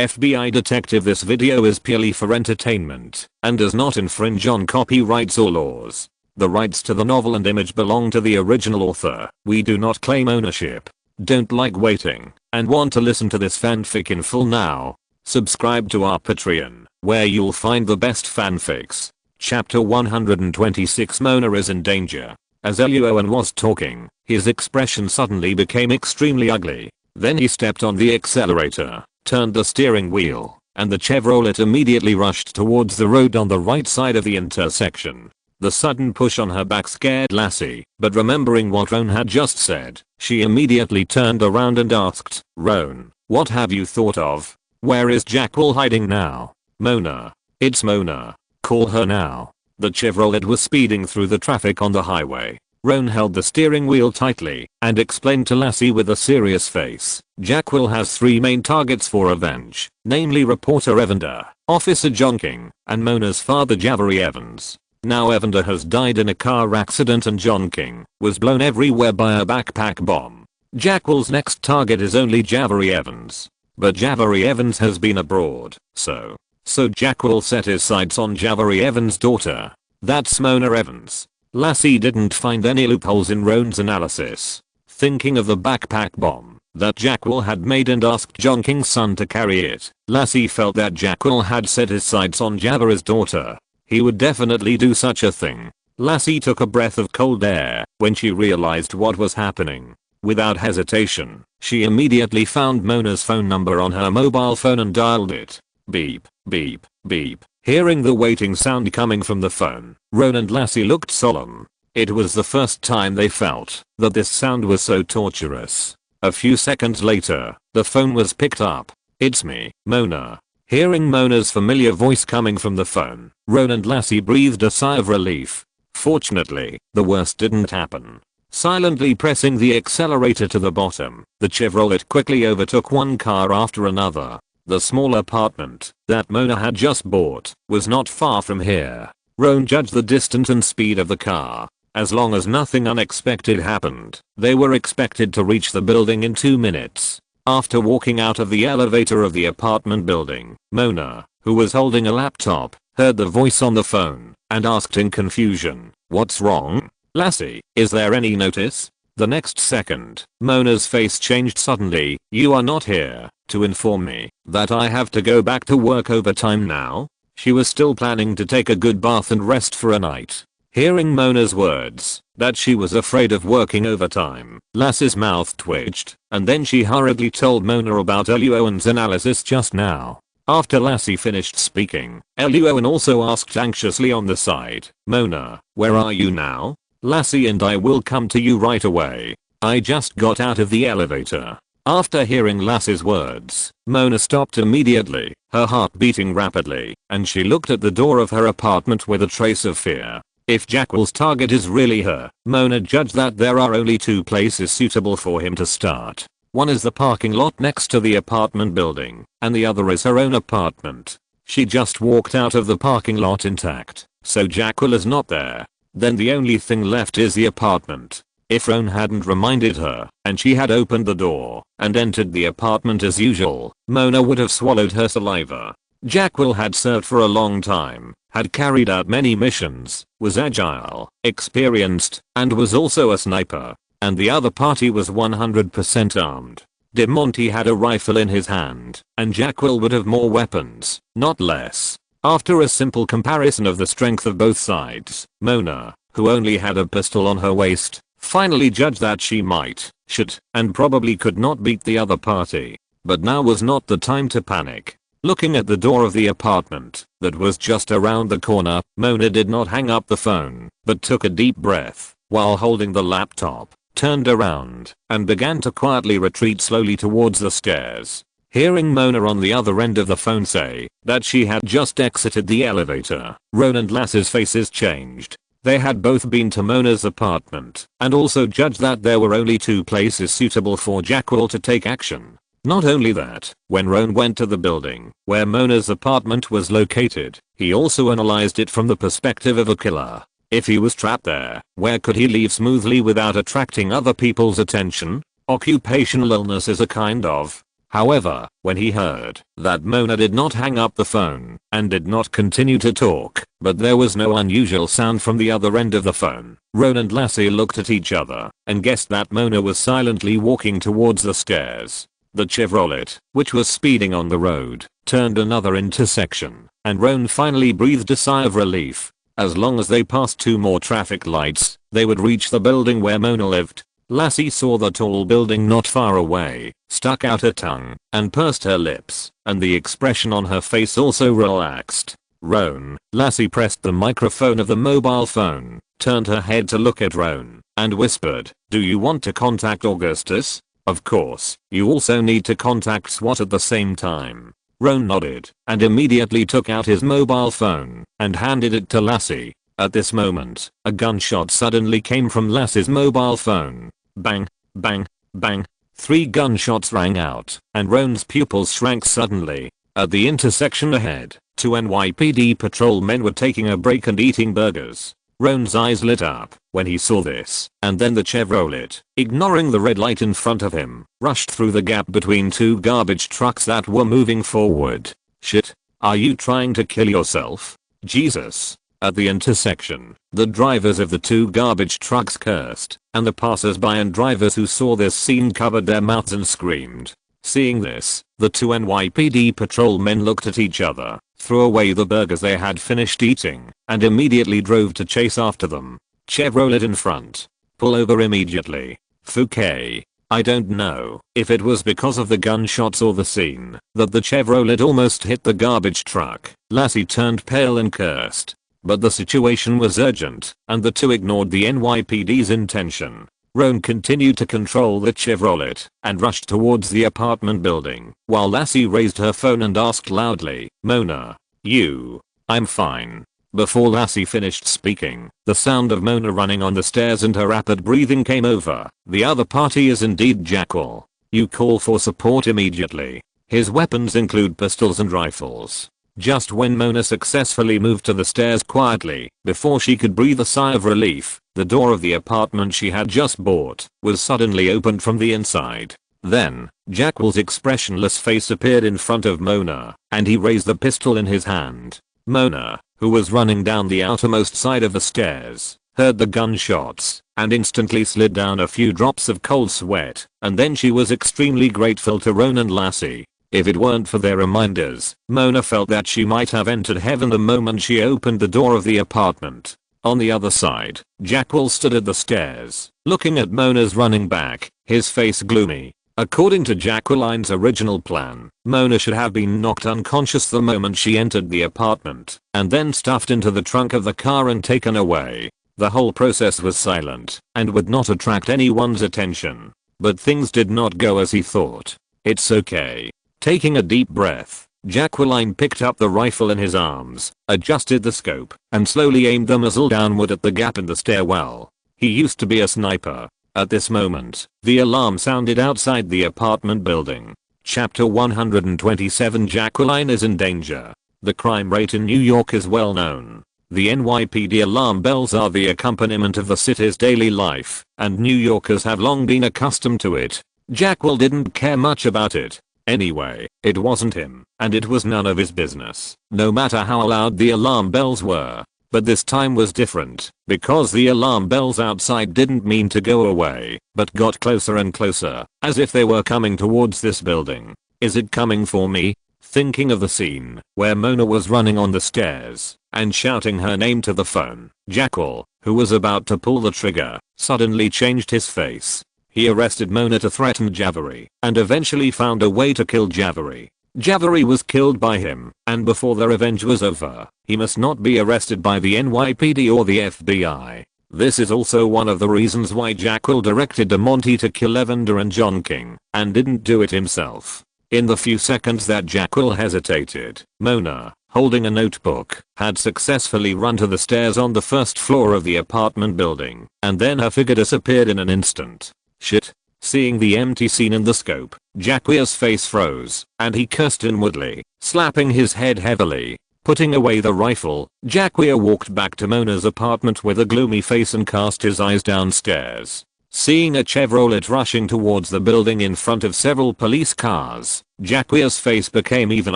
FBI detective, this video is purely for entertainment and does not infringe on copyrights or laws. The rights to the novel and image belong to the original author. We do not claim ownership. Don't like waiting and want to listen to this fanfic in full now? Subscribe to our Patreon, where you'll find the best fanfics. Chapter 126. Mona is in danger. As Luo An was talking, his expression suddenly became extremely ugly. Then he stepped on the accelerator, turned the steering wheel, and the Chevrolet immediately rushed towards the road on the right side of the intersection. The sudden push on her back scared Lassie, but remembering what Roan had just said, she immediately turned around and asked, "Roan, what have you thought of? Where is Jackwell hiding now?" "Mona. It's Mona. Call her now." The Chevrolet was speeding through the traffic on the highway. Roan held the steering wheel tightly and explained to Lassie with a serious face, "Jackwell has 3 main targets for revenge, namely reporter Evander, Officer John King, and Mona's father Javery Evans. Now Evander has died in a car accident and John King was blown everywhere by a backpack bomb. Jackwell's next target is only Javery Evans. But Javery Evans has been abroad, so Jackwell set his sights on Javery Evans' daughter. That's Mona Evans." Lassie didn't find any loopholes in Roan's analysis. Thinking of the backpack bomb that Jackwell had made and asked John King's son to carry it, Lassie felt that Jackwell had set his sights on Javery's daughter. He would definitely do such a thing. Lassie took a breath of cold air when she realized what was happening. Without hesitation, she immediately found Mona's phone number on her mobile phone and dialed it. Beep, beep, beep. Hearing the waiting sound coming from the phone, Roan and Lassie looked solemn. It was the first time they felt that this sound was so torturous. A few seconds later, the phone was picked up. "It's me, Mona." Hearing Mona's familiar voice coming from the phone, Roan and Lassie breathed a sigh of relief. Fortunately, the worst didn't happen. Silently pressing the accelerator to the bottom, the Chevrolet quickly overtook one car after another. The small apartment that Mona had just bought was not far from here. Roan judged the distance and speed of the car. As long as nothing unexpected happened, they were expected to reach the building in 2 minutes. After walking out of the elevator of the apartment building, Mona, who was holding a laptop, heard the voice on the phone and asked in confusion, "What's wrong? Lassie, is there any notice?" The next second, Mona's face changed suddenly. "You are not here to inform me that I have to go back to work overtime now?" She was still planning to take a good bath and rest for a night. Hearing Mona's words that she was afraid of working overtime, Lassie's mouth twitched, and then she hurriedly told Mona about Luo An's analysis just now. After Lassie finished speaking, Luo An also asked anxiously on the side, "Mona, where are you now?" "Lassie and I will come to you right away. I just got out of the elevator." After hearing Lassie's words, Mona stopped immediately, her heart beating rapidly, and she looked at the door of her apartment with a trace of fear. If Jackwell's target is really her, Mona judged that there are only 2 places suitable for him to start. One is the parking lot next to the apartment building, and the other is her own apartment. She just walked out of the parking lot intact, so Jackwell is not there. Then the only thing left is the apartment. If Roan hadn't reminded her, and she had opened the door and entered the apartment as usual, Mona would have swallowed her saliva. Jackwell had served for a long time, had carried out many missions, was agile, experienced, and was also a sniper. And the other party was 100% armed. DeMonte had a rifle in his hand, and Jackwell would have more weapons, not less. After a simple comparison of the strength of both sides, Mona, who only had a pistol on her waist, finally judged that she might, should, and probably could not beat the other party. But now was not the time to panic. Looking at the door of the apartment that was just around the corner, Mona did not hang up the phone, but took a deep breath while holding the laptop, turned around, and began to quietly retreat slowly towards the stairs. Hearing Mona on the other end of the phone say that she had just exited the elevator, Roan and Lassie's faces changed. They had both been to Mona's apartment and also judged that there were only 2 places suitable for Jackwell to take action. Not only that, when Roan went to the building where Mona's apartment was located, he also analyzed it from the perspective of a killer. If he was trapped there, where could he leave smoothly without attracting other people's attention? Occupational illness is a kind of However, when he heard that Mona did not hang up the phone and did not continue to talk, but there was no unusual sound from the other end of the phone, Roan and Lassie looked at each other and guessed that Mona was silently walking towards the stairs. The Chevrolet, which was speeding on the road, turned another intersection, and Roan finally breathed a sigh of relief. As long as they passed 2 more traffic lights, they would reach the building where Mona lived. Lassie saw the tall building not far away, stuck out her tongue, and pursed her lips, and the expression on her face also relaxed. Roan, Lassie pressed the microphone of the mobile phone, turned her head to look at Roan, and whispered, "Do you want to contact Augustus? Of course, you also need to contact SWAT at the same time." Roan nodded, and immediately took out his mobile phone, and handed it to Lassie. At this moment, a gunshot suddenly came from Lassie's mobile phone. Bang, bang, bang. 3 gunshots rang out, and Roan's pupils shrank suddenly. At the intersection ahead, 2 NYPD patrolmen were taking a break and eating burgers. Roan's eyes lit up when he saw this, and then the Chevrolet, ignoring the red light in front of him, rushed through the gap between 2 garbage trucks that were moving forward. Shit. Are you trying to kill yourself? Jesus. At the intersection, the drivers of the 2 garbage trucks cursed, and the passers-by and drivers who saw this scene covered their mouths and screamed. Seeing this, the 2 NYPD patrolmen looked at each other, threw away the burgers they had finished eating, and immediately drove to chase after them. Chevrolet in front. Pull over immediately. Fouquet. I don't know if it was because of the gunshots or the scene that the Chevrolet almost hit the garbage truck. Lassie turned pale and cursed. But the situation was urgent, and the 2 ignored the NYPD's intention. Roan continued to control the Chevrolet and rushed towards the apartment building, while Lassie raised her phone and asked loudly, "Mona, you?" "I'm fine." Before Lassie finished speaking, the sound of Mona running on the stairs and her rapid breathing came over. "The other party is indeed Jackal. You call for support immediately. His weapons include pistols and rifles." Just when Mona successfully moved to the stairs quietly, before she could breathe a sigh of relief, the door of the apartment she had just bought was suddenly opened from the inside. Then, Jackal's expressionless face appeared in front of Mona, and he raised the pistol in his hand. Mona, who was running down the outermost side of the stairs, heard the gunshots, and instantly slid down a few drops of cold sweat, and then she was extremely grateful to Roan and Lassie. If it weren't for their reminders, Mona felt that she might have entered heaven the moment she opened the door of the apartment. On the other side, Jackal stood at the stairs, looking at Mona's running back, his face gloomy. According to Jacqueline's original plan, Mona should have been knocked unconscious the moment she entered the apartment, and then stuffed into the trunk of the car and taken away. The whole process was silent, and would not attract anyone's attention. But things did not go as he thought. "It's okay." Taking a deep breath, Jacqueline picked up the rifle in his arms, adjusted the scope, and slowly aimed the muzzle downward at the gap in the stairwell. He used to be a sniper. At this moment, the alarm sounded outside the apartment building. Chapter 127 Jacqueline is in danger. The crime rate in New York is well known. The NYPD alarm bells are the accompaniment of the city's daily life, and New Yorkers have long been accustomed to it. Jackwell didn't care much about it. Anyway, it wasn't him, and it was none of his business, no matter how loud the alarm bells were. But this time was different, because the alarm bells outside didn't mean to go away, but got closer and closer, as if they were coming towards this building. Is it coming for me? Thinking of the scene, where Mona was running on the stairs, and shouting her name to the phone, Jackal, who was about to pull the trigger, suddenly changed his face. He arrested Mona to threaten Javari, and eventually found a way to kill Javari. Javari was killed by him, and before the revenge was over, he must not be arrested by the NYPD or the FBI. This is also one of the reasons why Jackal directed DeMonte to kill Evander and John King, and didn't do it himself. In the few seconds that Jackal hesitated, Mona, holding a notebook, had successfully run to the stairs on the first floor of the apartment building, and then her figure disappeared in an instant. Shit. Seeing the empty scene in the scope, Jacquia's face froze, and he cursed inwardly, slapping his head heavily. Putting away the rifle, Jacquia walked back to Mona's apartment with a gloomy face and cast his eyes downstairs. Seeing a Chevrolet rushing towards the building in front of several police cars, Jacquia's face became even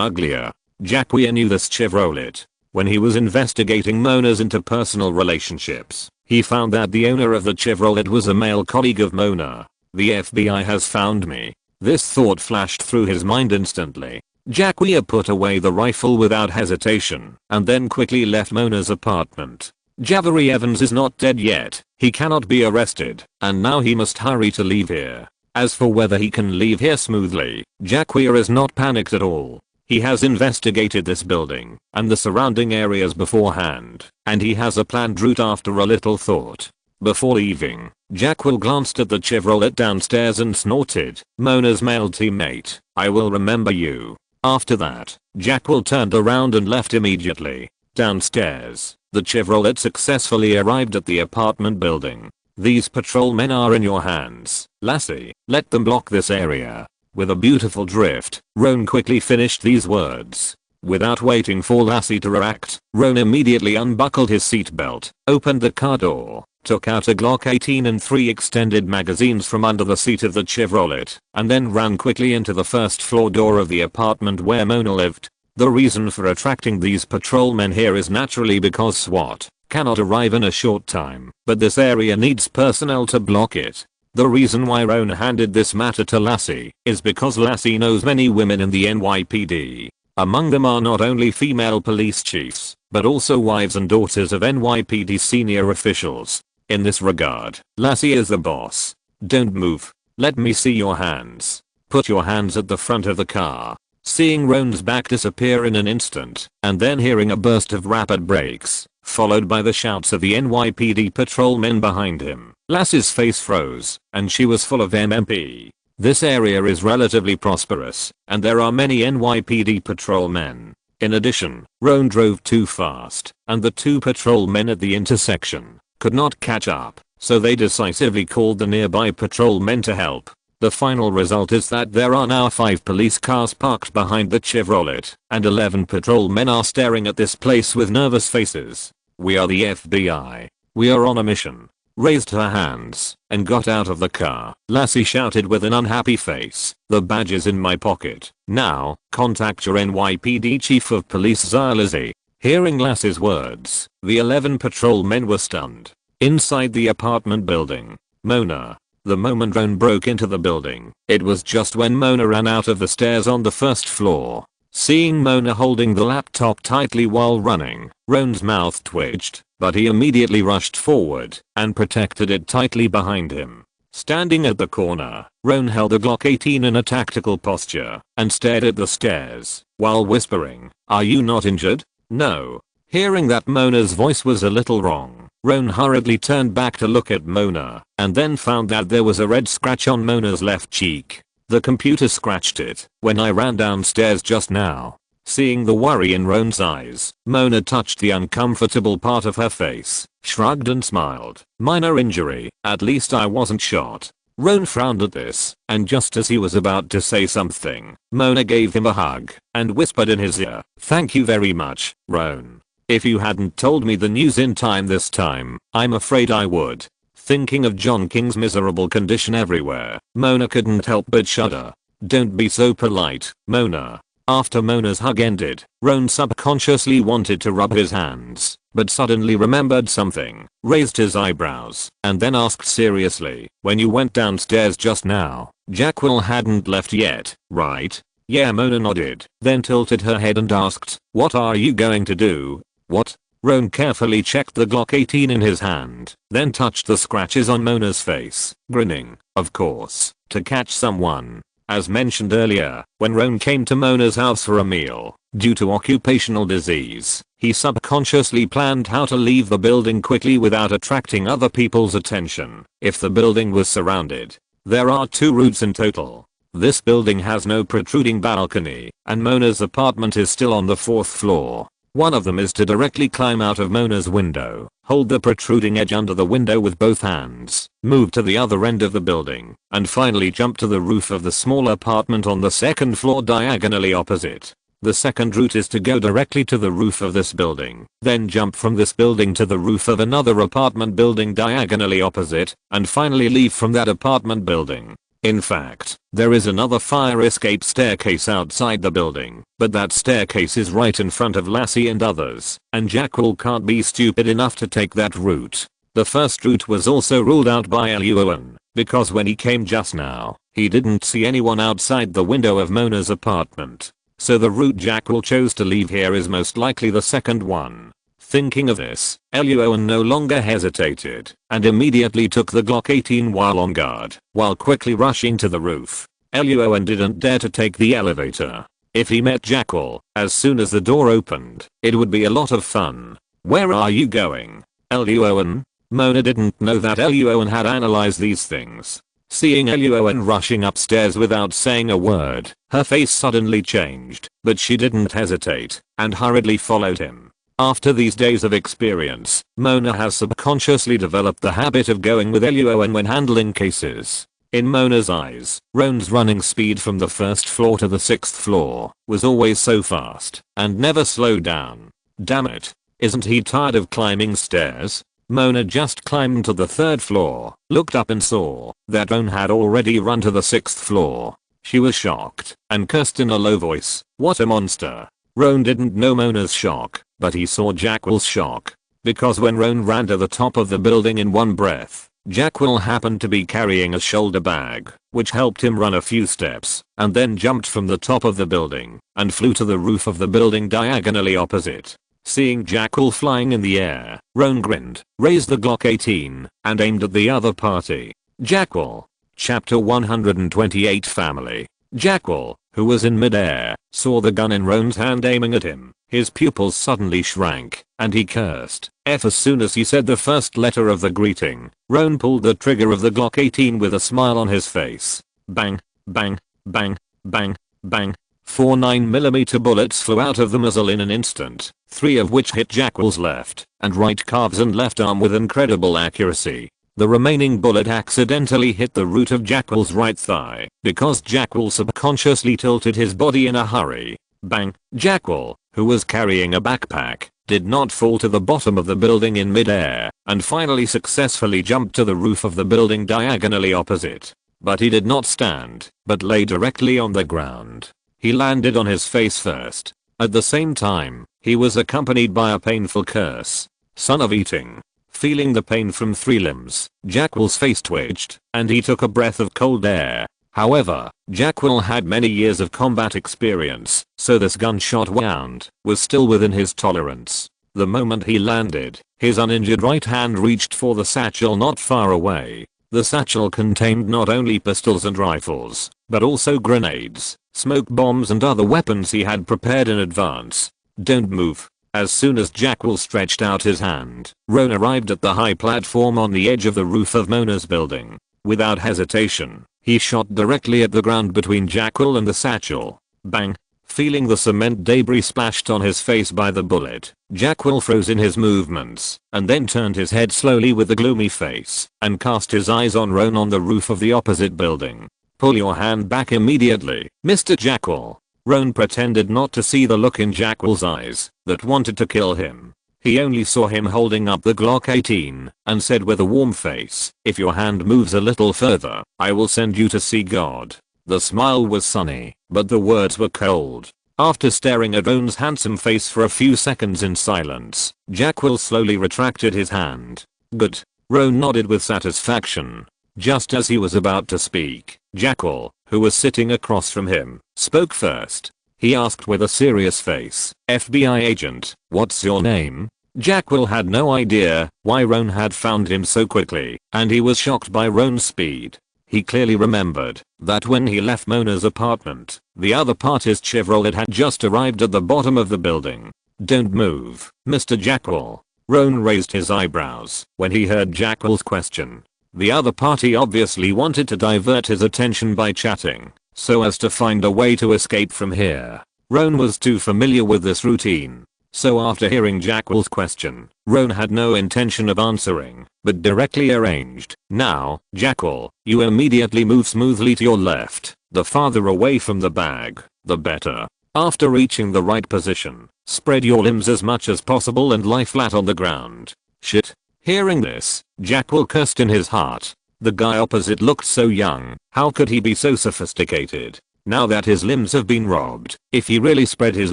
uglier. Jacquia knew this Chevrolet. When he was investigating Mona's interpersonal relationships, he found that the owner of the Chevrolet was a male colleague of Mona. The FBI has found me. This thought flashed through his mind instantly. Jacquia put away the rifle without hesitation and then quickly left Mona's apartment. Javari Evans is not dead yet. He cannot be arrested, and now he must hurry to leave here. As for whether he can leave here smoothly, Jacquia is not panicked at all. He has investigated this building and the surrounding areas beforehand, and he has a planned route after a little thought. Before leaving, Jacquil glanced at the Chevrolet downstairs and snorted, "Mona's male teammate, I will remember you." After that, Jacquil turned around and left immediately. Downstairs, the Chevrolet successfully arrived at the apartment building. "These patrolmen are in your hands, Lassie. Let them block this area." With a beautiful drift, Roan quickly finished these words. Without waiting for Lassie to react, Roan immediately unbuckled his seatbelt, opened the car door, took out a Glock 18 and 3 extended magazines from under the seat of the Chevrolet, and then ran quickly into the first floor door of the apartment where Mona lived. The reason for attracting these patrolmen here is naturally because SWAT cannot arrive in a short time, but this area needs personnel to block it. The reason why Roan handed this matter to Lassie is because Lassie knows many women in the NYPD. Among them are not only female police chiefs, but also wives and daughters of NYPD senior officials. In this regard, Lassie is the boss. "Don't move. Let me see your hands. Put your hands at the front of the car." Seeing Roan's back disappear in an instant, and then hearing a burst of rapid brakes, followed by the shouts of the NYPD patrolmen behind him, Lassie's face froze, and she was full of MMP. This area is relatively prosperous, and there are many NYPD patrolmen. In addition, Roan drove too fast, and the two patrolmen at the intersection could not catch up, so they decisively called the nearby patrolmen to help. The final result is that there are now 5 police cars parked behind the Chevrolet, and 11 patrolmen are staring at this place with nervous faces. "We are the FBI. We are on a mission." Raised her hands and got out of the car, Lassie shouted with an unhappy face, "The badge is in my pocket. Now, contact your NYPD chief of police Zylazzi." Hearing Lassie's words, the 11 patrolmen were stunned. Inside the apartment building, Mona. The moment Roan broke into the building, it was just when Mona ran out of the stairs on the first floor. Seeing Mona holding the laptop tightly while running, Roan's mouth twitched, but he immediately rushed forward and protected it tightly behind him. Standing at the corner, Roan held a Glock 18 in a tactical posture and stared at the stairs while whispering, "Are you not injured?" "No." Hearing that Mona's voice was a little wrong, Roan hurriedly turned back to look at Mona and then found that there was a red scratch on Mona's left cheek. "The computer scratched it when I ran downstairs just now." Seeing the worry in Roan's eyes, Mona touched the uncomfortable part of her face, shrugged and smiled. "Minor injury, at least I wasn't shot." Roan frowned at this, and just as he was about to say something, Mona gave him a hug and whispered in his ear, "Thank you very much, Roan. If you hadn't told me the news in time this time, I'm afraid I would." Thinking of John King's miserable condition everywhere, Mona couldn't help but shudder. "Don't be so polite, Mona." After Mona's hug ended, Roan subconsciously wanted to rub his hands, but suddenly remembered something, raised his eyebrows, and then asked seriously, "When you went downstairs just now, Jacquil hadn't left yet, right?" "Yeah." Mona nodded, then tilted her head and asked, "What are you going to do?" "What?" Roan carefully checked the Glock 18 in his hand, then touched the scratches on Mona's face, grinning, "Of course, to catch someone." As mentioned earlier, when Roan came to Mona's house for a meal, due to occupational disease, he subconsciously planned how to leave the building quickly without attracting other people's attention if the building was surrounded. There are 2 routes in total. This building has no protruding balcony, and Mona's apartment is still on the 4th floor. One of them is to directly climb out of Mona's window, hold the protruding edge under the window with both hands, move to the other end of the building, and finally jump to the roof of the small apartment on the 2nd floor diagonally opposite. The second route is to go directly to the roof of this building, then jump from this building to the roof of another apartment building diagonally opposite, and finally leave from that apartment building. In fact, there is another fire escape staircase outside the building, but that staircase is right in front of Lassie and others, and Jackal can't be stupid enough to take that route. The first route was also ruled out by Luo An, because when he came just now, he didn't see anyone outside the window of Mona's apartment. So the route Jackal chose to leave here is most likely the second one. Thinking of this, Luo An no longer hesitated, and immediately took the Glock 18 while on guard, while quickly rushing to the roof. Luo An didn't dare to take the elevator. If he met Jackal, as soon as the door opened, it would be a lot of fun. "Where are you going, Luo An?" Mona didn't know that Luo An had analyzed these things. Seeing Luo An rushing upstairs without saying a word, her face suddenly changed, but she didn't hesitate, and hurriedly followed him. After these days of experience, Mona has subconsciously developed the habit of going with Luo An when handling cases. In Mona's eyes, Roan's running speed from the first floor to the 6th floor was always so fast, and never slowed down. Damn it. Isn't he tired of climbing stairs? Mona just climbed to the 3rd floor, looked up and saw that Roan had already run to the 6th floor. She was shocked, and cursed in a low voice, "What a monster." Roan didn't know Mona's shock, but he saw Jackal's shock. Because when Roan ran to the top of the building in one breath, Jackal happened to be carrying a shoulder bag, which helped him run a few steps, and then jumped from the top of the building, and flew to the roof of the building diagonally opposite. Seeing Jackal flying in the air, Roan grinned, raised the Glock 18, and aimed at the other party. Jackal. Chapter 128 Family. Jackal, who was in midair, saw the gun in Roan's hand aiming at him. His pupils suddenly shrank, and he cursed F as soon as he said the first letter of the greeting. Roan pulled the trigger of the Glock 18 with a smile on his face. Bang, bang, bang, bang, bang. 4 9mm bullets flew out of the muzzle in an instant, 3 of which hit Jackal's left and right calves and left arm with incredible accuracy. The remaining bullet accidentally hit the root of Jackal's right thigh because Jackal subconsciously tilted his body in a hurry. Bang. Jackal, who was carrying a backpack, did not fall to the bottom of the building in midair and finally successfully jumped to the roof of the building diagonally opposite. But he did not stand, but lay directly on the ground. He landed on his face first. At the same time, he was accompanied by a painful curse. "Son of eating." Feeling the pain from 3 limbs, Jackal's face twitched, and he took a breath of cold air. However, Jackal had many years of combat experience, so this gunshot wound was still within his tolerance. The moment he landed, his uninjured right hand reached for the satchel not far away. The satchel contained not only pistols and rifles, but also grenades, smoke bombs and other weapons he had prepared in advance. "Don't move." As soon as Jackal stretched out his hand, Roan arrived at the high platform on the edge of the roof of Mona's building. Without hesitation, he shot directly at the ground between Jackal and the satchel. Bang. Feeling the cement debris splashed on his face by the bullet, Jackal froze in his movements, and then turned his head slowly with a gloomy face, and cast his eyes on Roan on the roof of the opposite building. "Pull your hand back immediately, Mr. Jackal." Roan pretended not to see the look in Jackal's eyes that wanted to kill him. He only saw him holding up the Glock 18, and said with a warm face, "If your hand moves a little further, I will send you to see God." The smile was sunny, but the words were cold. After staring at Roan's handsome face for a few seconds in silence, Jackal slowly retracted his hand. "Good." Roan nodded with satisfaction. Just as he was about to speak, Jackal, who was sitting across from him, spoke first. He asked with a serious face, "FBI agent, what's your name?" Jackal had no idea why Roan had found him so quickly, and he was shocked by Roan's speed. He clearly remembered that when he left Mona's apartment, the other party's Chevrolet had just arrived at the bottom of the building. "Don't move, Mr. Jackal." Roan raised his eyebrows when he heard Jackal's question. The other party obviously wanted to divert his attention by chatting, so as to find a way to escape from here. Roan was too familiar with this routine. So after hearing Jackal's question, Roan had no intention of answering, but directly arranged, "Now, Jackal, you immediately move smoothly to your left. The farther away from the bag, the better." After reaching the right position, spread your limbs as much as possible and lie flat on the ground. Shit. Hearing this, Jackwell cursed in his heart. The guy opposite looked so young, how could he be so sophisticated? Now that his limbs have been robbed, if he really spread his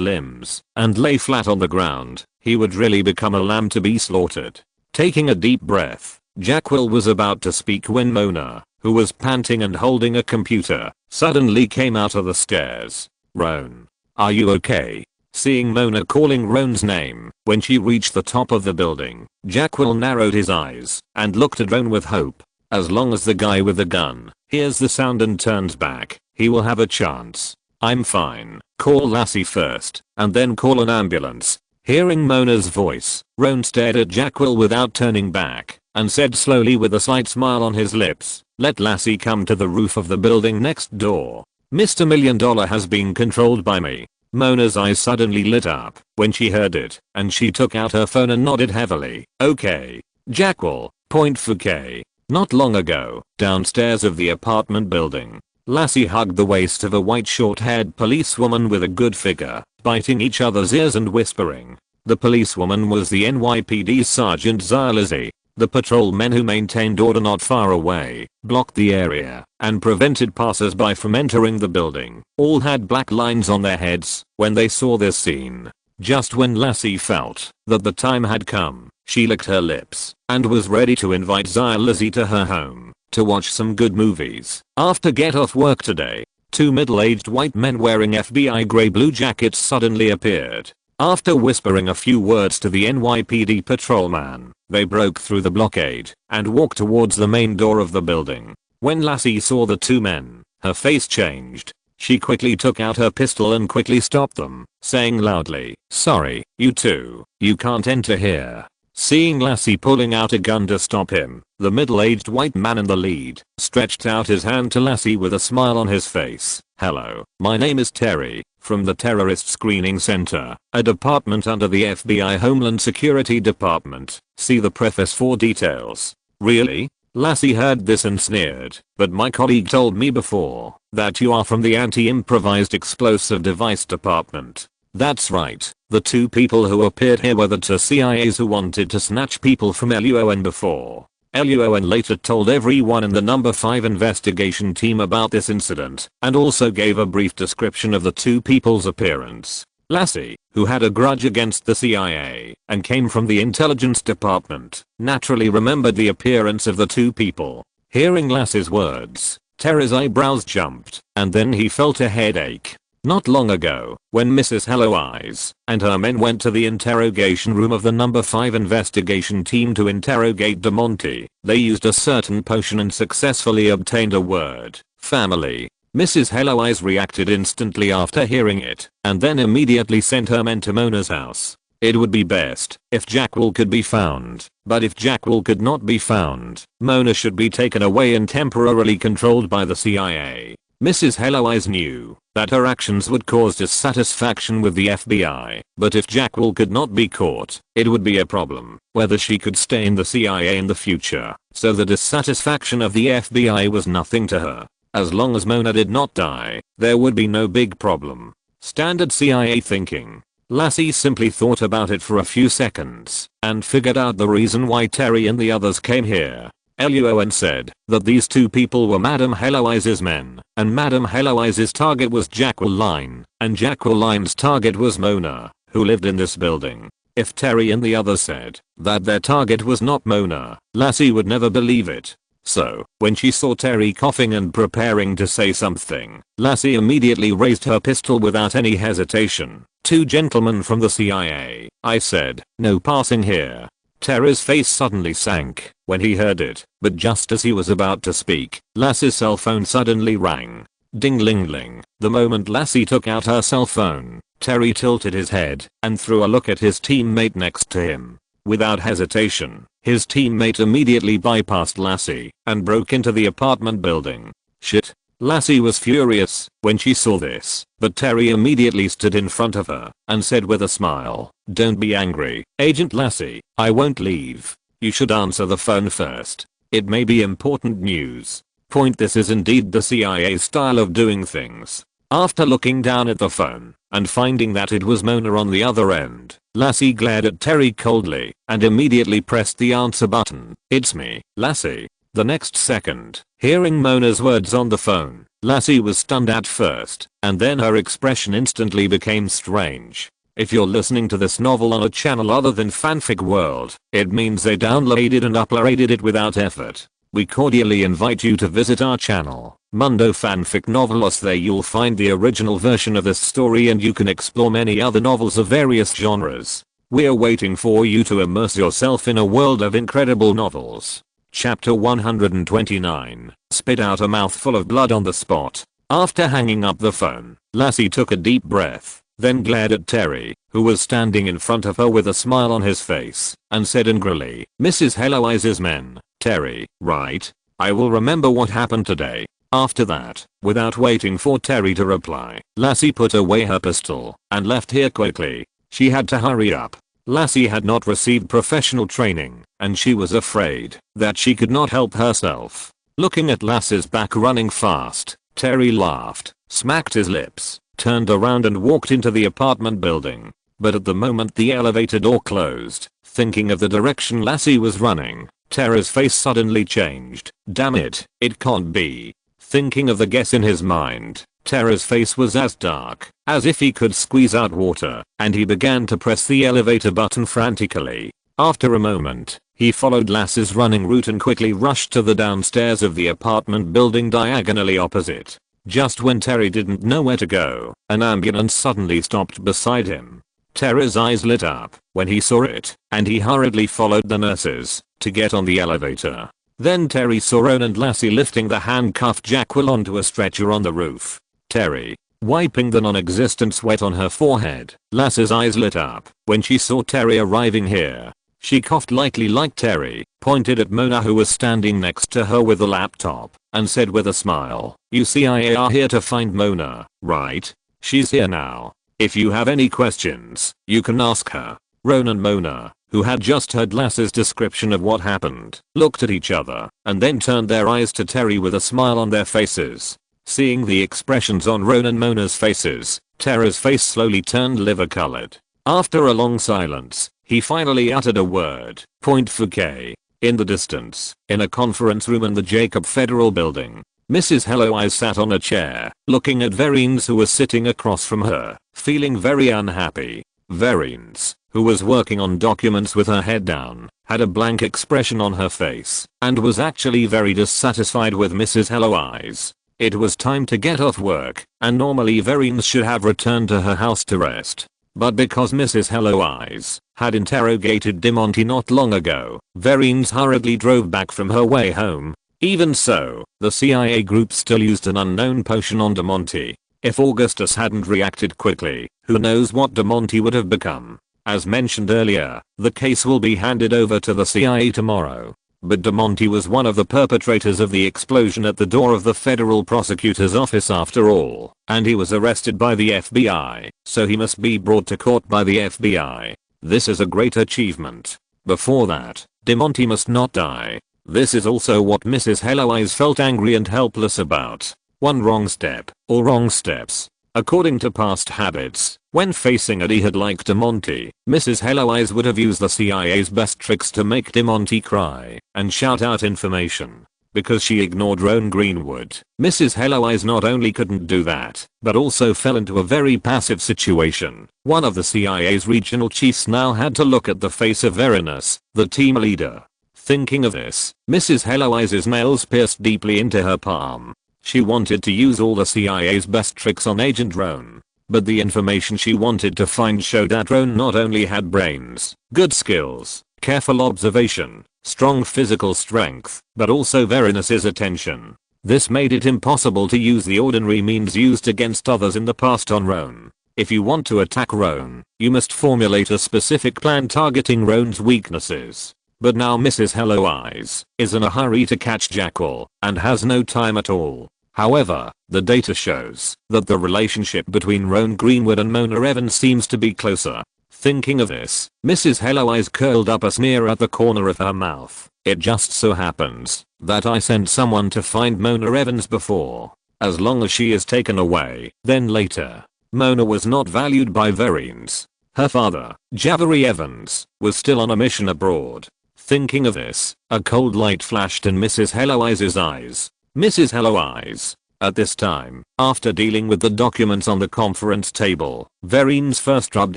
limbs and lay flat on the ground, he would really become a lamb to be slaughtered. Taking a deep breath, Jackwell was about to speak when Mona, who was panting and holding a computer, suddenly came out of the stairs. Roan. Are you okay? Seeing Mona calling Roan's name when she reached the top of the building, Jackwell narrowed his eyes and looked at Roan with hope. As long as the guy with the gun hears the sound and turns back, he will have a chance. I'm fine. Call Lassie first, and then call an ambulance. Hearing Mona's voice, Roan stared at Jackwell without turning back, and said slowly with a slight smile on his lips, let Lassie come to the roof of the building next door. Mr. $1 Million has been controlled by me. Mona's eyes suddenly lit up when she heard it, and she took out her phone and nodded heavily. Okay. Jackwell, point for K. Not long ago, downstairs of the apartment building, Lassie hugged the waist of a white short-haired policewoman with a good figure, biting each other's ears and whispering. The policewoman was the NYPD Sergeant Zylizzi. The patrolmen who maintained order not far away, blocked the area, and prevented passers-by from entering the building. All had black lines on their heads when they saw this scene. Just when Lassie felt that the time had come, she licked her lips and was ready to invite Zylizzi to her home to watch some good movies. After get off work today, two middle-aged white men wearing FBI grey blue jackets suddenly appeared. After whispering a few words to the NYPD patrolman, they broke through the blockade and walked towards the main door of the building. When Lassie saw the two men, her face changed. She quickly took out her pistol and quickly stopped them, saying loudly, sorry, you two, you can't enter here. Seeing Lassie pulling out a gun to stop him, the middle-aged white man in the lead stretched out his hand to Lassie with a smile on his face. Hello, my name is Terry, from the Terrorist Screening Center, a department under the FBI Homeland Security Department. See the preface for details. Really? Lassie heard this and sneered, but my colleague told me before that you are from the Anti-Improvised Explosive Device Department. That's right, the two people who appeared here were the two CIAs who wanted to snatch people from Luo An before. Luo An later told everyone in the number 5 investigation team about this incident and also gave a brief description of the two people's appearance. Lassie, who had a grudge against the CIA and came from the intelligence department, naturally remembered the appearance of the two people. Hearing Lassie's words, Terry's eyebrows jumped, and then he felt a headache. Not long ago, when Mrs. Hello Eyes and her men went to the interrogation room of the number 5 investigation team to interrogate DeMonte, they used a certain potion and successfully obtained a word, family. Mrs. Hello Eyes reacted instantly after hearing it, and then immediately sent her men to Mona's house. It would be best if Jackwell could be found, but if Jackwell could not be found, Mona should be taken away and temporarily controlled by the CIA. Mrs. Hello Eyes knew that her actions would cause dissatisfaction with the FBI, but if Jackwell could not be caught, it would be a problem whether she could stay in the CIA in the future, so the dissatisfaction of the FBI was nothing to her. As long as Mona did not die, there would be no big problem. Standard CIA thinking. Lassie simply thought about it for a few seconds and figured out the reason why Terry and the others came here. Luo An said that these two people were Madam Hello Eyes' men, and Madam Hello Eyes' target was Jackwell Line, and Jackwell Line's target was Mona, who lived in this building. If Terry and the others said that their target was not Mona, Lassie would never believe it. So, when she saw Terry coughing and preparing to say something, Lassie immediately raised her pistol without any hesitation. Two gentlemen from the CIA, I said, no passing here. Terry's face suddenly sank when he heard it, but just as he was about to speak, Lassie's cell phone suddenly rang. Ding-ling-ling. The moment Lassie took out her cell phone, Terry tilted his head and threw a look at his teammate next to him. Without hesitation, his teammate immediately bypassed Lassie and broke into the apartment building. Shit. Lassie was furious when she saw this, but Terry immediately stood in front of her and said with a smile, don't be angry, Agent Lassie, I won't leave. You should answer the phone first. It may be important news. Point, this is indeed the CIA style of doing things. After looking down at the phone and finding that it was Mona on the other end, Lassie glared at Terry coldly and immediately pressed the answer button. "It's me, Lassie." The next second, hearing Mona's words on the phone, Lassie was stunned at first, and then her expression instantly became strange. If you're listening to this novel on a channel other than Fanfic World, it means they downloaded and uploaded it without effort. We cordially invite you to visit our channel, Mundo Fanfic Novelos. There you'll find the original version of this story and you can explore many other novels of various genres. We're waiting for you to immerse yourself in a world of incredible novels. Chapter 129. Spit out a mouthful of blood on the spot. After hanging up the phone, Lassie took a deep breath, then glared at Terry, who was standing in front of her with a smile on his face, and said angrily, "Mrs. Hellowise's men, Terry, right? I will remember what happened today." After that, without waiting for Terry to reply, Lassie put away her pistol and left here quickly. She had to hurry up. Lassie had not received professional training, and she was afraid that she could not help herself. Looking at Lassie's back running fast, Terry laughed, smacked his lips, turned around and walked into the apartment building. But at the moment the elevator door closed, thinking of the direction Lassie was running, Terry's face suddenly changed. Damn it, it can't be. Thinking of the guess in his mind, Terry's face was as dark as if he could squeeze out water, and he began to press the elevator button frantically. After a moment, he followed Lassie's running route and quickly rushed to the downstairs of the apartment building diagonally opposite. Just when Terry didn't know where to go, an ambulance suddenly stopped beside him. Terry's eyes lit up when he saw it, and he hurriedly followed the nurses to get on the elevator. Then Terry saw Roan and Lassie lifting the handcuffed Jacqueline onto a stretcher on the roof. Terry, wiping the non-existent sweat on her forehead, Lassie's eyes lit up when she saw Terry arriving here. She coughed lightly like Terry, pointed at Mona who was standing next to her with a laptop, and said with a smile, "You CIA are here to find Mona, right? She's here now. If you have any questions, you can ask her." Roan and Mona, who had just heard Lassie's description of what happened, looked at each other and then turned their eyes to Terry with a smile on their faces. Seeing the expressions on Roan and Mona's faces, Terry's face slowly turned liver-colored. After a long silence, he finally uttered a word, "Point for K." In the distance, in a conference room in the Jacob Federal Building, Mrs. Helloweyes sat on a chair, looking at Verines who was sitting across from her, feeling very unhappy. Verines, who was working on documents with her head down, had a blank expression on her face, and was actually very dissatisfied with Mrs. Helloweyes. It was time to get off work, and normally Verines should have returned to her house to rest. But because Mrs. Helloweyes had interrogated DeMonte not long ago, Verines hurriedly drove back from her way home. Even so, the CIA group still used an unknown potion on DeMonte. If Augustus hadn't reacted quickly, who knows what DeMonte would have become. As mentioned earlier, the case will be handed over to the CIA tomorrow. But DeMonte was one of the perpetrators of the explosion at the door of the federal prosecutor's office after all, and he was arrested by the FBI, so he must be brought to court by the FBI. This is a great achievement. Before that, DeMonte must not die. This is also what Mrs. Helloweyes felt angry and helpless about. One wrong step, or wrong steps. According to past habits, when facing a D-head like DeMonte, Mrs. Helloweyes would have used the CIA's best tricks to make DeMonte cry and shout out information. Because she ignored Roan Greenwood, Mrs. Helloweyes not only couldn't do that, but also fell into a very passive situation. One of the CIA's regional chiefs now had to look at the face of Verines, the team leader. Thinking of this, Mrs. Helloweyes' nails pierced deeply into her palm. She wanted to use all the CIA's best tricks on Agent Roan, but the information she wanted to find showed that Roan not only had brains, good skills, careful observation, strong physical strength, but also Verines' attention. This made it impossible to use the ordinary means used against others in the past on Roan. If you want to attack Roan, you must formulate a specific plan targeting Roan's weaknesses. But now Mrs. Helloweyes is in a hurry to catch Jackal and has no time at all. However, the data shows that the relationship between Roan Greenwood and Mona Evans seems to be closer. Thinking of this, Mrs. Helloweyes curled up a sneer at the corner of her mouth. It just so happens that I sent someone to find Mona Evans before. As long as she is taken away, then later. Mona was not valued by Verines. Her father, Javery Evans, was still on a mission abroad. Thinking of this, a cold light flashed in Mrs. Helloeyes' eyes. Mrs. Helloeyes. At this time, after dealing with the documents on the conference table, Verines first rubbed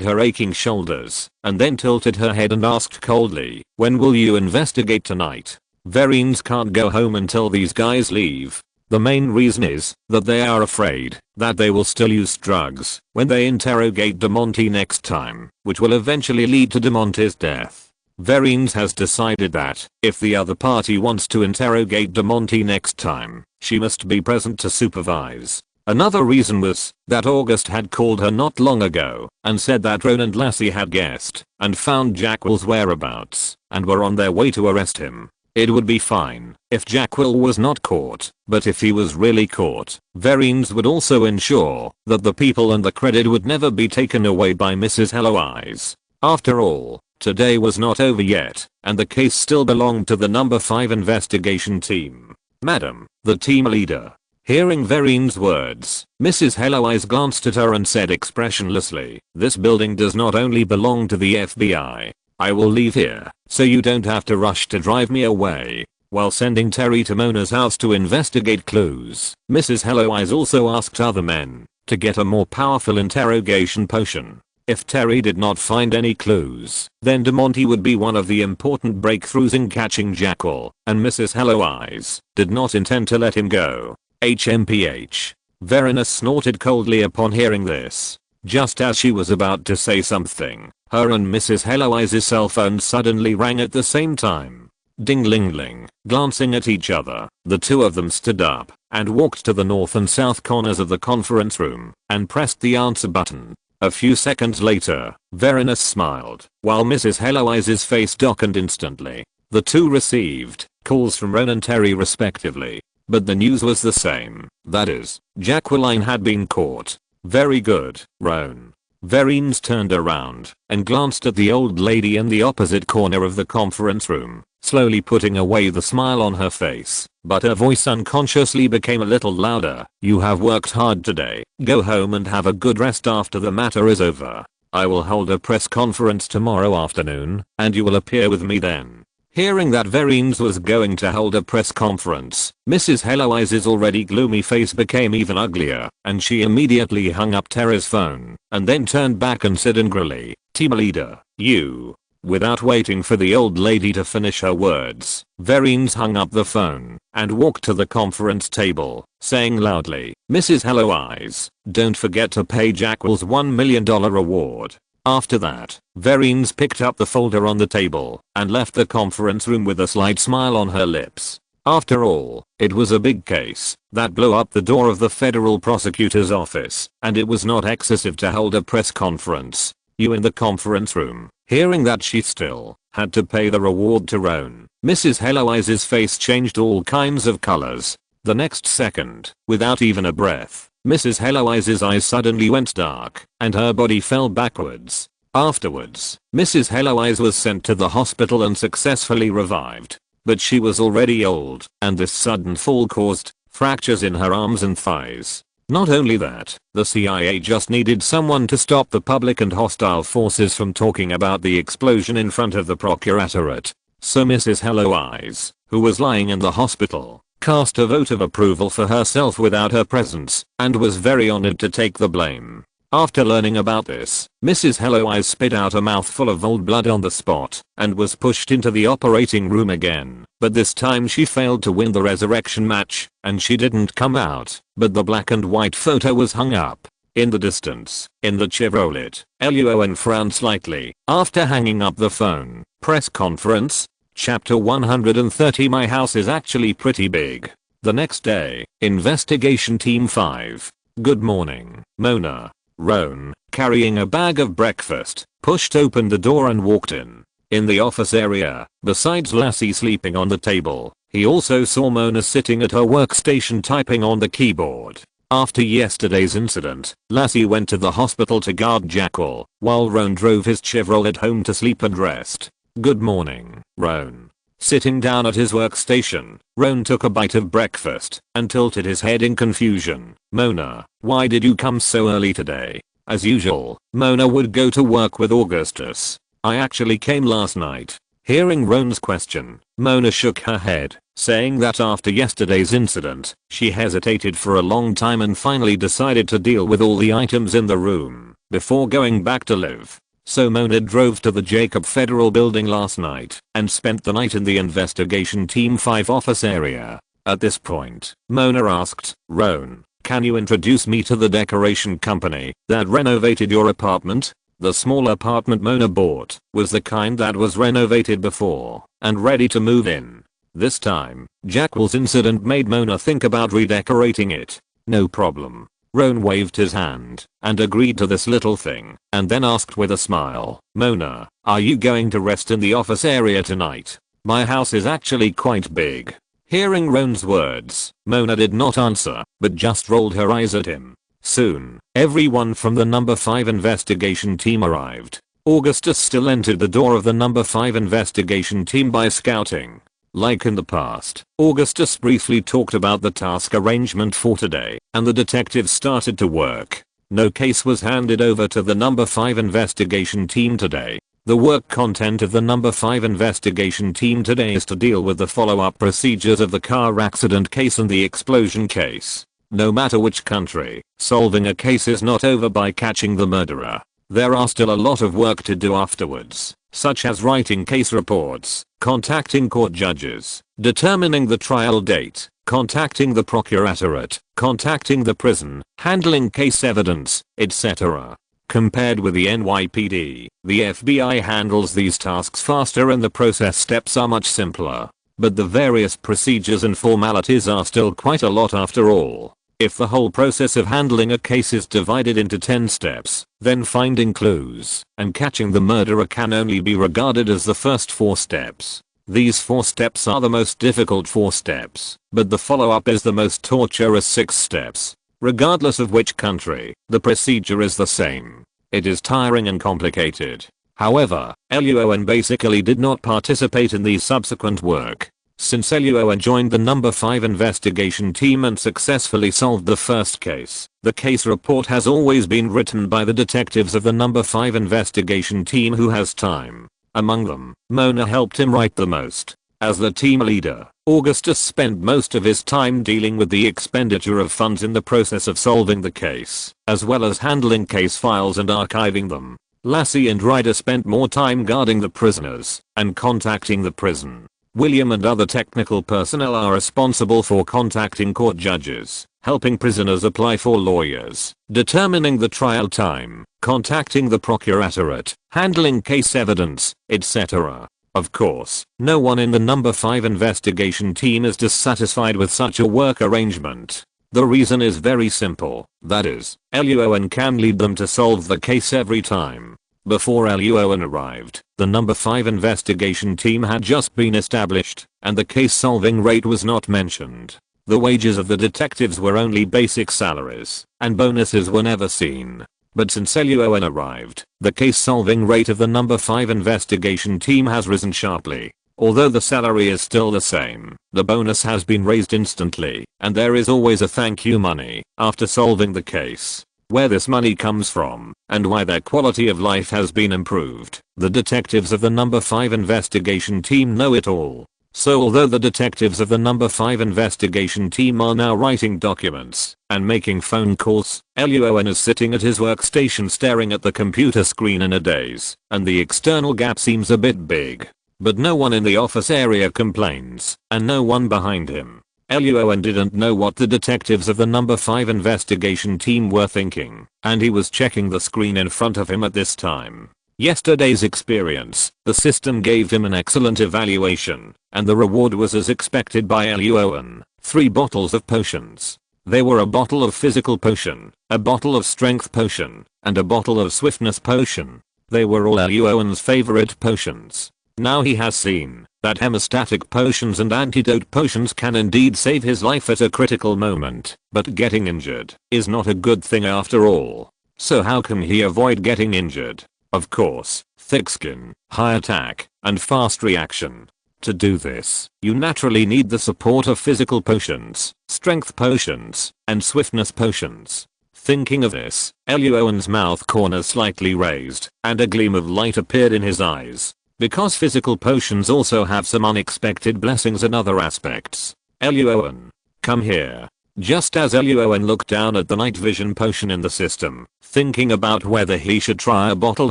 her aching shoulders, and then tilted her head and asked coldly, "When will you investigate tonight?" Verines can't go home until these guys leave. The main reason is that they are afraid that they will still use drugs when they interrogate DeMonte next time, which will eventually lead to DeMonte's death. Verines has decided that if the other party wants to interrogate DeMonte next time, she must be present to supervise. Another reason was that August had called her not long ago and said that Roan and Lassie had guessed and found Jackwell's whereabouts and were on their way to arrest him. It would be fine if Jackwell was not caught, but if he was really caught, Verines would also ensure that the people and the credit would never be taken away by Mrs. Helloeyes. After all, today was not over yet, and the case still belonged to the number 5 investigation team. "Madam," the team leader. Hearing Verines' words, Mrs. Helloeyes glanced at her and said expressionlessly, "This building does not only belong to the FBI. I will leave here, so you don't have to rush to drive me away." While sending Terry to Mona's house to investigate clues, Mrs. Helloeyes also asked other men to get a more powerful interrogation potion. If Terry did not find any clues, then DeMonte would be one of the important breakthroughs in catching Jackwell, and Mrs. Helloeyes did not intend to let him go. HMPH. Verena snorted coldly upon hearing this. Just as she was about to say something, her and Mrs. Helloeyes' cell phones suddenly rang at the same time. Ding-ling-ling. Glancing at each other, the two of them stood up and walked to the north and south corners of the conference room and pressed the answer button. A few seconds later, Verena smiled, while Mrs. Helloeyes' face darkened instantly. The two received calls from Roan and Terry respectively, but the news was the same. That is, Jacqueline had been caught. "Very good, Roan." Verines turned around and glanced at the old lady in the opposite corner of the conference room, slowly putting away the smile on her face, but her voice unconsciously became a little louder. "You have worked hard today. Go home and have a good rest after the matter is over. I will hold a press conference tomorrow afternoon, and you will appear with me then." Hearing that Verines was going to hold a press conference, Mrs. Helloeyes' already gloomy face became even uglier, and she immediately hung up Terry's phone, and then turned back and said angrily, "Team leader, you." Without waiting for the old lady to finish her words, Verines hung up the phone and walked to the conference table, saying loudly, "Mrs. Helloeyes, don't forget to pay Jackwell's $1 million reward." After that, Verines picked up the folder on the table and left the conference room with a slight smile on her lips. After all, it was a big case that blew up the door of the federal prosecutor's office, and it was not excessive to hold a press conference. You in the conference room. Hearing that she still had to pay the reward to Roan, Mrs. Helloeyes' face changed all kinds of colors. The next second, without even a breath, Mrs. Helloeyes' eyes suddenly went dark, and her body fell backwards. Afterwards, Mrs. Helloeyes was sent to the hospital and successfully revived. But she was already old, and this sudden fall caused fractures in her arms and thighs. Not only that, the CIA just needed someone to stop the public and hostile forces from talking about the explosion in front of the procuratorate. So Mrs. Helloeyes, who was lying in the hospital, cast a vote of approval for herself without her presence, and was very honored to take the blame. After learning about this, Mrs. Helloeyes spit out a mouthful of old blood on the spot, and was pushed into the operating room again, but this time she failed to win the resurrection match, and she didn't come out, but the black and white photo was hung up. In the distance, in the Chevrolet, Luo An frowned slightly. After hanging up the phone, press conference, Chapter 130. My house is actually pretty big. The next day, Investigation Team 5. Good morning, Mona. Roan, carrying a bag of breakfast, pushed open the door and walked in. In the office area, besides Lassie sleeping on the table, he also saw Mona sitting at her workstation typing on the keyboard. After yesterday's incident, Lassie went to the hospital to guard Jackwell, while Roan drove his Chevrolet home to sleep and rest. Good morning, Roan. Sitting down at his workstation, Roan took a bite of breakfast and tilted his head in confusion. "Mona, why did you come so early today?" As usual, Mona would go to work with Augustus. "I actually came last night." Hearing Roan's question, Mona shook her head, saying that after yesterday's incident, she hesitated for a long time and finally decided to deal with all the items in the room before going back to live. So Mona drove to the Jacob Federal Building last night and spent the night in the Investigation Team 5 office area. At this point, Mona asked, "Roan, can you introduce me to the decoration company that renovated your apartment?" The small apartment Mona bought was the kind that was renovated before and ready to move in. This time, Jacquel's incident made Mona think about redecorating it. "No problem." Roan waved his hand and agreed to this little thing and then asked with a smile, "Mona, are you going to rest in the office area tonight? My house is actually quite big." Hearing Roan's words, Mona did not answer but just rolled her eyes at him. Soon, everyone from the number 5 investigation team arrived. Augustus still entered the door of the number 5 investigation team by scouting. Like in the past, Augustus briefly talked about the task arrangement for today, and the detectives started to work. No case was handed over to the number 5 investigation team today. The work content of the number 5 investigation team today is to deal with the follow-up procedures of the car accident case and the explosion case. No matter which country, solving a case is not over by catching the murderer. There are still a lot of work to do afterwards, such as writing case reports, contacting court judges, determining the trial date, contacting the procuratorate, contacting the prison, handling case evidence, etc. Compared with the NYPD, the FBI handles these tasks faster and the process steps are much simpler. But the various procedures and formalities are still quite a lot after all. If the whole process of handling a case is divided into 10 steps, then finding clues and catching the murderer can only be regarded as the first 4 steps. These 4 steps are the most difficult 4 steps, but the follow-up is the most torturous 6 steps. Regardless of which country, the procedure is the same. It is tiring and complicated. However, Luo An basically did not participate in the subsequent work. Since Luo An joined the number 5 investigation team and successfully solved the first case, the case report has always been written by the detectives of the number 5 investigation team who has time. Among them, Mona helped him write the most. As the team leader, Augustus spent most of his time dealing with the expenditure of funds in the process of solving the case, as well as handling case files and archiving them. Lassie and Ryder spent more time guarding the prisoners and contacting the prison. William and other technical personnel are responsible for contacting court judges, helping prisoners apply for lawyers, determining the trial time, contacting the procuratorate, handling case evidence, etc. Of course, no one in the number 5 investigation team is dissatisfied with such a work arrangement. The reason is very simple, that is, Luo An can lead them to solve the case every time. Before Luo An arrived, the number 5 investigation team had just been established, and the case solving rate was not mentioned. The wages of the detectives were only basic salaries, and bonuses were never seen. But since Luo An arrived, the case solving rate of the number 5 investigation team has risen sharply. Although the salary is still the same, the bonus has been raised instantly, and there is always a thank you money after solving the case. Where this money comes from, and why their quality of life has been improved, the detectives of the number 5 investigation team know it all. So although the detectives of the number 5 investigation team are now writing documents and making phone calls, Luo An is sitting at his workstation staring at the computer screen in a daze, and the external gap seems a bit big. But no one in the office area complains, and no one behind him. Luo An didn't know what the detectives of the number 5 investigation team were thinking, and he was checking the screen in front of him at this time. Yesterday's experience, the system gave him an excellent evaluation, and the reward was as expected by Luo An, 3 bottles of potions. They were a bottle of physical potion, a bottle of strength potion, and a bottle of swiftness potion. They were all Luo An's favorite potions. Now he has seen that hemostatic potions and antidote potions can indeed save his life at a critical moment, but getting injured is not a good thing after all. So how can he avoid getting injured? Of course, thick skin, high attack, and fast reaction. To do this, you naturally need the support of physical potions, strength potions, and swiftness potions. Thinking of this, Luo An's mouth corners slightly raised, and a gleam of light appeared in his eyes. Because physical potions also have some unexpected blessings and other aspects. Luo An, come here. Just as Luo An looked down at the night vision potion in the system, thinking about whether he should try a bottle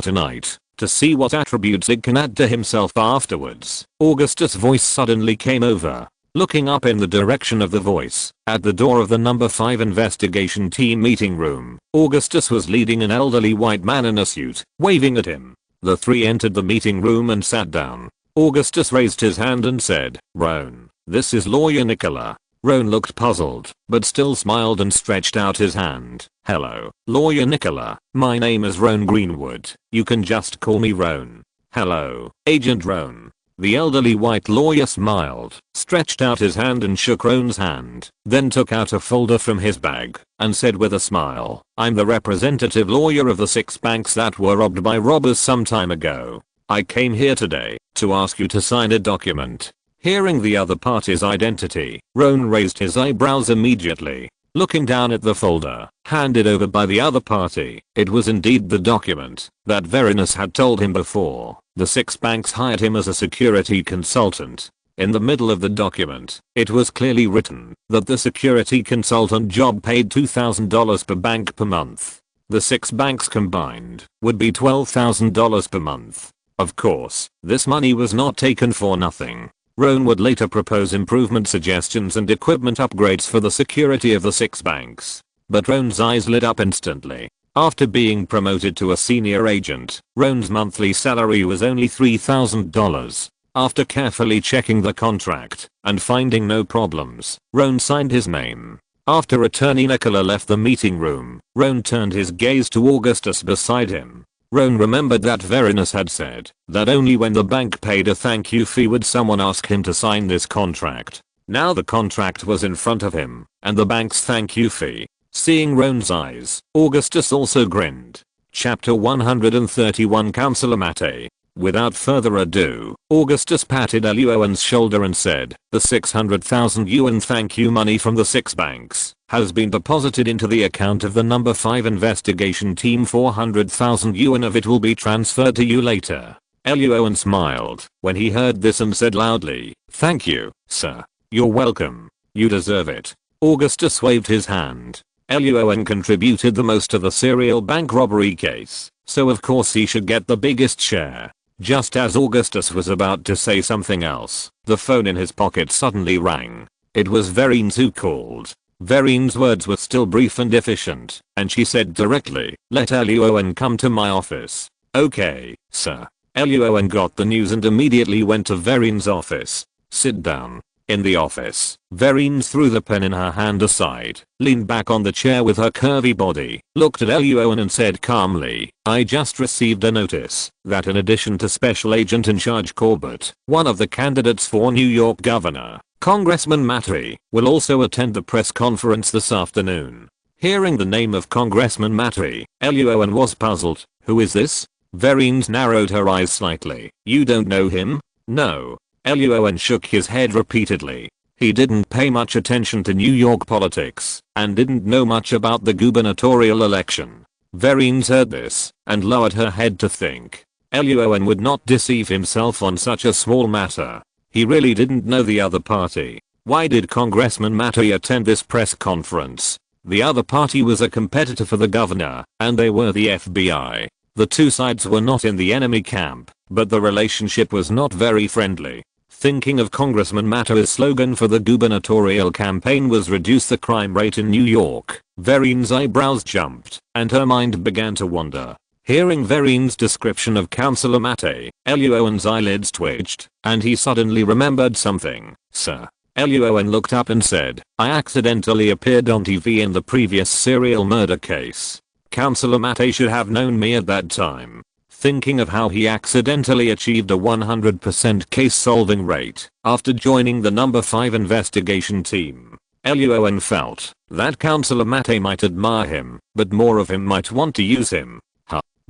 tonight, to see what attributes it can add to himself afterwards, Augustus' voice suddenly came over. Looking up in the direction of the voice, at the door of the number 5 investigation team meeting room, Augustus was leading an elderly white man in a suit, waving at him. The three entered the meeting room and sat down. Augustus raised his hand and said, "Roan, this is Lawyer Nicola." Roan looked puzzled, but still smiled and stretched out his hand. "Hello, Lawyer Nicola. My name is Roan Greenwood. You can just call me Roan." "Hello, Agent Roan." The elderly white lawyer smiled, stretched out his hand and shook Roan's hand, then took out a folder from his bag, and said with a smile, "I'm the representative lawyer of the 6 banks that were robbed by robbers some time ago. I came here today to ask you to sign a document." Hearing the other party's identity, Roan raised his eyebrows immediately. Looking down at the folder, handed over by the other party, it was indeed the document that Verinus had told him before. The 6 banks hired him as a security consultant. In the middle of the document, it was clearly written that the security consultant job paid $2,000 per bank per month. The 6 banks combined would be $12,000 per month. Of course, this money was not taken for nothing. Roan would later propose improvement suggestions and equipment upgrades for the security of the 6 banks. But Roan's eyes lit up instantly. After being promoted to a senior agent, Roan's monthly salary was only $3,000. After carefully checking the contract and finding no problems, Roan signed his name. After Attorney Nicola left the meeting room, Roan turned his gaze to Augustus beside him. Roan remembered that Verinus had said that only when the bank paid a thank you fee would someone ask him to sign this contract. Now the contract was in front of him, and the bank's thank you fee. Seeing Roan's eyes, Augustus also grinned. Chapter 131 Counselor Mate. Without further ado, Augustus patted Luo An's shoulder and said, "The 600,000 yuan thank you money from the 6 banks has been deposited into the account of the number 5 investigation team. 400,000 yuan of it will be transferred to you later." Luo An smiled when he heard this and said loudly, "Thank you, sir. You're welcome. You deserve it." Augustus waved his hand. Luo An contributed the most to the serial bank robbery case, so of course he should get the biggest share. Just as Augustus was about to say something else, the phone in his pocket suddenly rang. It was Verin's who called. Verin's words were still brief and efficient, and she said directly, "Let Luo An come to my office." "Okay, sir." Luo An got the news and immediately went to Verin's office. "Sit down." In the office, Verin threw the pen in her hand aside, leaned back on the chair with her curvy body, looked at Luo An and said calmly, "I just received a notice that in addition to Special Agent in Charge Corbett, one of the candidates for New York Governor, Congressman Matry, will also attend the press conference this afternoon." Hearing the name of Congressman Matry, Luo An was puzzled. "Who is this?" Verin narrowed her eyes slightly. "You don't know him?" "No." Luo An shook his head repeatedly. He didn't pay much attention to New York politics and didn't know much about the gubernatorial election. Verin heard this and lowered her head to think. Luo An would not deceive himself on such a small matter. He really didn't know the other party. Why did Congressman Matry attend this press conference? The other party was a competitor for the governor, and they were the FBI. The two sides were not in the enemy camp, but the relationship was not very friendly. Thinking of Congressman Matry's slogan for the gubernatorial campaign was "Reduce the crime rate in New York," Verin's eyebrows jumped, and her mind began to wander. Hearing Verin's description of Counselor Mate, Luo An's eyelids twitched, and he suddenly remembered something. "Sir." Luo An looked up and said, "I accidentally appeared on TV in the previous serial murder case. Counselor Mate should have known me at that time." Thinking of how he accidentally achieved a 100% case solving rate after joining the number 5 investigation team, Luo An felt that Counselor Mate might admire him, but more of him might want to use him.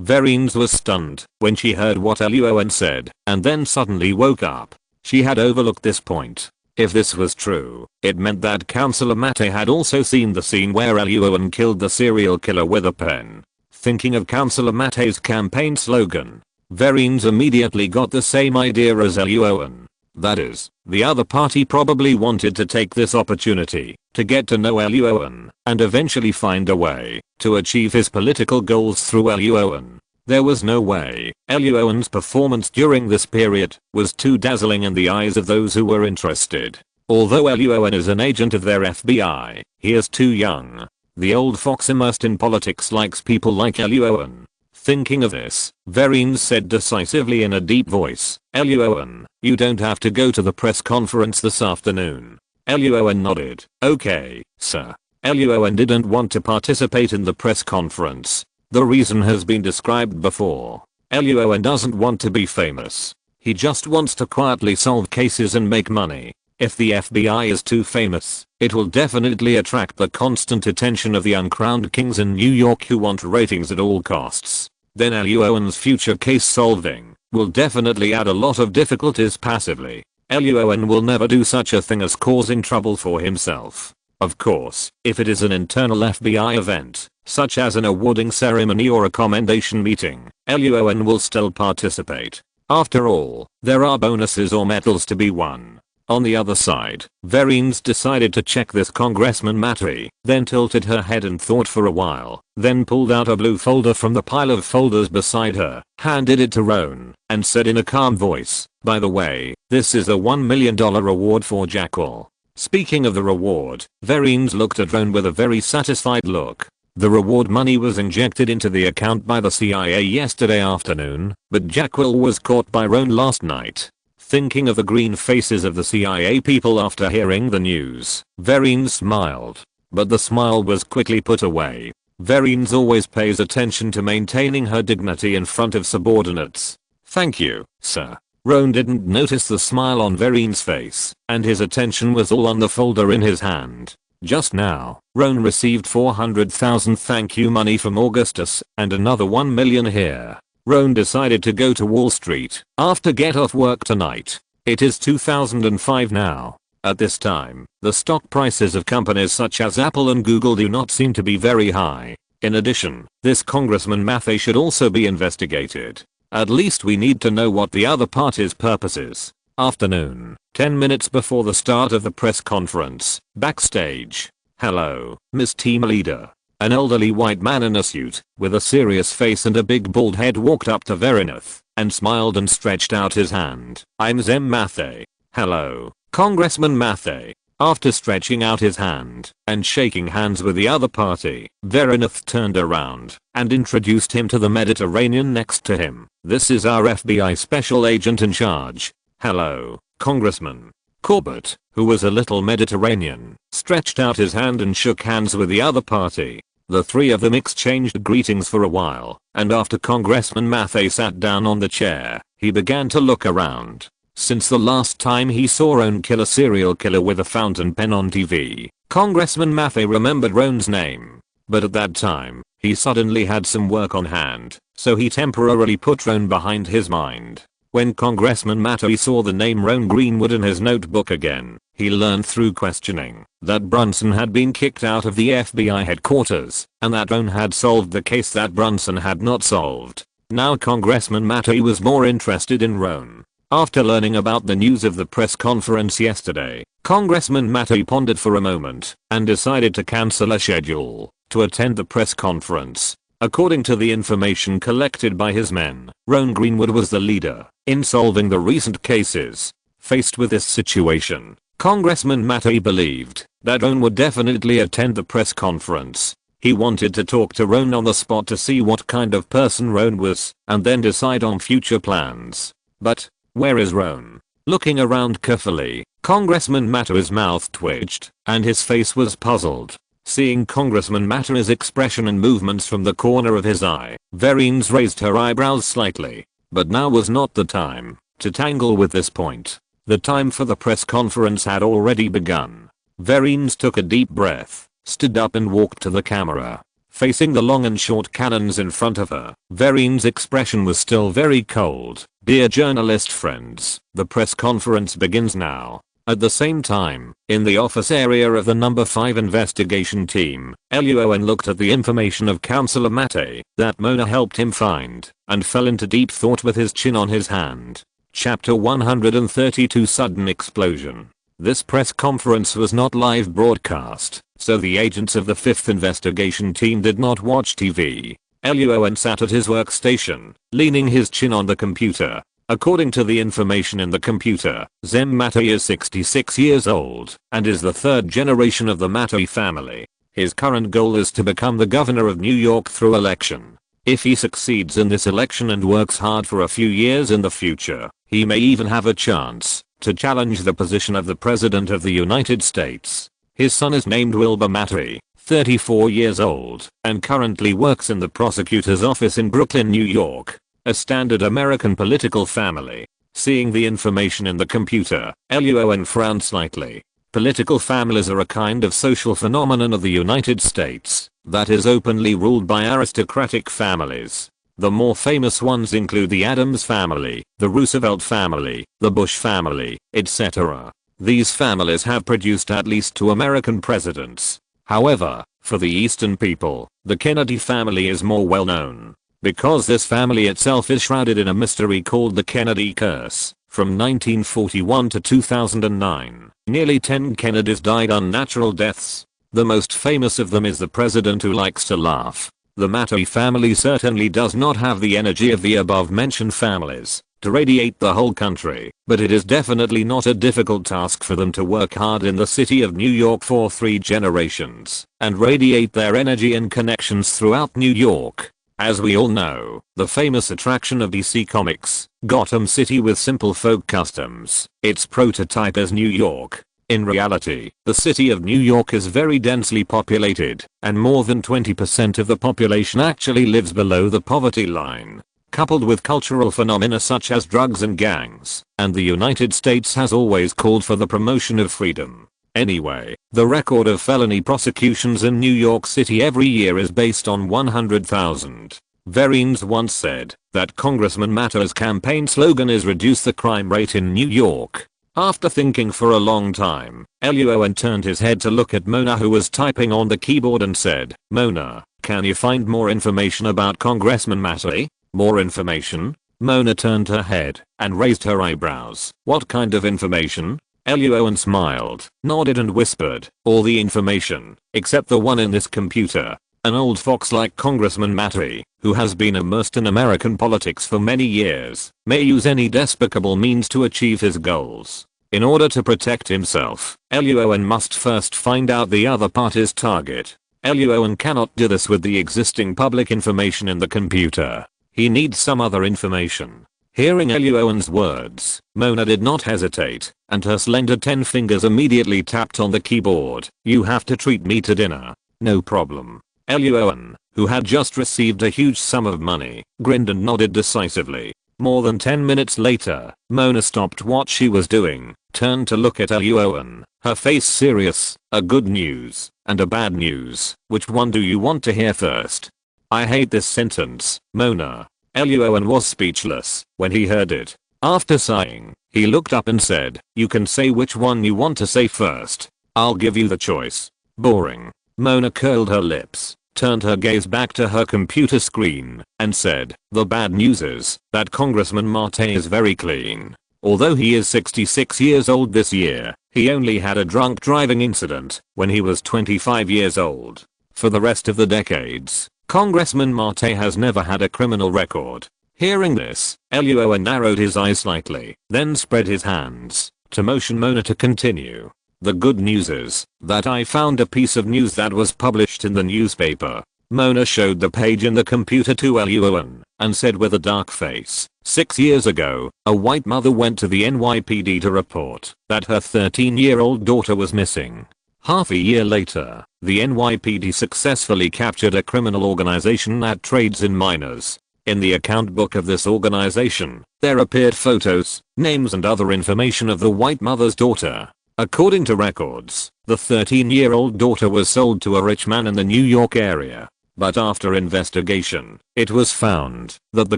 Verin was stunned when she heard what Luo An said, and then suddenly woke up. She had overlooked this point. If this was true, it meant that Councillor Matte had also seen the scene where Luo An killed the serial killer with a pen. Thinking of Councillor Matte's campaign slogan, Verines immediately got the same idea as Luo An. That is, the other party probably wanted to take this opportunity to get to know Luo An and eventually find a way to achieve his political goals through Luo An. There was no way Luo An's performance during this period was too dazzling in the eyes of those who were interested. Although Luo An is an agent of their FBI, he is too young. The old fox immersed in politics likes people like Luo An. Thinking of this, Verines said decisively in a deep voice, Luo An, you don't have to go to the press conference this afternoon. Luo An nodded. Okay, sir. Luo An didn't want to participate in the press conference. The reason has been described before. Luo An doesn't want to be famous. He just wants to quietly solve cases and make money. If the FBI is too famous, it will definitely attract the constant attention of the uncrowned kings in New York who want ratings at all costs. Then Luo An's future case solving will definitely add a lot of difficulties passively. Luo An will never do such a thing as causing trouble for himself. Of course, if it is an internal FBI event, such as an awarding ceremony or a commendation meeting, Luo An will still participate. After all, there are bonuses or medals to be won. On the other side, Verines decided to check this Congressman Matte, then tilted her head and thought for a while, then pulled out a blue folder from the pile of folders beside her, handed it to Roan, and said in a calm voice, by the way, this is a $1 million reward for Jackal. Speaking of the reward, Verines looked at Roan with a very satisfied look. The reward money was injected into the account by the CIA yesterday afternoon, but Jackal was caught by Roan last night. Thinking of the green faces of the CIA people after hearing the news, Verines smiled. But the smile was quickly put away. Verines always pays attention to maintaining her dignity in front of subordinates. Thank you, sir. Roan didn't notice the smile on Verines' face, and his attention was all on the folder in his hand. Just now, Roan received 400,000 thank you money from Augustus and another 1 million here. Roan decided to go to Wall Street after get off work tonight. It is 2005 now. At this time, the stock prices of companies such as Apple and Google do not seem to be very high. In addition, this Congressman Matte should also be investigated. At least we need to know what the other party's purpose is. Afternoon, 10 minutes before the start of the press conference, backstage. Hello, Miss Team Leader. An elderly white man in a suit, with a serious face and a big bald head walked up to Verines, and smiled and stretched out his hand. I'm Zem Matte. Hello, Congressman Matte. After stretching out his hand and shaking hands with the other party, Verines turned around and introduced him to the Mediterranean next to him. This is our FBI special agent in charge. Hello, Congressman. Corbett, who was a little Mediterranean, stretched out his hand and shook hands with the other party. The three of them exchanged greetings for a while, and after Congressman Matte sat down on the chair, he began to look around. Since the last time he saw Roan kill a serial killer with a fountain pen on TV, Congressman Matte remembered Roan's name. But at that time, he suddenly had some work on hand, so he temporarily put Roan behind his mind. When Congressman Matte saw the name Roan Greenwood in his notebook again, he learned through questioning that Brunson had been kicked out of the FBI headquarters, and that Roan had solved the case that Brunson had not solved. Now Congressman Matte was more interested in Roan. After learning about the news of the press conference yesterday, Congressman Matte pondered for a moment and decided to cancel a schedule to attend the press conference. According to the information collected by his men, Roan Greenwood was the leader in solving the recent cases. Faced with this situation, Congressman Matte believed that Roan would definitely attend the press conference. He wanted to talk to Roan on the spot to see what kind of person Roan was and then decide on future plans. But where is Roan? Looking around carefully, Congressman Matte's mouth twitched and his face was puzzled. Seeing Congressman Matte's expression and movements from the corner of his eye, Verines raised her eyebrows slightly. But now was not the time to tangle with this point. The time for the press conference had already begun. Verines took a deep breath, stood up and walked to the camera. facing the long and short cannons in front of her. Vereen's expression was still very cold. "Dear journalist friends, the press conference begins now." At the same time, in the office area of the number 5 investigation team, Luo An looked at the information of Councillor Mate that Mona helped him find and fell into deep thought with his chin on his hand. Chapter 132 Sudden Explosion. This press conference was not live broadcast, so the agents of the 5th investigation team did not watch TV. Luo An sat at his workstation, leaning his chin on the computer. According to the information in the computer, Zem Mate is 66 years old and is the 3rd generation of the Mate family. His current goal is to become the governor of New York through election. If he succeeds in this election and works hard for a few years in the future, he may even have a chance to challenge the position of the President of the United States. His son is named Wilbur Mate, 34 years old, and currently works in the prosecutor's office in Brooklyn, New York. A standard American political family. Seeing the information in the computer, Luo An frowned slightly. Political families are a kind of social phenomenon of the United States that is openly ruled by aristocratic families. The more famous ones include the Adams family, the Roosevelt family, the Bush family, etc. These families have produced at least 2 American presidents. However, for the Eastern people, the Kennedy family is more well known. Because this family itself is shrouded in a mystery called the Kennedy curse. From 1941 to 2009, nearly 10 Kennedys died unnatural deaths. The most famous of them is the president who likes to laugh. The Mate family certainly does not have the energy of the above mentioned families to radiate the whole country, but it is definitely not a difficult task for them to work hard in the city of New York for 3 generations and radiate their energy and connections throughout New York. As we all know, the famous attraction of DC Comics, Gotham City with simple folk customs, its prototype is New York. In reality, the city of New York is very densely populated, and more than 20% of the population actually lives below the poverty line. Coupled with cultural phenomena such as drugs and gangs, and the United States has always called for the promotion of freedom. Anyway, the record of felony prosecutions in New York City every year is based on 100,000. Vereen's once said that Congressman Mate's campaign slogan is "Reduce the crime rate in New York." After thinking for a long time, Luo An turned his head to look at Mona, who was typing on the keyboard, and said, "Mona, can you find more information about Congressman Mate?" "More information?" Mona turned her head and raised her eyebrows. "What kind of information?" Luo An smiled, nodded and whispered, "All the information, except the one in this computer." An old fox like Congressman Mate, who has been immersed in American politics for many years, may use any despicable means to achieve his goals. In order to protect himself, Luo An must first find out the other party's target. Luo An cannot do this with the existing public information in the computer. He needs some other information. Hearing Luo An's words, Mona did not hesitate, and her slender 10 fingers immediately tapped on the keyboard. "You have to treat me to dinner." "No problem." Luo An, who had just received a huge sum of money, grinned and nodded decisively. More than 10 minutes later, Mona stopped what she was doing, turned to look at Luo An, her face serious. "A good news and a bad news. Which one do you want to hear first?" "I hate this sentence, Mona." Luo An was speechless when he heard it. After sighing, he looked up and said, "You can say which one you want to say first. I'll give you the choice." "Boring." Mona curled her lips, turned her gaze back to her computer screen, and said, "The bad news is that Congressman Mate is very clean. Although he is 66 years old this year, he only had a drunk driving incident when he was 25 years old. For the rest of the decades, Congressman Mate has never had a criminal record." Hearing this, Luo An narrowed his eyes slightly, then spread his hands to motion Mona to continue. "The good news is that I found a piece of news that was published in the newspaper." Mona showed the page in the computer to Luo An and said with a dark face, 6 years ago, a white mother went to the NYPD to report that her 13-year-old daughter was missing. Half a year later, the NYPD successfully captured a criminal organization that trades in minors. In the account book of this organization, there appeared photos, names and other information of the white mother's daughter. According to records, the 13-year-old daughter was sold to a rich man in the New York area. But after investigation, it was found that the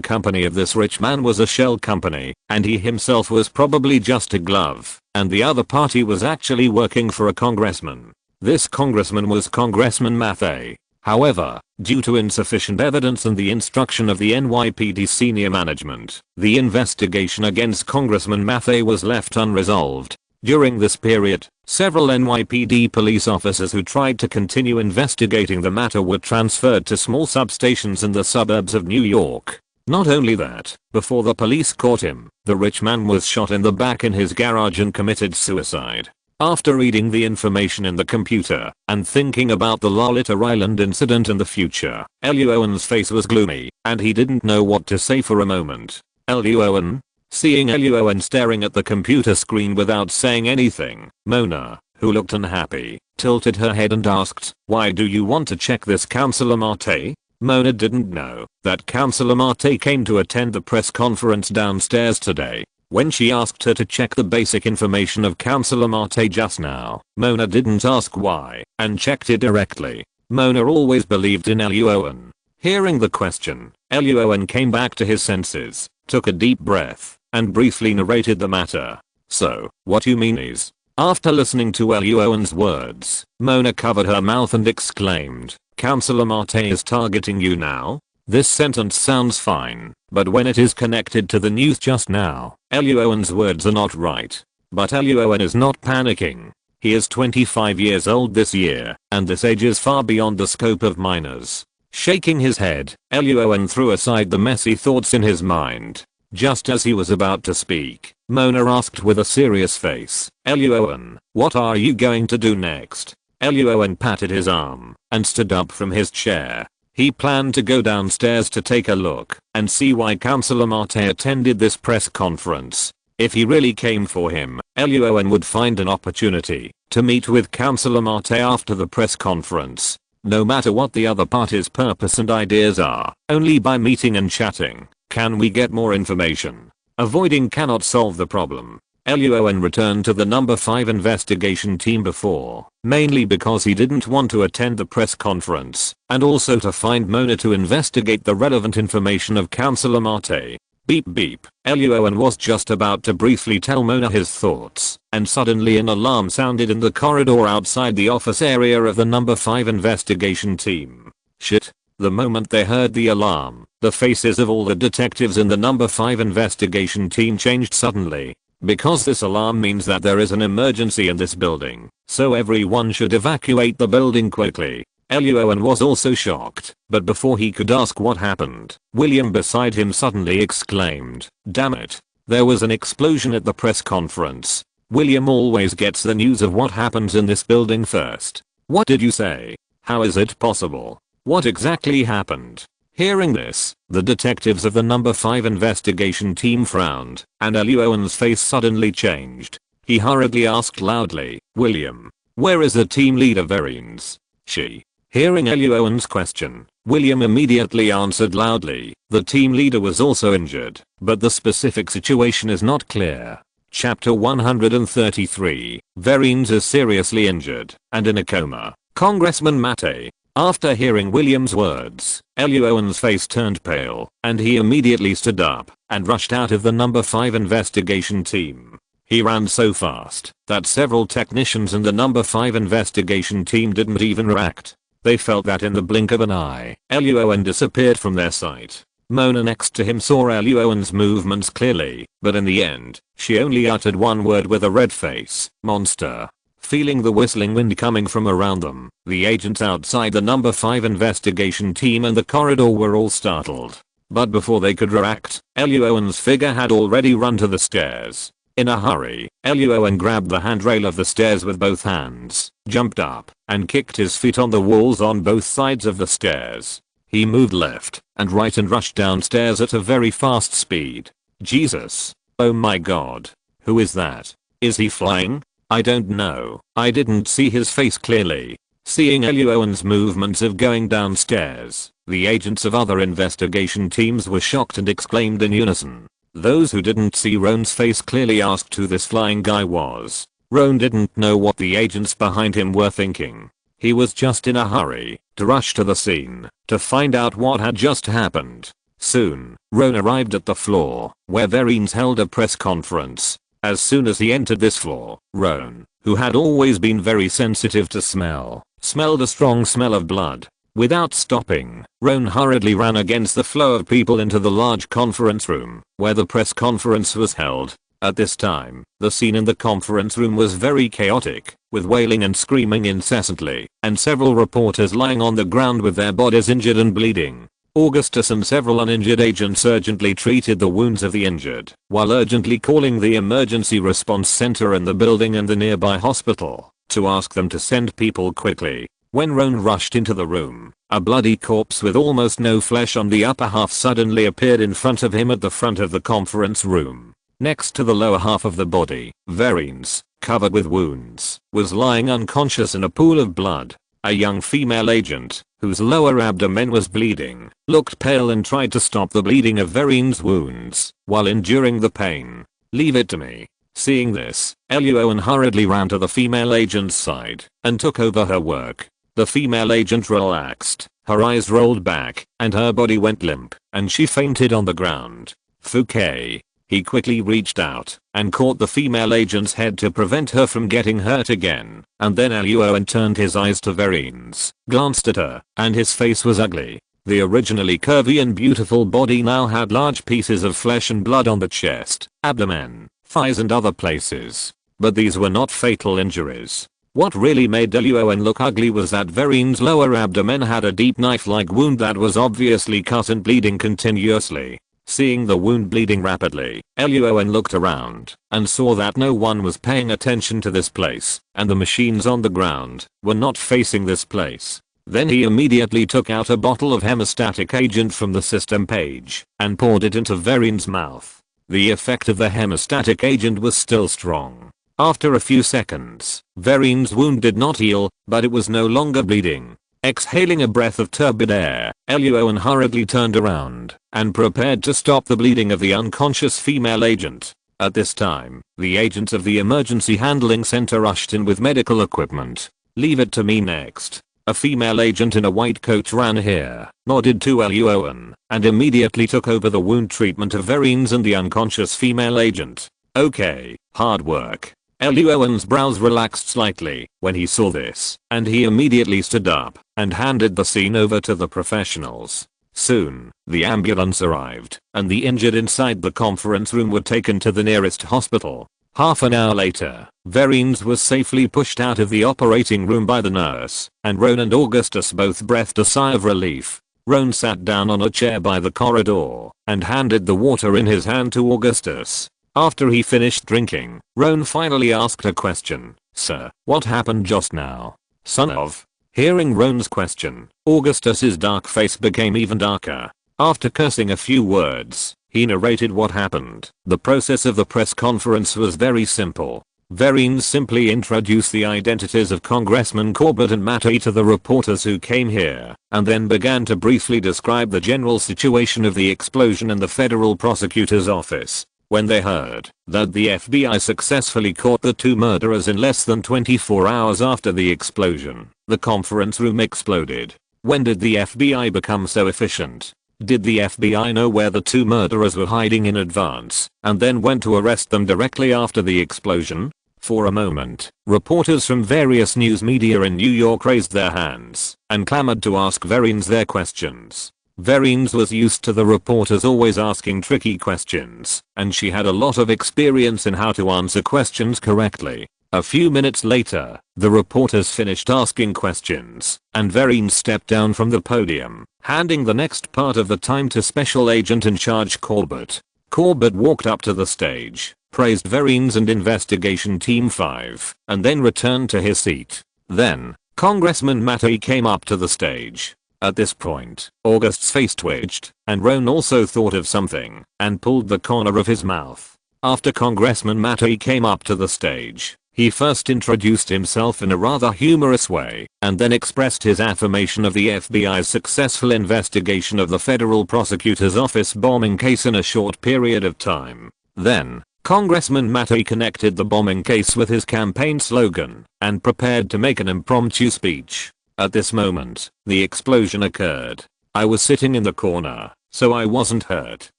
company of this rich man was a shell company, and he himself was probably just a glove, and the other party was actually working for a congressman. This congressman was Congressman Mathey. However, due to insufficient evidence and the instruction of the NYPD senior management, the investigation against Congressman Mathey was left unresolved. During this period, several NYPD police officers who tried to continue investigating the matter were transferred to small substations in the suburbs of New York. Not only that, before the police caught him, the rich man was shot in the back in his garage and committed suicide. After reading the information in the computer and thinking about the Lolita Island incident in the future, Luo An's face was gloomy, and he didn't know what to say for a moment. Luo An? Seeing Luo An staring at the computer screen without saying anything, Mona, who looked unhappy, tilted her head and asked, "Why do you want to check this, Councillor Mate?" Mona didn't know that Councillor Mate came to attend the press conference downstairs today. When she asked her to check the basic information of Councillor Mate just now, Mona didn't ask why, and checked it directly. Mona always believed in Luo An. Hearing the question, Luo An came back to his senses, took a deep breath, and briefly narrated the matter. "So, what you mean is..." After listening to Luo An's words, Mona covered her mouth and exclaimed, "Councillor Mate is targeting you now?" This sentence sounds fine, but when it is connected to the news just now, Luo An's words are not right. But Luo An is not panicking. He is 25 years old this year, and this age is far beyond the scope of minors. Shaking his head, Luo An threw aside the messy thoughts in his mind. Just as he was about to speak, Mona asked with a serious face, "Luo An, what are you going to do next?" Luo An patted his arm and stood up from his chair. He planned to go downstairs to take a look and see why Councillor Mate attended this press conference. If he really came for him, Luo An would find an opportunity to meet with Councillor Mate after the press conference. No matter what the other party's purpose and ideas are, only by meeting and chatting can we get more information. Avoiding cannot solve the problem. Luo An returned to the number 5 investigation team before, mainly because he didn't want to attend the press conference, and also to find Mona to investigate the relevant information of Councillor Mate. Beep beep. Luo An was just about to briefly tell Mona his thoughts, and suddenly an alarm sounded in the corridor outside the office area of the number 5 investigation team. Shit. The moment they heard the alarm, the faces of all the detectives in the number 5 investigation team changed suddenly. Because this alarm means that there is an emergency in this building, so everyone should evacuate the building quickly. Luo An was also shocked, but before he could ask what happened, William beside him suddenly exclaimed, "Damn it. There was an explosion at the press conference." William always gets the news of what happens in this building first. "What did you say? How is it possible? What exactly happened?" Hearing this, the detectives of the number 5 investigation team frowned, and Luo An's face suddenly changed. He hurriedly asked loudly, "William, where is the team leader Verines?" "She." Hearing Luo An's question, William immediately answered loudly, "The team leader was also injured, but the specific situation is not clear." Chapter 133, Verines is seriously injured and in a coma. Congressman Mate. After hearing William's words, Luo An's face turned pale, and he immediately stood up and rushed out of the number 5 investigation team. He ran so fast that several technicians in the number 5 investigation team didn't even react. They felt that in the blink of an eye, Luo An disappeared from their sight. Mona next to him saw Luo An's movements clearly, but in the end, she only uttered one word with a red face, "Monster." Feeling the whistling wind coming from around them, the agents outside the number 5 investigation team and the corridor were all startled. But before they could react, Luo An's figure had already run to the stairs. In a hurry, Luo An grabbed the handrail of the stairs with both hands, jumped up, and kicked his feet on the walls on both sides of the stairs. He moved left and right and rushed downstairs at a very fast speed. Jesus. Oh my god. Who is that? Is he flying? I don't know. I didn't see his face clearly. Seeing Luo An's movements of going downstairs, the agents of other investigation teams were shocked and exclaimed in unison. Those who didn't see Roan's face clearly asked who this flying guy was. Roan didn't know what the agents behind him were thinking. He was just in a hurry to rush to the scene to find out what had just happened. Soon, Roan arrived at the floor where Verines held a press conference. As soon as he entered this floor, Roan, who had always been very sensitive to smell, smelled a strong smell of blood. Without stopping, Roan hurriedly ran against the flow of people into the large conference room where the press conference was held. At this time, the scene in the conference room was very chaotic, with wailing and screaming incessantly, and several reporters lying on the ground with their bodies injured and bleeding. Augustus and several uninjured agents urgently treated the wounds of the injured, while urgently calling the emergency response center in the building and the nearby hospital to ask them to send people quickly. When Roan rushed into the room, a bloody corpse with almost no flesh on the upper half suddenly appeared in front of him at the front of the conference room. Next to the lower half of the body, Verines, covered with wounds, was lying unconscious in a pool of blood. A young female agent, whose lower abdomen was bleeding, looked pale and tried to stop the bleeding of Verines' wounds while enduring the pain. "Leave it to me." Seeing this, Luo An hurriedly ran to the female agent's side and took over her work. The female agent relaxed, her eyes rolled back, and her body went limp, and she fainted on the ground. Fouquet. He quickly reached out and caught the female agent's head to prevent her from getting hurt again, and then Luo An turned his eyes to Verines, glanced at her, and his face was ugly. The originally curvy and beautiful body now had large pieces of flesh and blood on the chest, abdomen, thighs and other places. But these were not fatal injuries. What really made Luo An look ugly was that Verines' lower abdomen had a deep knife-like wound that was obviously cut and bleeding continuously. Seeing the wound bleeding rapidly, Luo An looked around and saw that no one was paying attention to this place, and the machines on the ground were not facing this place. Then he immediately took out a bottle of hemostatic agent from the system page and poured it into Verines' mouth. The effect of the hemostatic agent was still strong. After a few seconds, Verines' wound did not heal, but it was no longer bleeding. Exhaling a breath of turbid air, Luo An hurriedly turned around and prepared to stop the bleeding of the unconscious female agent. At this time, the agents of the emergency handling center rushed in with medical equipment. "Leave it to me next." A female agent in a white coat ran here, nodded to Luo An, and immediately took over the wound treatment of Verines and the unconscious female agent. "Okay, hard work." Luo An's brows relaxed slightly when he saw this, and he immediately stood up and handed the scene over to the professionals. Soon, the ambulance arrived, and the injured inside the conference room were taken to the nearest hospital. Half an hour later, Verines was safely pushed out of the operating room by the nurse, and Roan and Augustus both breathed a sigh of relief. Roan sat down on a chair by the corridor and handed the water in his hand to Augustus. After he finished drinking, Roan finally asked a question. "Sir, what happened just now?" "Son of..." Hearing Roan's question, Augustus's dark face became even darker. After cursing a few words, he narrated what happened. The process of the press conference was very simple. Verines simply introduced the identities of Congressman Corbett and Mattei to the reporters who came here, and then began to briefly describe the general situation of the explosion in the federal prosecutor's office. When they heard that the FBI successfully caught the two murderers in less than 24 hours after the explosion, the conference room exploded. When did the FBI become so efficient? Did the FBI know where the two murderers were hiding in advance, and then went to arrest them directly after the explosion? For a moment, reporters from various news media in New York raised their hands and clamored to ask Verines their questions. Verines was used to the reporters always asking tricky questions, and she had a lot of experience in how to answer questions correctly. A few minutes later, the reporters finished asking questions, and Verines stepped down from the podium, handing the next part of the time to Special Agent in Charge Corbett. Corbett walked up to the stage, praised Verines and Investigation Team 5, and then returned to his seat. Then, Congressman Mattei came up to the stage. At this point, August's face twitched, and Roan also thought of something, and pulled the corner of his mouth. After Congressman Mattei came up to the stage, he first introduced himself in a rather humorous way, and then expressed his affirmation of the FBI's successful investigation of the federal prosecutor's office bombing case in a short period of time. Then, Congressman Mattei connected the bombing case with his campaign slogan and prepared to make an impromptu speech. At this moment, the explosion occurred. I was sitting in the corner, so I wasn't hurt.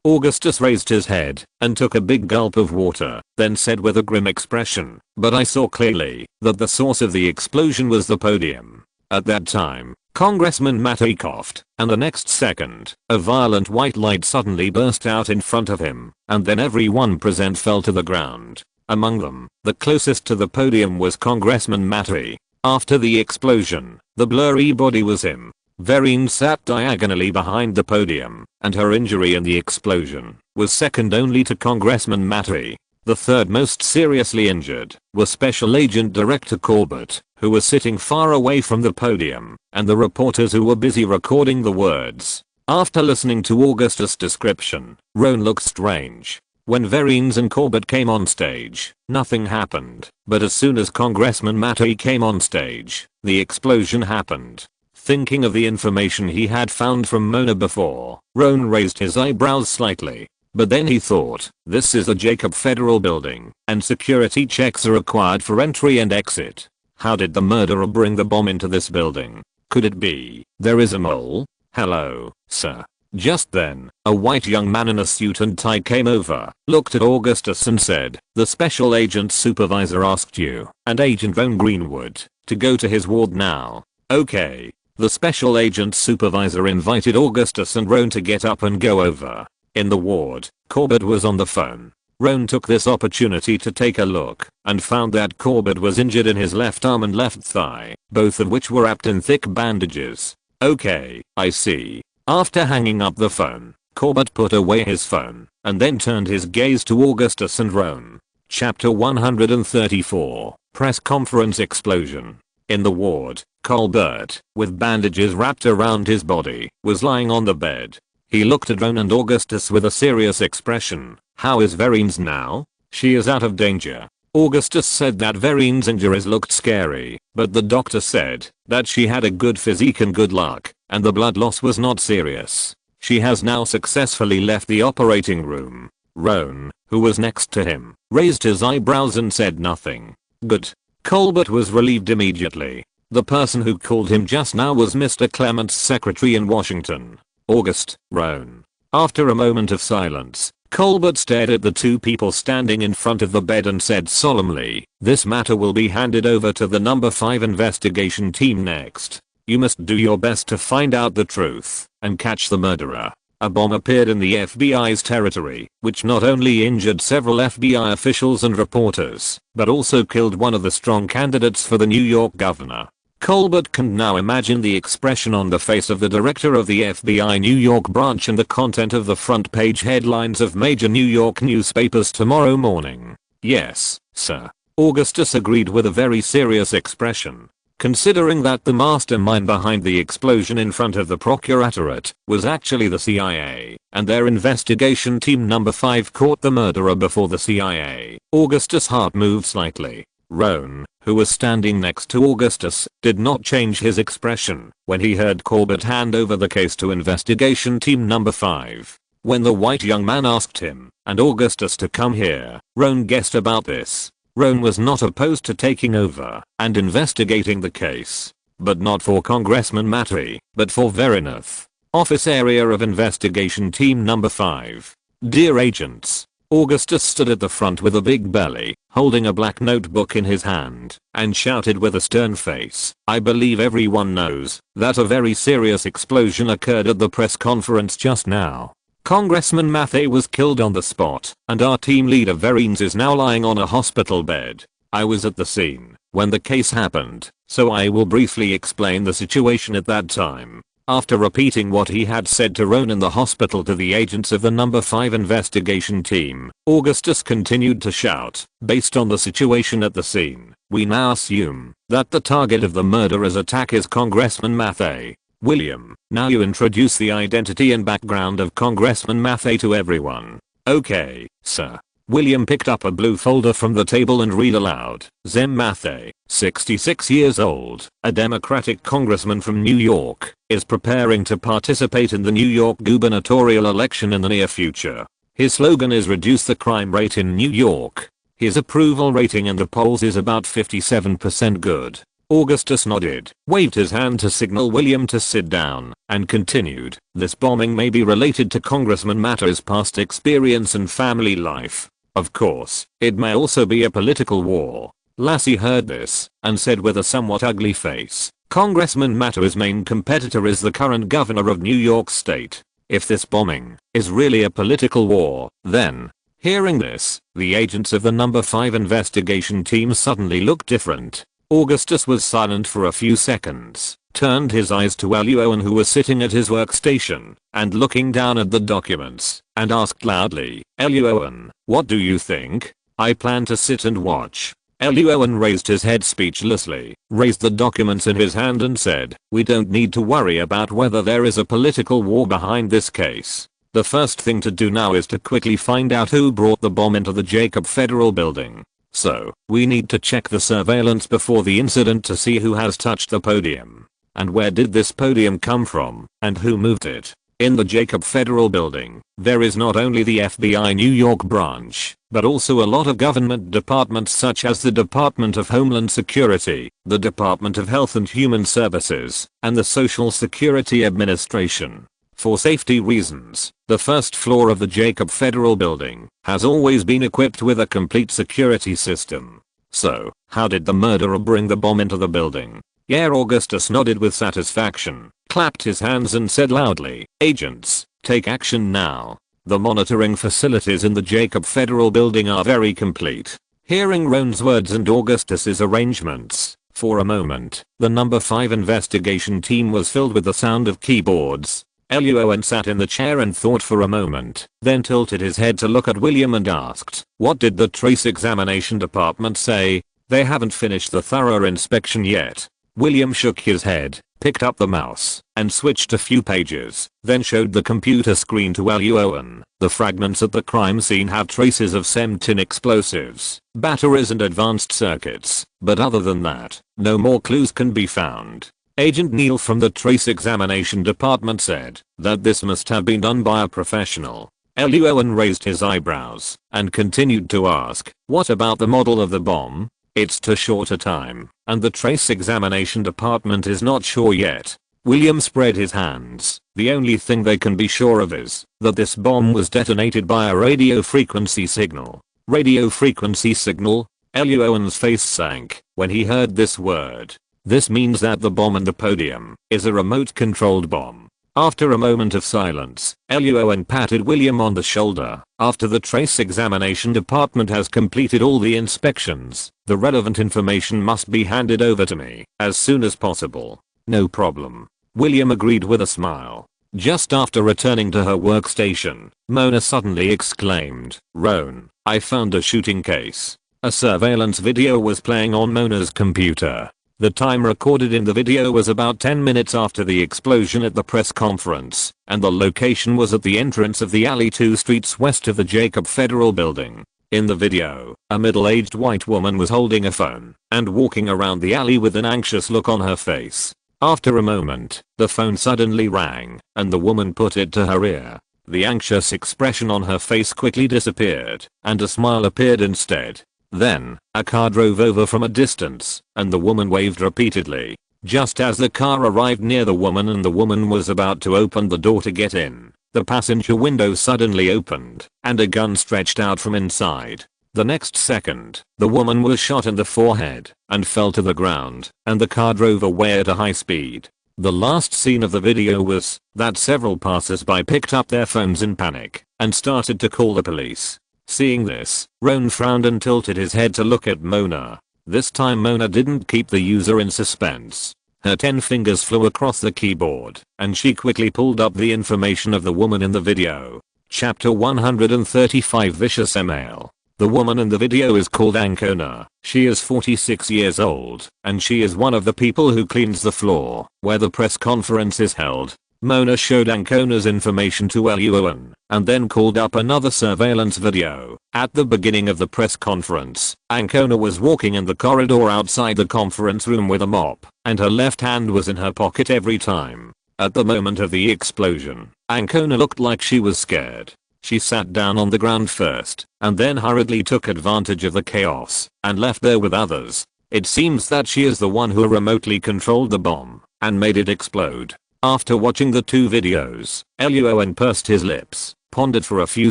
Augustus raised his head and took a big gulp of water, then said with a grim expression, "But I saw clearly that the source of the explosion was the podium." At that time, Congressman Mattei coughed, and the next second, a violent white light suddenly burst out in front of him, and then everyone present fell to the ground. Among them, the closest to the podium was Congressman Mattei. After the explosion, the blurry body was him. Vereen sat diagonally behind the podium, and her injury in the explosion was second only to Congressman Mattei. The third most seriously injured was Special Agent Director Colbert, who was sitting far away from the podium, and the reporters who were busy recording the words. After listening to Augustus' description, Roan looked strange. When Vereen's and Colbert came on stage, nothing happened, but as soon as Congressman Mattei came on stage, the explosion happened. Thinking of the information he had found from Mona before, Roan raised his eyebrows slightly. But then he thought, this is a Jacob Federal building, and security checks are required for entry and exit. How did the murderer bring the bomb into this building? Could it be there is a mole? Hello, sir. Just then, a white young man in a suit and tie came over, looked at Augustus and said, "The special agent supervisor asked you, and Agent Von Greenwood, to go to his ward now." Okay. The special agent supervisor invited Augustus and Roan to get up and go over. In the ward, Colbert was on the phone. Roan took this opportunity to take a look and found that Colbert was injured in his left arm and left thigh, both of which were wrapped in thick bandages. Okay, I see. After hanging up the phone, Colbert put away his phone and then turned his gaze to Augustus and Roan. Chapter 134, Press Conference Explosion. In the ward, Colbert, with bandages wrapped around his body, was lying on the bed. He looked at Roan and Augustus with a serious expression. "How is Vereen's now?" "She is out of danger." Augustus said that Vereen's injuries looked scary, but the doctor said that she had a good physique and good luck, and the blood loss was not serious. She has now successfully left the operating room. Roan, who was next to him, raised his eyebrows and said nothing. Good. Colbert was relieved immediately. The person who called him just now was Mr. Clement's secretary in Washington. August, Roan. After a moment of silence, Colbert stared at the two people standing in front of the bed and said solemnly, "This matter will be handed over to the number 5 investigation team next. You must do your best to find out the truth and catch the murderer." A bomb appeared in the FBI's territory, which not only injured several FBI officials and reporters, but also killed one of the strong candidates for the New York governor. Colbert can now imagine the expression on the face of the director of the FBI New York branch and the content of the front page headlines of major New York newspapers tomorrow morning. "Yes, sir." Augustus agreed with a very serious expression. Considering that the mastermind behind the explosion in front of the procuratorate was actually the CIA, and their investigation team number 5 caught the murderer before the CIA, Augustus' heart moved slightly. Roan, who was standing next to Augustus, did not change his expression when he heard Colbert hand over the case to investigation team number 5. When the white young man asked him and Augustus to come here, Roan guessed about this. Roan was not opposed to taking over and investigating the case. But not for Congressman Mattei, but for Vereen's office area of investigation team number 5. "Dear agents." Augustus stood at the front with a big belly, holding a black notebook in his hand, and shouted with a stern face, "I believe everyone knows that a very serious explosion occurred at the press conference just now. Congressman Mattei was killed on the spot, and our team leader Vereen's is now lying on a hospital bed. I was at the scene when the case happened, so I will briefly explain the situation at that time." After repeating what he had said to Roan in the hospital to the agents of the number 5 investigation team, Augustus continued to shout, "Based on the situation at the scene, we now assume that the target of the murderer's attack is Congressman Mattei. William, now you introduce the identity and background of Congressman Mattei to everyone." "Okay, sir." William picked up a blue folder from the table and read aloud. "Zem Mattei, 66 years old, a Democratic congressman from New York, is preparing to participate in the New York gubernatorial election in the near future. His slogan is reduce the crime rate in New York. His approval rating in the polls is about 57% good. Augustus nodded, waved his hand to signal William to sit down, and continued, this bombing may be related to Congressman Matter's past experience and family life. Of course, it may also be a political war. Lassie heard this, and said with a somewhat ugly face, Congressman Matter's main competitor is the current governor of New York State. If this bombing is really a political war, then... Hearing this, the agents of the number 5 investigation team suddenly looked different. Augustus was silent for a few seconds, turned his eyes to Luo An, who was sitting at his workstation and looking down at the documents, and asked loudly, Luo An, what do you think? I plan to sit and watch. Luo An raised his head speechlessly, raised the documents in his hand and said, we don't need to worry about whether there is a political war behind this case. The first thing to do now is to quickly find out who brought the bomb into the Jacob Federal Building. So, we need to check the surveillance before the incident to see who has touched the podium. And where did this podium come from, and who moved it? In the Jacob Federal Building, there is not only the FBI New York branch, but also a lot of government departments such as the Department of Homeland Security, the Department of Health and Human Services, and the Social Security Administration. For safety reasons, the first floor of the Jacob Federal Building has always been equipped with a complete security system. So, how did the murderer bring the bomb into the building? Yeah, Augustus nodded with satisfaction, clapped his hands and said loudly, agents, take action now. The monitoring facilities in the Jacob Federal Building are very complete. Hearing Roan's words and Augustus's arrangements, for a moment, the number 5 investigation team was filled with the sound of keyboards. Luo An sat in the chair and thought for a moment, then tilted his head to look at William and asked, what did the trace examination department say? They haven't finished the thorough inspection yet. William shook his head, picked up the mouse, and switched a few pages, then showed the computer screen to Luo An. The fragments at the crime scene have traces of SEM-10 explosives, batteries and advanced circuits, but other than that, no more clues can be found. Agent Neil from the Trace Examination Department said that this must have been done by a professional. Luo An raised his eyebrows and continued to ask, what about the model of the bomb? It's too short a time, and the Trace Examination Department is not sure yet. William spread his hands. The only thing they can be sure of is that this bomb was detonated by a radio frequency signal. Radio frequency signal? Luo An's face sank when he heard this word. This means that the bomb in the podium is a remote-controlled bomb. After a moment of silence, Luo An patted William on the shoulder. After the Trace Examination Department has completed all the inspections, the relevant information must be handed over to me as soon as possible. No problem. William agreed with a smile. Just after returning to her workstation, Mona suddenly exclaimed, Roan, I found a shooting case. A surveillance video was playing on Mona's computer. The time recorded in the video was about 10 minutes after the explosion at the press conference, and the location was at the entrance of the alley 2 streets west of the Jacob Federal Building. In the video, a middle-aged white woman was holding a phone and walking around the alley with an anxious look on her face. After a moment, the phone suddenly rang, and the woman put it to her ear. The anxious expression on her face quickly disappeared, and a smile appeared instead. Then, a car drove over from a distance, and the woman waved repeatedly. Just as the car arrived near the woman and the woman was about to open the door to get in, the passenger window suddenly opened, and a gun stretched out from inside. The next second, the woman was shot in the forehead, and fell to the ground, and the car drove away at a high speed. The last scene of the video was that several passers-by picked up their phones in panic, and started to call the police. Seeing this, Roan frowned and tilted his head to look at Mona. This time Mona didn't keep the user in suspense. Her 10 fingers flew across the keyboard, and she quickly pulled up the information of the woman in the video. Chapter 135 Vicious Email. The woman in the video is called Ancona. She is 46 years old, and she is one of the people who cleans the floor where the press conference is held. Mona showed Ancona's information to Luo An, and then called up another surveillance video. At the beginning of the press conference, Ancona was walking in the corridor outside the conference room with a mop, and her left hand was in her pocket every time. At the moment of the explosion, Ancona looked like she was scared. She sat down on the ground first, and then hurriedly took advantage of the chaos, and left there with others. It seems that she is the one who remotely controlled the bomb, and made it explode. After watching the two videos, Luo An pursed his lips, pondered for a few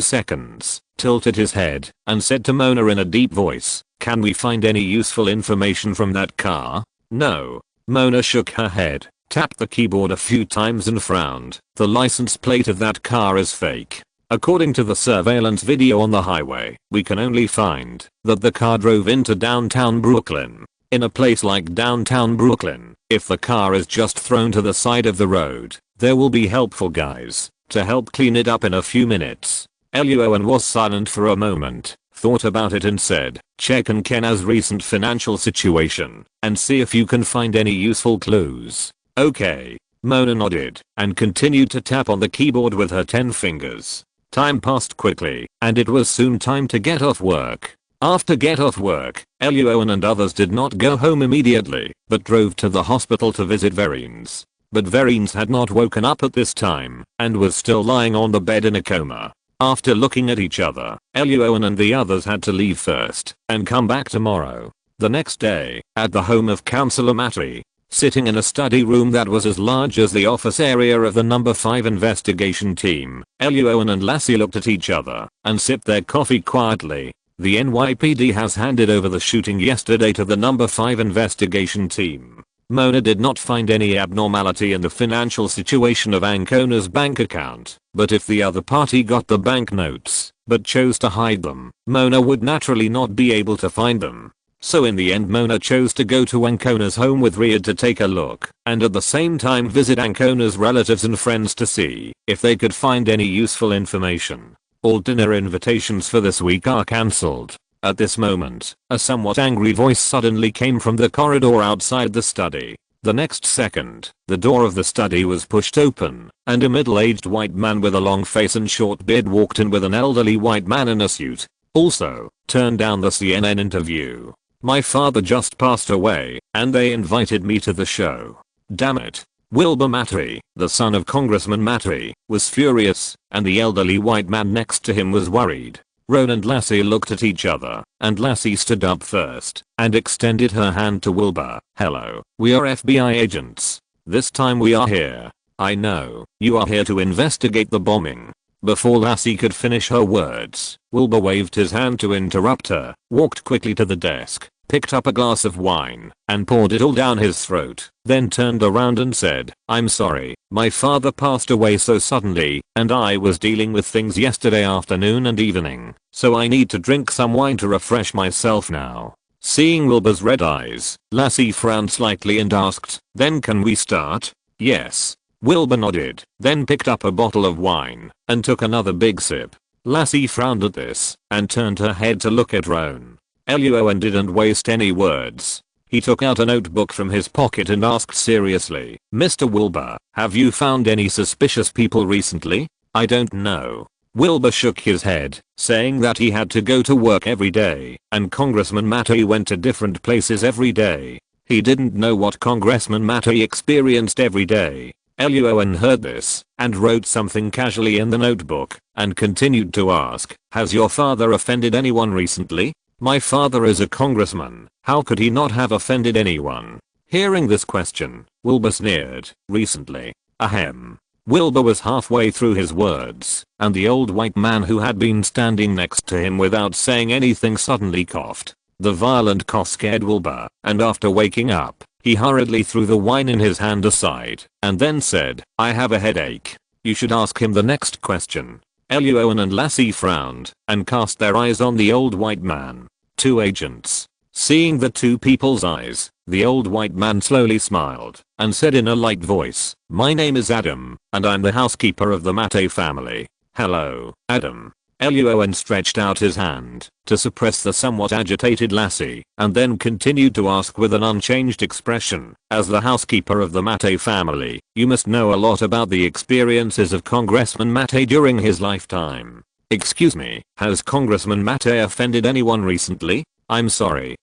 seconds, tilted his head, and said to Mona in a deep voice, "Can we find any useful information from that car?" "No." Mona shook her head, tapped the keyboard a few times and frowned. "The license plate of that car is fake. According to the surveillance video on the highway, we can only find that the car drove into downtown Brooklyn. In a place like downtown Brooklyn, if the car is just thrown to the side of the road, there will be helpful guys to help clean it up in a few minutes." Luo An was silent for a moment, thought about it and said, "Check on Kenna's recent financial situation and see if you can find any useful clues." "Okay." Mona nodded and continued to tap on the keyboard with her 10 fingers. Time passed quickly, and it was soon time to get off work. After get off work, Luo An and others did not go home immediately, but drove to the hospital to visit Verines. But Verines had not woken up at this time, and was still lying on the bed in a coma. After looking at each other, Luo An and the others had to leave first, and come back tomorrow. The next day, at the home of Councillor Matty, sitting in a study room that was as large as the office area of the number 5 investigation team, Luo An and Lassie looked at each other, and sipped their coffee quietly. The NYPD has handed over the shooting yesterday to the number 5 investigation team. Mona did not find any abnormality in the financial situation of Ancona's bank account, but if the other party got the banknotes, but chose to hide them, Mona would naturally not be able to find them. So in the end Mona chose to go to Ancona's home with Riyadh to take a look, and at the same time visit Ancona's relatives and friends to see if they could find any useful information. All dinner invitations for this week are cancelled. At this moment, a somewhat angry voice suddenly came from the corridor outside the study. The next second, the door of the study was pushed open, and a middle-aged white man with a long face and short beard walked in with an elderly white man in a suit. Also, turned down the CNN interview. "My father just passed away, and they invited me to the show. Damn it." Wilbur Matty, the son of Congressman Matty, was furious, and the elderly white man next to him was worried. Ron and Lassie looked at each other, and Lassie stood up first and extended her hand to Wilbur. "Hello, we are FBI agents. This time we are here. I know, you are here to investigate the bombing." Before Lassie could finish her words, Wilbur waved his hand to interrupt her, walked quickly to the desk, picked up a glass of wine, and poured it all down his throat, then turned around and said, "I'm sorry, my father passed away so suddenly, and I was dealing with things yesterday afternoon and evening, so I need to drink some wine to refresh myself now." Seeing Wilbur's red eyes, Lassie frowned slightly and asked, "Then can we start?" "Yes." Wilbur nodded, then picked up a bottle of wine, and took another big sip. Lassie frowned at this, and turned her head to look at Roan. Luo An didn't waste any words. He took out a notebook from his pocket and asked seriously, "Mr. Wilbur, have you found any suspicious people recently?" "I don't know." Wilbur shook his head, saying that he had to go to work every day, and Congressman Matty went to different places every day. He didn't know what Congressman Matty experienced every day. Luo An heard this, and wrote something casually in the notebook, and continued to ask, "Has your father offended anyone recently?" "My father is a congressman, how could he not have offended anyone?" Hearing this question, Wilbur sneered. "Recently. Ahem." Wilbur was halfway through his words, and the old white man who had been standing next to him without saying anything suddenly coughed. The violent cough scared Wilbur, and after waking up, he hurriedly threw the wine in his hand aside, and then said, "I have a headache. You should ask him the next question." Luo An and Lassie frowned, and cast their eyes on the old white man. Two agents. Seeing the two people's eyes, the old white man slowly smiled, and said in a light voice, "My name is Adam, and I'm the housekeeper of the Matty family." "Hello, Adam." Luo An stretched out his hand to suppress the somewhat agitated Lassie, and then continued to ask with an unchanged expression, "As the housekeeper of the Matty family, you must know a lot about the experiences of Congressman Matty during his lifetime. Excuse me, has Congressman Matty offended anyone recently?" "I'm sorry,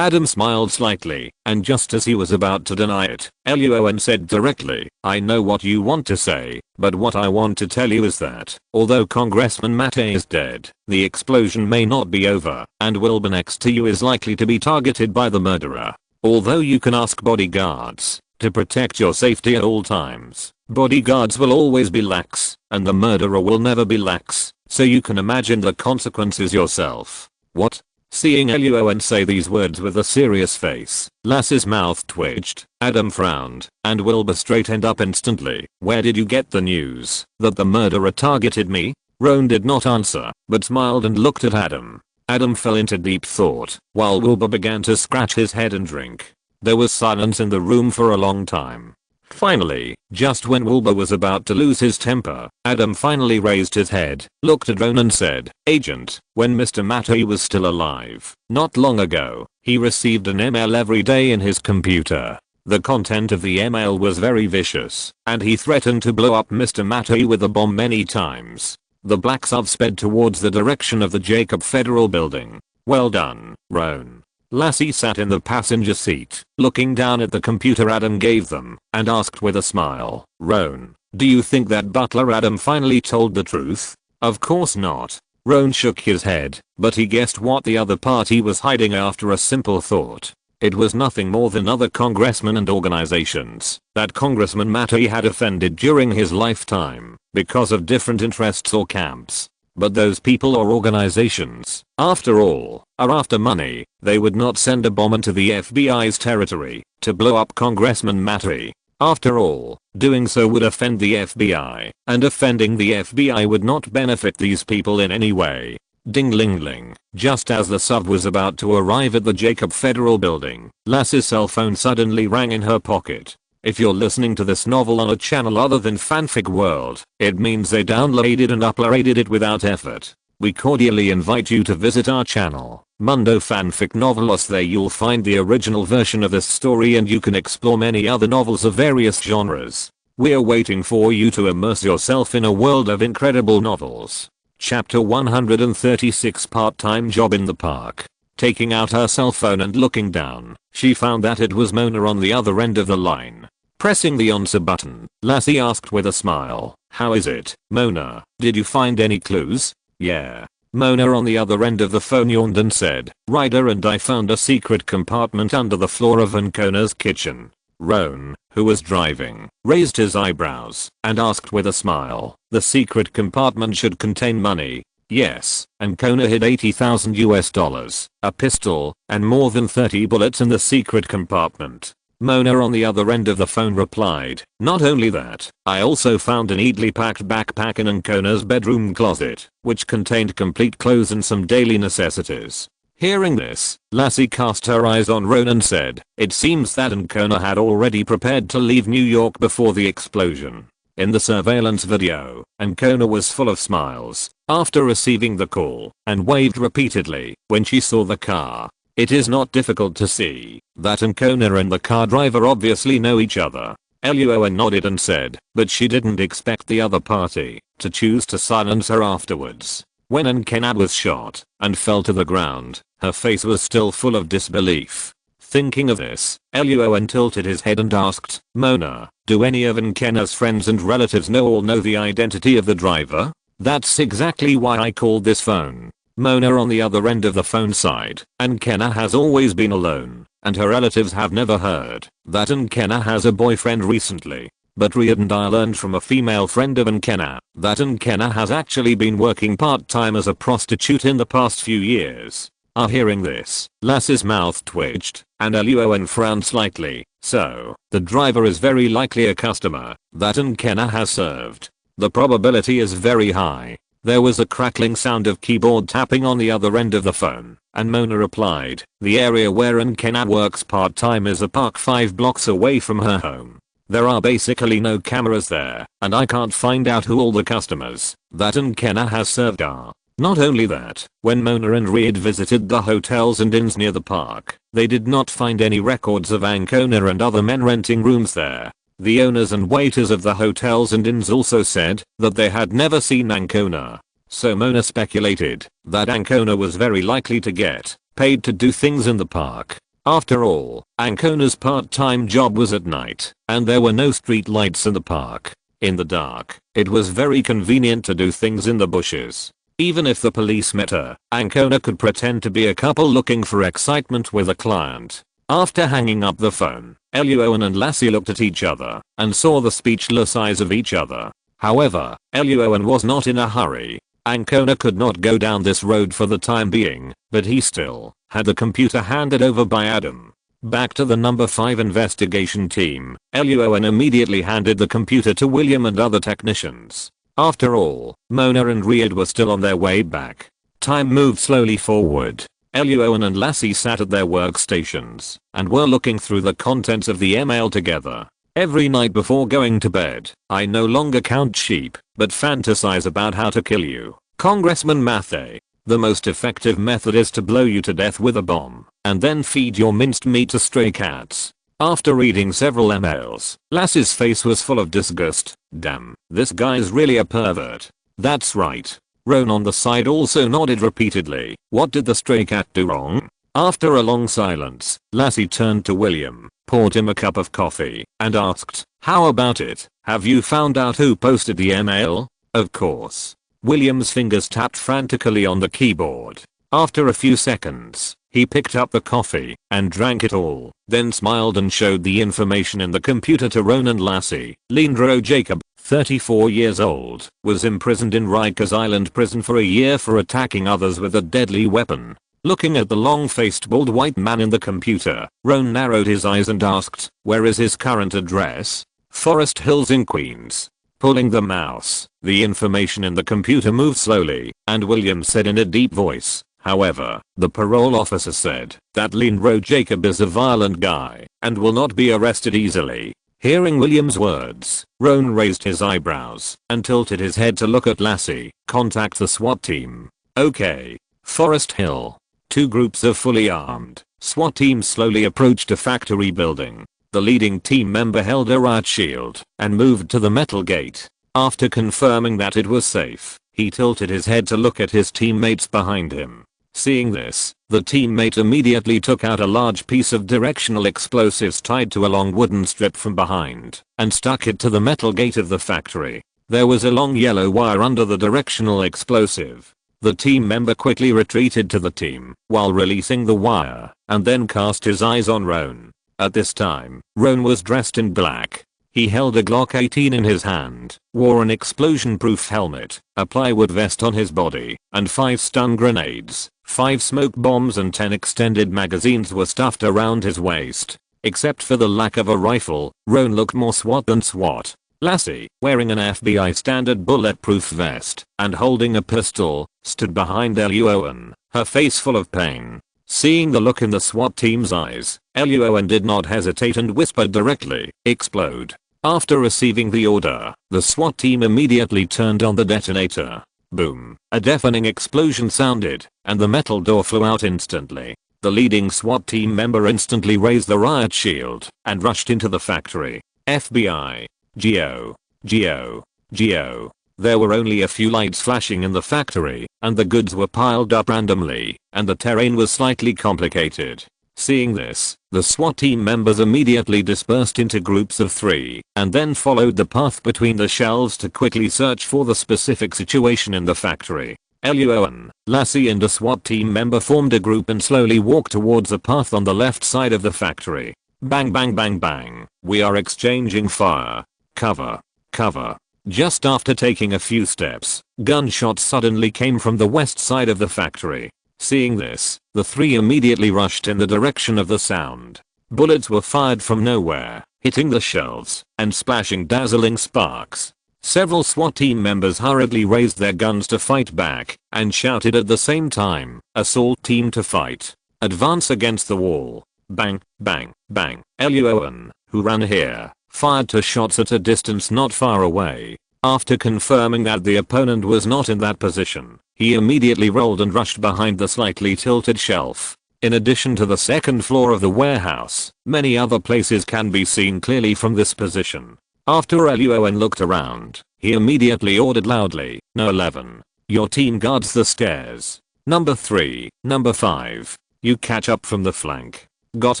Adam smiled slightly, and just as he was about to deny it, Luo An said directly, "I know what you want to say, but what I want to tell you is that, although Congressman Mattei is dead, the explosion may not be over, and Wilbur next to you is likely to be targeted by the murderer. Although you can ask bodyguards to protect your safety at all times, bodyguards will always be lax, and the murderer will never be lax, so you can imagine the consequences yourself." What? Seeing Luo An say these words with a serious face, Lass's mouth twitched, Adam frowned, and Wilbur straightened up instantly. "Where did you get the news that the murderer targeted me?" Roan did not answer, but smiled and looked at Adam. Adam fell into deep thought, while Wilbur began to scratch his head and drink. There was silence in the room for a long time. Finally, just when Wilbur was about to lose his temper, Adam finally raised his head, looked at Roan and said, "Agent, when Mr. Mattei was still alive, not long ago, he received an email every day in his computer. The content of the email was very vicious, and he threatened to blow up Mr. Mattei with a bomb many times." The black SUV sped towards the direction of the Jacob Federal Building. "Well done, Roan." Lassie sat in the passenger seat, looking down at the computer Adam gave them, and asked with a smile, "Roan, do you think that butler Adam finally told the truth?" "Of course not." Roan shook his head, but he guessed what the other party was hiding after a simple thought. It was nothing more than other congressmen and organizations that Congressman Mattei had offended during his lifetime, because of different interests or camps. But those people or organizations, after all, are after money. They would not send a bomb into the FBI's territory to blow up Congressman Mattei. After all, doing so would offend the FBI, and offending the FBI would not benefit these people in any way. Ding ling ling. Just as the SUV was about to arrive at the Jacob Federal Building, Lass's cell phone suddenly rang in her pocket. If you're listening to this novel on a channel other than Fanfic World, it means they downloaded and uploaded it without effort. We cordially invite you to visit our channel, Mundo Fanfic Novelos. There you'll find the original version of this story and you can explore many other novels of various genres. We're waiting for you to immerse yourself in a world of incredible novels. Chapter 136. Part-time job in the park. Taking out her cell phone and looking down, she found that it was Mona on the other end of the line. Pressing the answer button, Lassie asked with a smile, "How is it, Mona? Did you find any clues?" "Yeah." Mona on the other end of the phone yawned and said, "Ryder and I found a secret compartment under the floor of Ancona's kitchen." Roan, who was driving, raised his eyebrows and asked with a smile, "The secret compartment should contain money." "Yes," Ancona hid $80,000, a pistol, and more than 30 bullets in the secret compartment. Mona on the other end of the phone replied, "Not only that, I also found a neatly packed backpack in Ancona's bedroom closet, which contained complete clothes and some daily necessities." Hearing this, Lassie cast her eyes on Roan and said, "It seems that Ancona had already prepared to leave New York before the explosion." In the surveillance video, Ancona was full of smiles after receiving the call and waved repeatedly when she saw the car. It is not difficult to see that Ancona and the car driver obviously know each other. Luo An nodded and said, but she didn't expect the other party to choose to silence her afterwards. When Ancona was shot and fell to the ground, her face was still full of disbelief. Thinking of this, Luo An tilted his head and asked, "Mona, do any of Ancona's friends and relatives know the identity of the driver?" "That's exactly why I called this phone." Mona on the other end of the phone sighed. "Ancona has always been alone, and her relatives have never heard that Ancona has a boyfriend recently. But Riyad and I learned from a female friend of Ancona that Ancona has actually been working part-time as a prostitute in the past few years." Hearing this, Lass's mouth twitched, and Luo An frowned slightly. "So, the driver is very likely a customer that Ancona has served." "The probability is very high." There was a crackling sound of keyboard tapping on the other end of the phone, and Mona replied, "The area where Ancona works part-time is a park 5 blocks away from her home. There are basically no cameras there, and I can't find out who all the customers that Ancona has served are." Not only that, when Mona and Riyad visited the hotels and inns near the park, they did not find any records of Ancona and other men renting rooms there. The owners and waiters of the hotels and inns also said that they had never seen Ancona. So Mona speculated that Ancona was very likely to get paid to do things in the park. After all, Ancona's part-time job was at night, and there were no street lights in the park. In the dark, it was very convenient to do things in the bushes. Even if the police met her, Ancona could pretend to be a couple looking for excitement with a client. After hanging up the phone, Luo An and Lassie looked at each other and saw the speechless eyes of each other. However, Luo An was not in a hurry. Ancona could not go down this road for the time being, but he still had the computer handed over by Adam. Back to the number 5 investigation team, Luo An immediately handed the computer to William and other technicians. After all, Mona and Riyadh were still on their way back. Time moved slowly forward. Luo An and Lassie sat at their workstations and were looking through the contents of the email together. Every night before going to bed, I no longer count sheep, but fantasize about how to kill you. Congressman Mathey. The most effective method is to blow you to death with a bomb, and then feed your minced meat to stray cats. After reading several emails, Lassie's face was full of disgust. Damn, this guy's really a pervert. That's right. Roan on the side also nodded repeatedly. What did the stray cat do wrong? After a long silence, Lassie turned to William, poured him a cup of coffee, and asked, how about it? Have you found out who posted the email? Of course. William's fingers tapped frantically on the keyboard. After a few seconds, he picked up the coffee and drank it all, then smiled and showed the information in the computer to Roan and Lassie. Leandro Jacob, 34 years old, was imprisoned in Rikers Island prison for a year for attacking others with a deadly weapon. Looking at the long-faced bald white man in the computer, Roan narrowed his eyes and asked, where is his current address? Forest Hills in Queens. Pulling the mouse, the information in the computer moved slowly, and William said in a deep voice, however, the parole officer said that Leandro Jacob is a violent guy and will not be arrested easily. Hearing William's words, Roan raised his eyebrows and tilted his head to look at Lassie. Contact the SWAT team. Okay. Forest Hill. 2 groups of fully armed SWAT teams slowly approached a factory building. The leading team member held a riot shield and moved to the metal gate. After confirming that it was safe, he tilted his head to look at his teammates behind him. Seeing this, the teammate immediately took out a large piece of directional explosives tied to a long wooden strip from behind and stuck it to the metal gate of the factory. There was a long yellow wire under the directional explosive. The team member quickly retreated to the team while releasing the wire and then cast his eyes on Roan. At this time, Roan was dressed in black. He held a Glock 18 in his hand, wore an explosion-proof helmet, a plywood vest on his body, and 5 stun grenades, 5 smoke bombs and 10 extended magazines were stuffed around his waist. Except for the lack of a rifle, Roan looked more SWAT than SWAT. Lassie, wearing an FBI standard bulletproof vest and holding a pistol, stood behind Luo An, her face full of pain. Seeing the look in the SWAT team's eyes, Luo An did not hesitate and whispered directly, explode. After receiving the order, the SWAT team immediately turned on the detonator. Boom. A deafening explosion sounded, and the metal door flew out instantly. The leading SWAT team member instantly raised the riot shield and rushed into the factory. FBI. Geo. Geo. Geo. There were only a few lights flashing in the factory, and the goods were piled up randomly, and the terrain was slightly complicated. Seeing this, the SWAT team members immediately dispersed into groups of 3, and then followed the path between the shelves to quickly search for the specific situation in the factory. Luo An, Lassie and a SWAT team member formed a group and slowly walked towards a path on the left side of the factory. Bang bang bang bang, we are exchanging fire. Cover. Cover. Just after taking a few steps, gunshots suddenly came from the west side of the factory. Seeing this, the 3 immediately rushed in the direction of the sound. Bullets were fired from nowhere, hitting the shelves and splashing dazzling sparks. Several SWAT team members hurriedly raised their guns to fight back and shouted at the same time, "Assault team to fight. Advance against the wall." Bang, bang, bang. Luo An, who ran here, fired 2 shots at a distance not far away. After confirming that the opponent was not in that position, he immediately rolled and rushed behind the slightly tilted shelf. In addition to the second floor of the warehouse, many other places can be seen clearly from this position. After Luo An looked around, he immediately ordered loudly, "No 11. Your team guards the stairs. Number 3, number 5. You catch up from the flank." Got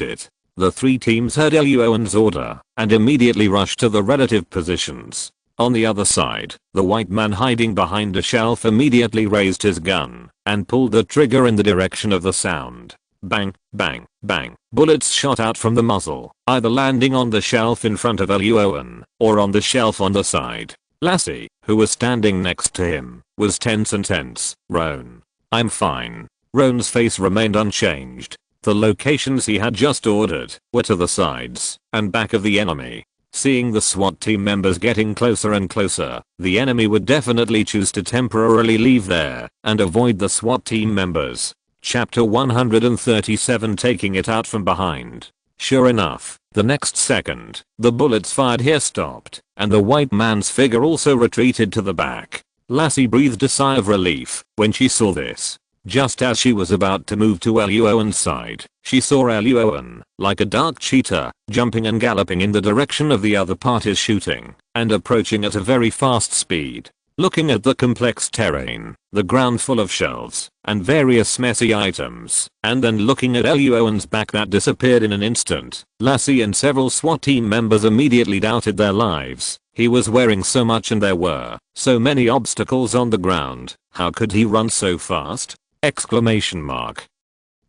it. The three teams heard Luo An's order and immediately rushed to the relative positions. On the other side, the white man hiding behind a shelf immediately raised his gun and pulled the trigger in the direction of the sound. Bang, bang, bang. Bullets shot out from the muzzle, either landing on the shelf in front of Luo An or on the shelf on the side. Lassie, who was standing next to him, was tense and tense. Roan. I'm fine. Roan's face remained unchanged. The locations he had just ordered were to the sides and back of the enemy. Seeing the SWAT team members getting closer and closer, the enemy would definitely choose to temporarily leave there and avoid the SWAT team members. Chapter 137, taking it out from behind. Sure enough, the next second, the bullets fired here stopped, and the white man's figure also retreated to the back. Lassie breathed a sigh of relief when she saw this. Just as she was about to move to Luo An's side, she saw Luo An, like a dark cheetah, jumping and galloping in the direction of the other party's shooting, and approaching at a very fast speed. Looking at the complex terrain, the ground full of shelves, and various messy items, and then looking at Luo An's back that disappeared in an instant, Lassie and several SWAT team members immediately doubted their lives. He was wearing so much and there were so many obstacles on the ground. How could he run so fast? Exclamation mark.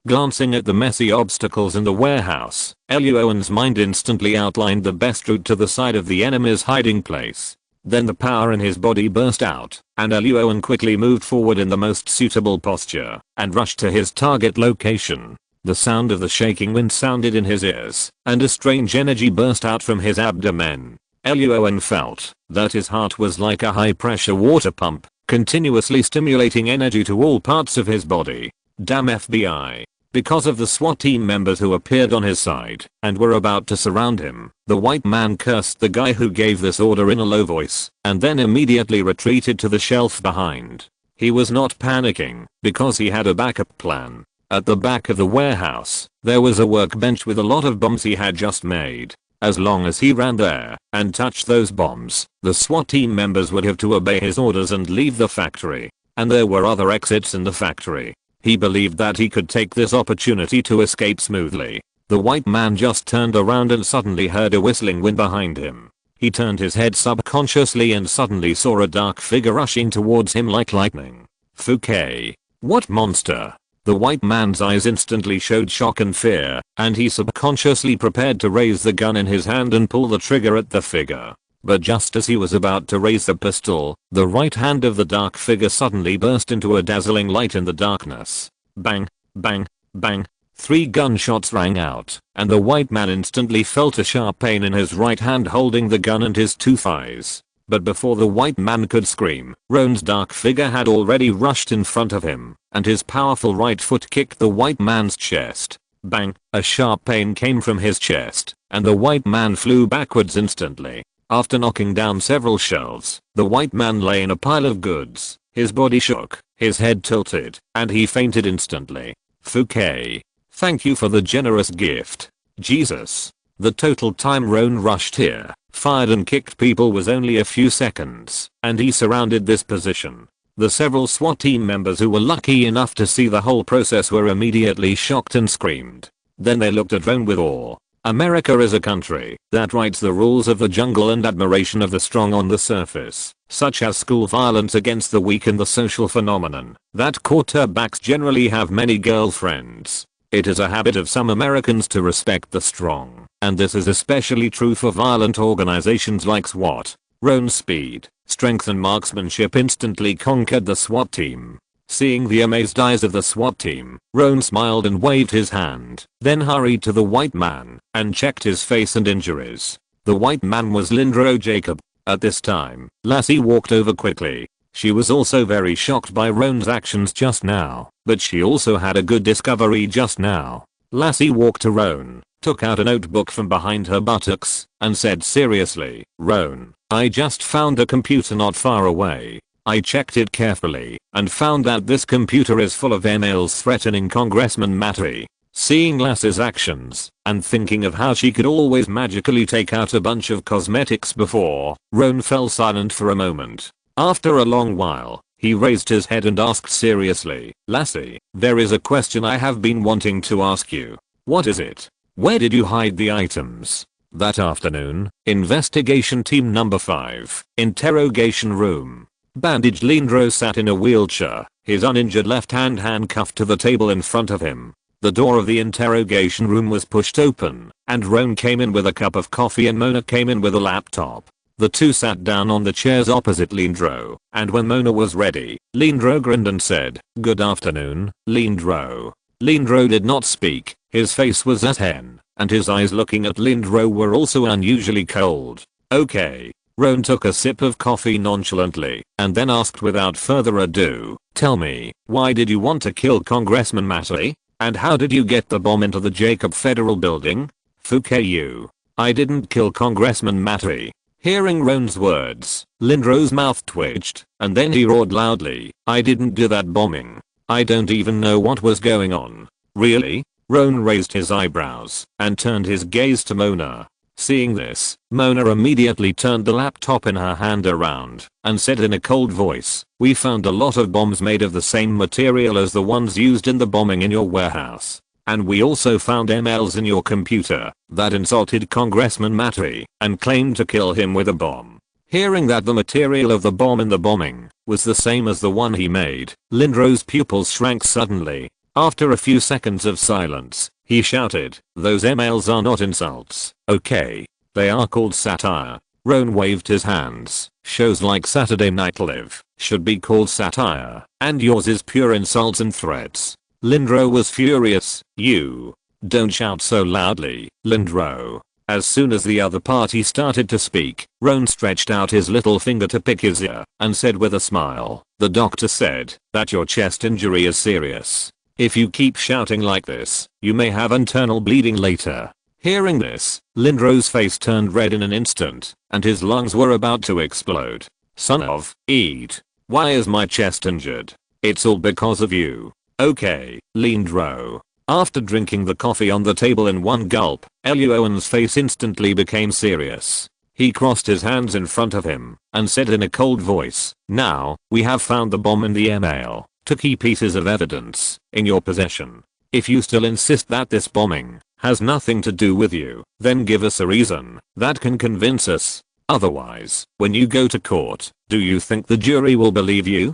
Glancing at the messy obstacles in the warehouse, Luo An's mind instantly outlined the best route to the side of the enemy's hiding place. Then the power in his body burst out, and Luo An quickly moved forward in the most suitable posture, and rushed to his target location. The sound of the shaking wind sounded in his ears, and a strange energy burst out from his abdomen. Luo An felt that his heart was like a high-pressure water pump, continuously stimulating energy to all parts of his body. Damn FBI. Because of the SWAT team members who appeared on his side and were about to surround him, the white man cursed the guy who gave this order in a low voice and then immediately retreated to the shelf behind. He was not panicking because he had a backup plan. At the back of the warehouse, there was a workbench with a lot of bombs he had just made. As long as he ran there and touched those bombs, the SWAT team members would have to obey his orders and leave the factory. And there were other exits in the factory. He believed that he could take this opportunity to escape smoothly. The white man just turned around and suddenly heard a whistling wind behind him. He turned his head subconsciously and suddenly saw a dark figure rushing towards him like lightning. Fouquet. What monster? The white man's eyes instantly showed shock and fear, and he subconsciously prepared to raise the gun in his hand and pull the trigger at the figure. But just as he was about to raise the pistol, the right hand of the dark figure suddenly burst into a dazzling light in the darkness. Bang, bang, bang. 3 gunshots rang out, and the white man instantly felt a sharp pain in his right hand holding the gun and his 2 thighs. But before the white man could scream, Roan's dark figure had already rushed in front of him, and his powerful right foot kicked the white man's chest. Bang, a sharp pain came from his chest, and the white man flew backwards instantly. After knocking down several shelves, the white man lay in a pile of goods. His body shook, his head tilted, and he fainted instantly. Fouquet. Thank you for the generous gift. Jesus. The total time Roan rushed here, fired and kicked people was only a few seconds, and he surrounded this position. The several SWAT team members who were lucky enough to see the whole process were immediately shocked and screamed. Then they looked at Roan with awe. America is a country that writes the rules of the jungle and admiration of the strong on the surface, such as school violence against the weak and the social phenomenon that quarterbacks generally have many girlfriends. It is a habit of some Americans to respect the strong, and this is especially true for violent organizations like SWAT. Roan's speed, strength and marksmanship instantly conquered the SWAT team. Seeing the amazed eyes of the SWAT team, Roan smiled and waved his hand, then hurried to the white man and checked his face and injuries. The white man was Lindro Jacob. At this time, Lassie walked over quickly. She was also very shocked by Roan's actions just now, but she also had a good discovery just now. Lassie walked to Roan, took out a notebook from behind her buttocks, and said seriously, Roan, I just found a computer not far away. I checked it carefully and found that this computer is full of emails threatening Congressman Matty. Seeing Lassie's actions and thinking of how she could always magically take out a bunch of cosmetics before, Roan fell silent for a moment. After a long while, he raised his head and asked seriously, Lassie, there is a question I have been wanting to ask you. What is it? Where did you hide the items? That afternoon, investigation team number 5, interrogation room. Bandaged Lindro sat in a wheelchair, his uninjured left hand handcuffed to the table in front of him. The door of the interrogation room was pushed open, and Roan came in with a cup of coffee and Mona came in with a laptop. The two sat down on the chairs opposite Lindro, and when Mona was ready, Lindro grinned and said, "Good afternoon, Lindro." Lindro did not speak, his face was at hen, and his eyes looking at Lindro were also unusually cold. "Okay." Roan took a sip of coffee nonchalantly, and then asked without further ado, "Tell me, why did you want to kill Congressman Matty? And how did you get the bomb into the Jacob Federal Building?" "Fuck. I didn't kill Congressman Matty." Hearing Roan's words, Lindro's mouth twitched, and then he roared loudly, "I didn't do that bombing. I don't even know what was going on." "Really?" Roan raised his eyebrows and turned his gaze to Mona. Seeing this, Mona immediately turned the laptop in her hand around and said in a cold voice, "We found a lot of bombs made of the same material as the ones used in the bombing in your warehouse. And we also found emails in your computer that insulted Congressman Matty and claimed to kill him with a bomb." Hearing that the material of the bomb in the bombing was the same as the one he made, Lindro's pupils shrank suddenly. After a few seconds of silence, he shouted, "Those emails are not insults, okay? They are called satire." Roan waved his hands. "Shows like Saturday Night Live should be called satire, and yours is pure insults and threats." Lindro was furious. "You don't shout so loudly, Lindro." As soon as the other party started to speak, Roan stretched out his little finger to pick his ear and said with a smile, "The doctor said that your chest injury is serious. If you keep shouting like this, you may have internal bleeding later." Hearing this, Lindro's face turned red in an instant, and his lungs were about to explode. "Son of eat. Why is my chest injured? It's all because of you." "Okay, Lindro." After drinking the coffee on the table in one gulp, Luo An's face instantly became serious. He crossed his hands in front of him and said in a cold voice, "Now, we have found the bomb in the email, two key pieces of evidence, in your possession. If you still insist that this bombing has nothing to do with you, then give us a reason that can convince us. Otherwise, when you go to court, do you think the jury will believe you?"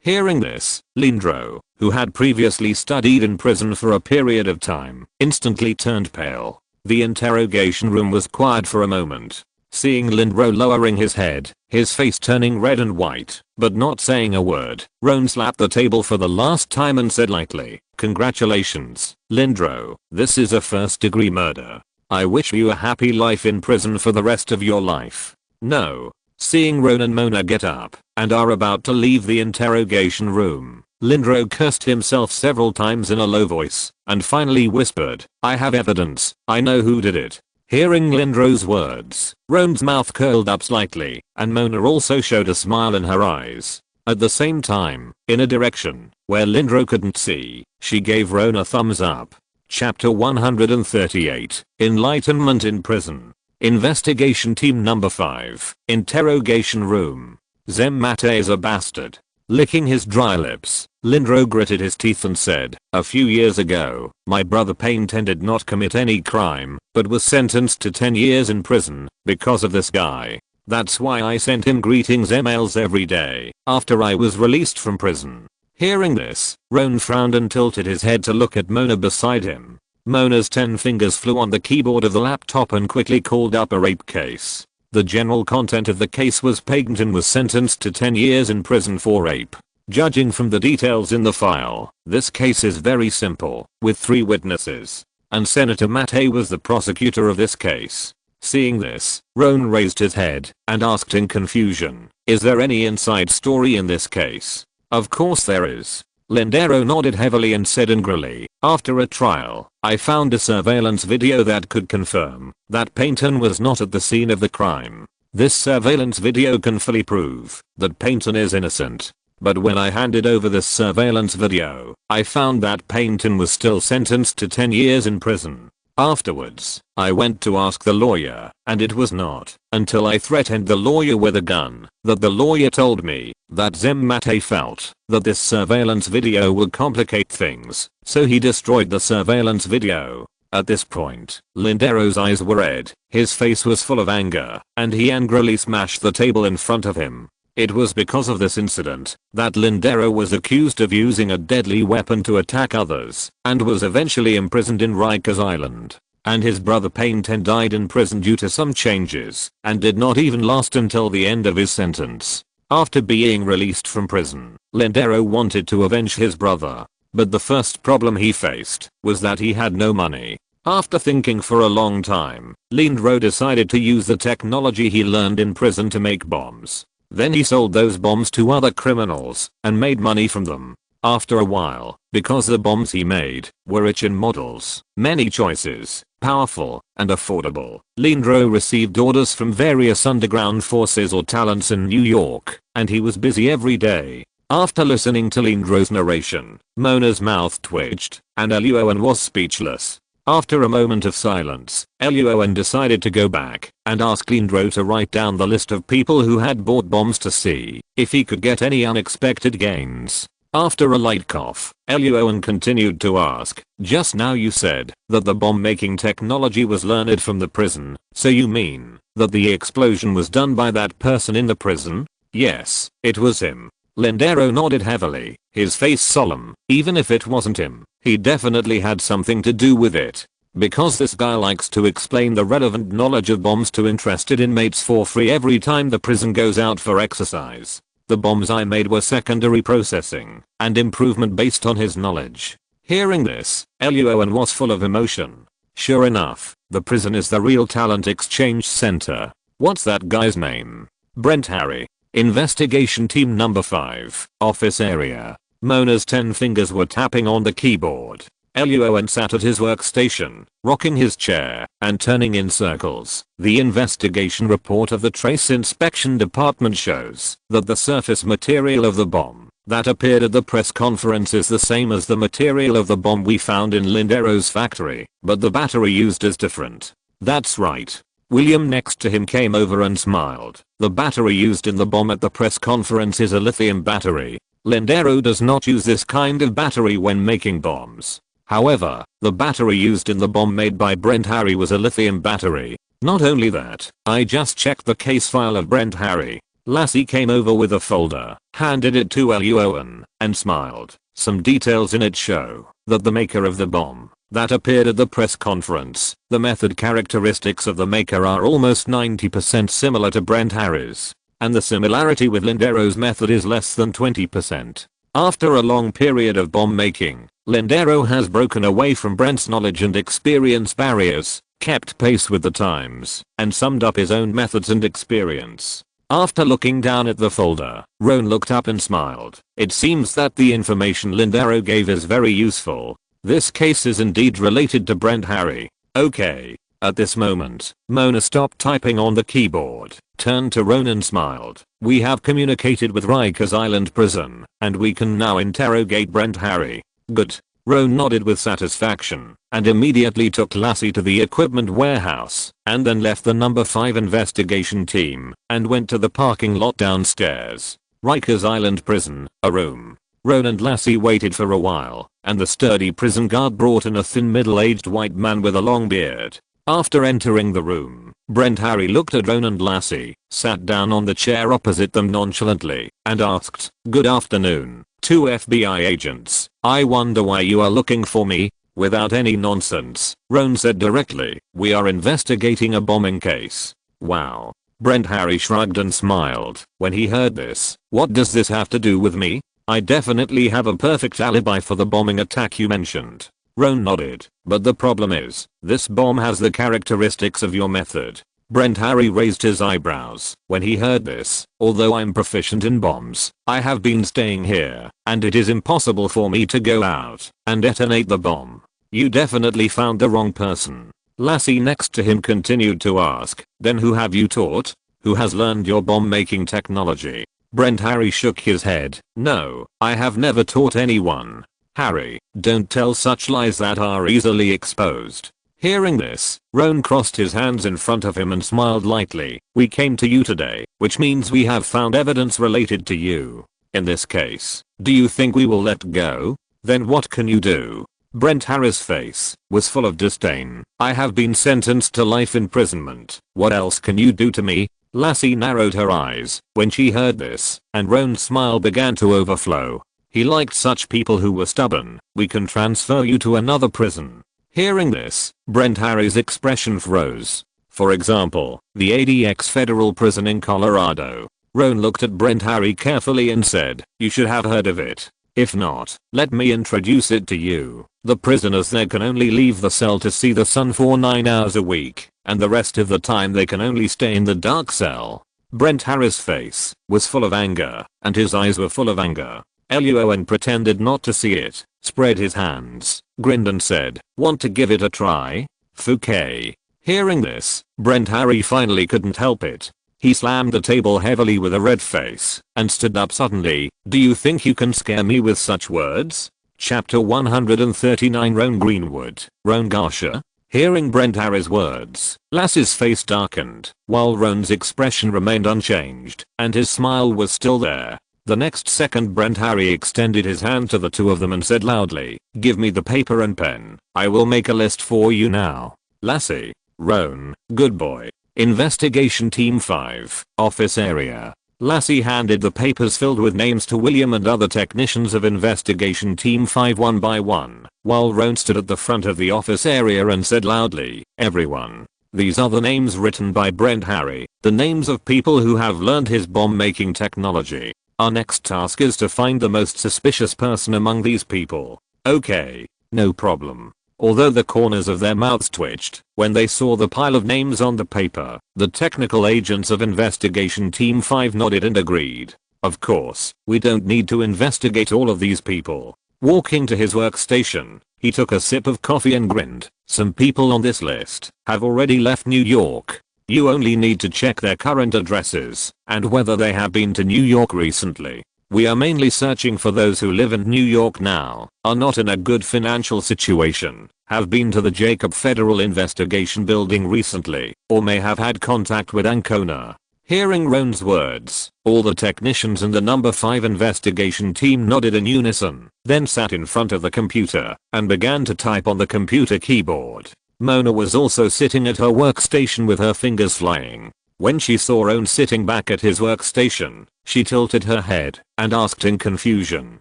Hearing this, Lindro, who had previously studied in prison for a period of time, instantly turned pale. The interrogation room was quiet for a moment. Seeing Lindro lowering his head, his face turning red and white, but not saying a word, Roan slapped the table for the last time and said lightly, "Congratulations, Lindro, this is a first-degree murder. I wish you a happy life in prison for the rest of your life." "No." Seeing Roan and Mona get up and are about to leave the interrogation room, Lindro cursed himself several times in a low voice and finally whispered, "I have evidence. I know who did it." Hearing Lindro's words, Roan's mouth curled up slightly, and Mona also showed a smile in her eyes. At the same time, in a direction where Lindro couldn't see, she gave Roan a thumbs up. Chapter 138, Enlightenment in Prison. Investigation Team Number 5, Interrogation Room. "Zem Mate is a bastard." Licking his dry lips, Lindro gritted his teeth and said, "A few years ago, my brother Painton did not commit any crime, but was sentenced to 10 years in prison because of this guy. That's why I sent him greetings emails every day after I was released from prison." Hearing this, Roan frowned and tilted his head to look at Mona beside him. Mona's 10 fingers flew on the keyboard of the laptop and quickly called up a rape case. The general content of the case was Painton was sentenced to 10 years in prison for rape. Judging from the details in the file, this case is very simple, with 3 witnesses. And Senator Mate was the prosecutor of this case. Seeing this, Roan raised his head and asked in confusion, "Is there any inside story in this case?" "Of course there is." Lindero nodded heavily and said angrily, "After a trial, I found a surveillance video that could confirm that Painton was not at the scene of the crime. This surveillance video can fully prove that Painton is innocent. But when I handed over this surveillance video, I found that Painton was still sentenced to 10 years in prison." Afterwards, I went to ask the lawyer, and it was not until I threatened the lawyer with a gun that the lawyer told me that Mate felt that this surveillance video would complicate things, so he destroyed the surveillance video. At this point, Lindero's eyes were red, his face was full of anger, and he angrily smashed the table in front of him. It was because of this incident that Lindero was accused of using a deadly weapon to attack others and was eventually imprisoned in Rikers Island. And his brother Painten died in prison due to some changes and did not even last until the end of his sentence. After being released from prison, Lindero wanted to avenge his brother. But the first problem he faced was that he had no money. After thinking for a long time, Lindero decided to use the technology he learned in prison to make bombs. Then he sold those bombs to other criminals and made money from them. After a while, because the bombs he made were rich in models, many choices, powerful, and affordable, Lindero received orders from various underground forces or talents in New York, and he was busy every day. After listening to Lindero's narration, Mona's mouth twitched, and Luo An was speechless. After a moment of silence, Luo An decided to go back and ask Lindero to write down the list of people who had bought bombs to see if he could get any unexpected gains. After a light cough, Luo An continued to ask, just now you said that the bomb making technology was learned from the prison, so you mean that the explosion was done by that person in the prison? Yes, it was him. Lindero nodded heavily, his face solemn. Even if it wasn't him, he definitely had something to do with it. Because this guy likes to explain the relevant knowledge of bombs to interested inmates for free every time the prison goes out for exercise. The bombs I made were secondary processing and improvement based on his knowledge. Hearing this, Luo An was full of emotion. Sure enough, the prison is the real talent exchange center. What's that guy's name? Brent Harry. Investigation team number 5, office area. Mona's 10 fingers were tapping on the keyboard. Luo An sat at his workstation, rocking his chair and turning in circles. The investigation report of the Trace Inspection Department shows that the surface material of the bomb that appeared at the press conference is the same as the material of the bomb we found in Lindero's factory, but the battery used is different. That's right. William next to him came over and smiled. The battery used in the bomb at the press conference is a lithium battery. Lindero does not use this kind of battery when making bombs. However, the battery used in the bomb made by Brent Harry was a lithium battery. Not only that, I just checked the case file of Brent Harry. Lassie came over with a folder, handed it to Luo An, and smiled. Some details in it show that the maker of the bomb that appeared at the press conference, the method characteristics of the maker are almost 90% similar to Brent Harry's, and the similarity with Lindero's method is less than 20%. After a long period of bomb making, Lindero has broken away from Brent's knowledge and experience barriers, kept pace with the times, and summed up his own methods and experience. After looking down at the folder, Roan looked up and smiled. It seems that the information Lindero gave is very useful. This case is indeed related to Brent Harry. Okay. At this moment, Mona stopped typing on the keyboard, turned to Roan and smiled. We have communicated with Rikers Island Prison, and we can now interrogate Brent Harry. Good. Roan nodded with satisfaction, and immediately took Lassie to the equipment warehouse, and then left the number 5 investigation team, and went to the parking lot downstairs. Rikers Island Prison, a room. Roan and Lassie waited for a while, and the sturdy prison guard brought in a thin middle-aged white man with a long beard. After entering the room, Brent Harry looked at Roan and Lassie, sat down on the chair opposite them nonchalantly, and asked, "Good afternoon, 2 FBI agents. I wonder why you are looking for me?" Without any nonsense, Roan said directly, "We are investigating a bombing case." Wow. Brent Harry shrugged and smiled when he heard this. What does this have to do with me? I definitely have a perfect alibi for the bombing attack you mentioned. Roan nodded. But the problem is, this bomb has the characteristics of your method. Brent Harry raised his eyebrows when he heard this. Although I'm proficient in bombs, I have been staying here, and it is impossible for me to go out and detonate the bomb. You definitely found the wrong person. Lassie next to him continued to ask, then who have you taught? Who has learned your bomb making technology? Brent Harry shook his head. No, I have never taught anyone. Harry, don't tell such lies that are easily exposed. Hearing this, Roan crossed his hands in front of him and smiled lightly. We came to you today, which means we have found evidence related to you. In this case, do you think we will let go? Then what can you do? Brent Harris' face was full of disdain. I have been sentenced to life imprisonment. What else can you do to me? Lassie narrowed her eyes when she heard this, and Roan's smile began to overflow. He liked such people who were stubborn. We can transfer you to another prison. Hearing this, Brent Harris' expression froze. For example, the ADX federal prison in Colorado. Roan looked at Brent Harris carefully and said, you should have heard of it. If not, let me introduce it to you. The prisoners there can only leave the cell to see the sun for 9 hours a week, and the rest of the time they can only stay in the dark cell. Brent Harris' face was full of anger, and his eyes were full of anger. Luo An pretended not to see it, spread his hands, grinned and said, want to give it a try? Fouquet. Hearing this, Brent Harris finally couldn't help it. He slammed the table heavily with a red face and stood up suddenly. Do you think you can scare me with such words? Chapter 139 Roan Greenwood, Roan Garsha. Hearing Brent Harris' words, Lassie's face darkened, while Roan's expression remained unchanged, and his smile was still there. The next second Brent Harris extended his hand to the two of them and said loudly, give me the paper and pen. I will make a list for you now. Lassie. Roan. Good boy. Investigation Team 5. Office area. Lassie handed the papers filled with names to William and other technicians of Investigation Team 5 one by one, while Roan stood at the front of the office area and said loudly, everyone. These are the names written by Brent Harris, the names of people who have learned his bomb making technology. Our next task is to find the most suspicious person among these people. Okay, no problem. Although the corners of their mouths twitched when they saw the pile of names on the paper, the technical agents of Investigation Team 5 nodded and agreed. Of course, we don't need to investigate all of these people. Walking to his workstation, he took a sip of coffee and grinned. Some people on this list have already left New York. You only need to check their current addresses and whether they have been to New York recently. We are mainly searching for those who live in New York now, are not in a good financial situation, have been to the Jacob Federal Investigation Building recently, or may have had contact with Ancona. Hearing Roan's words, all the technicians in the number 5 investigation team nodded in unison, then sat in front of the computer and began to type on the computer keyboard. Mona was also sitting at her workstation with her fingers flying. When she saw Roan sitting back at his workstation, she tilted her head and asked in confusion,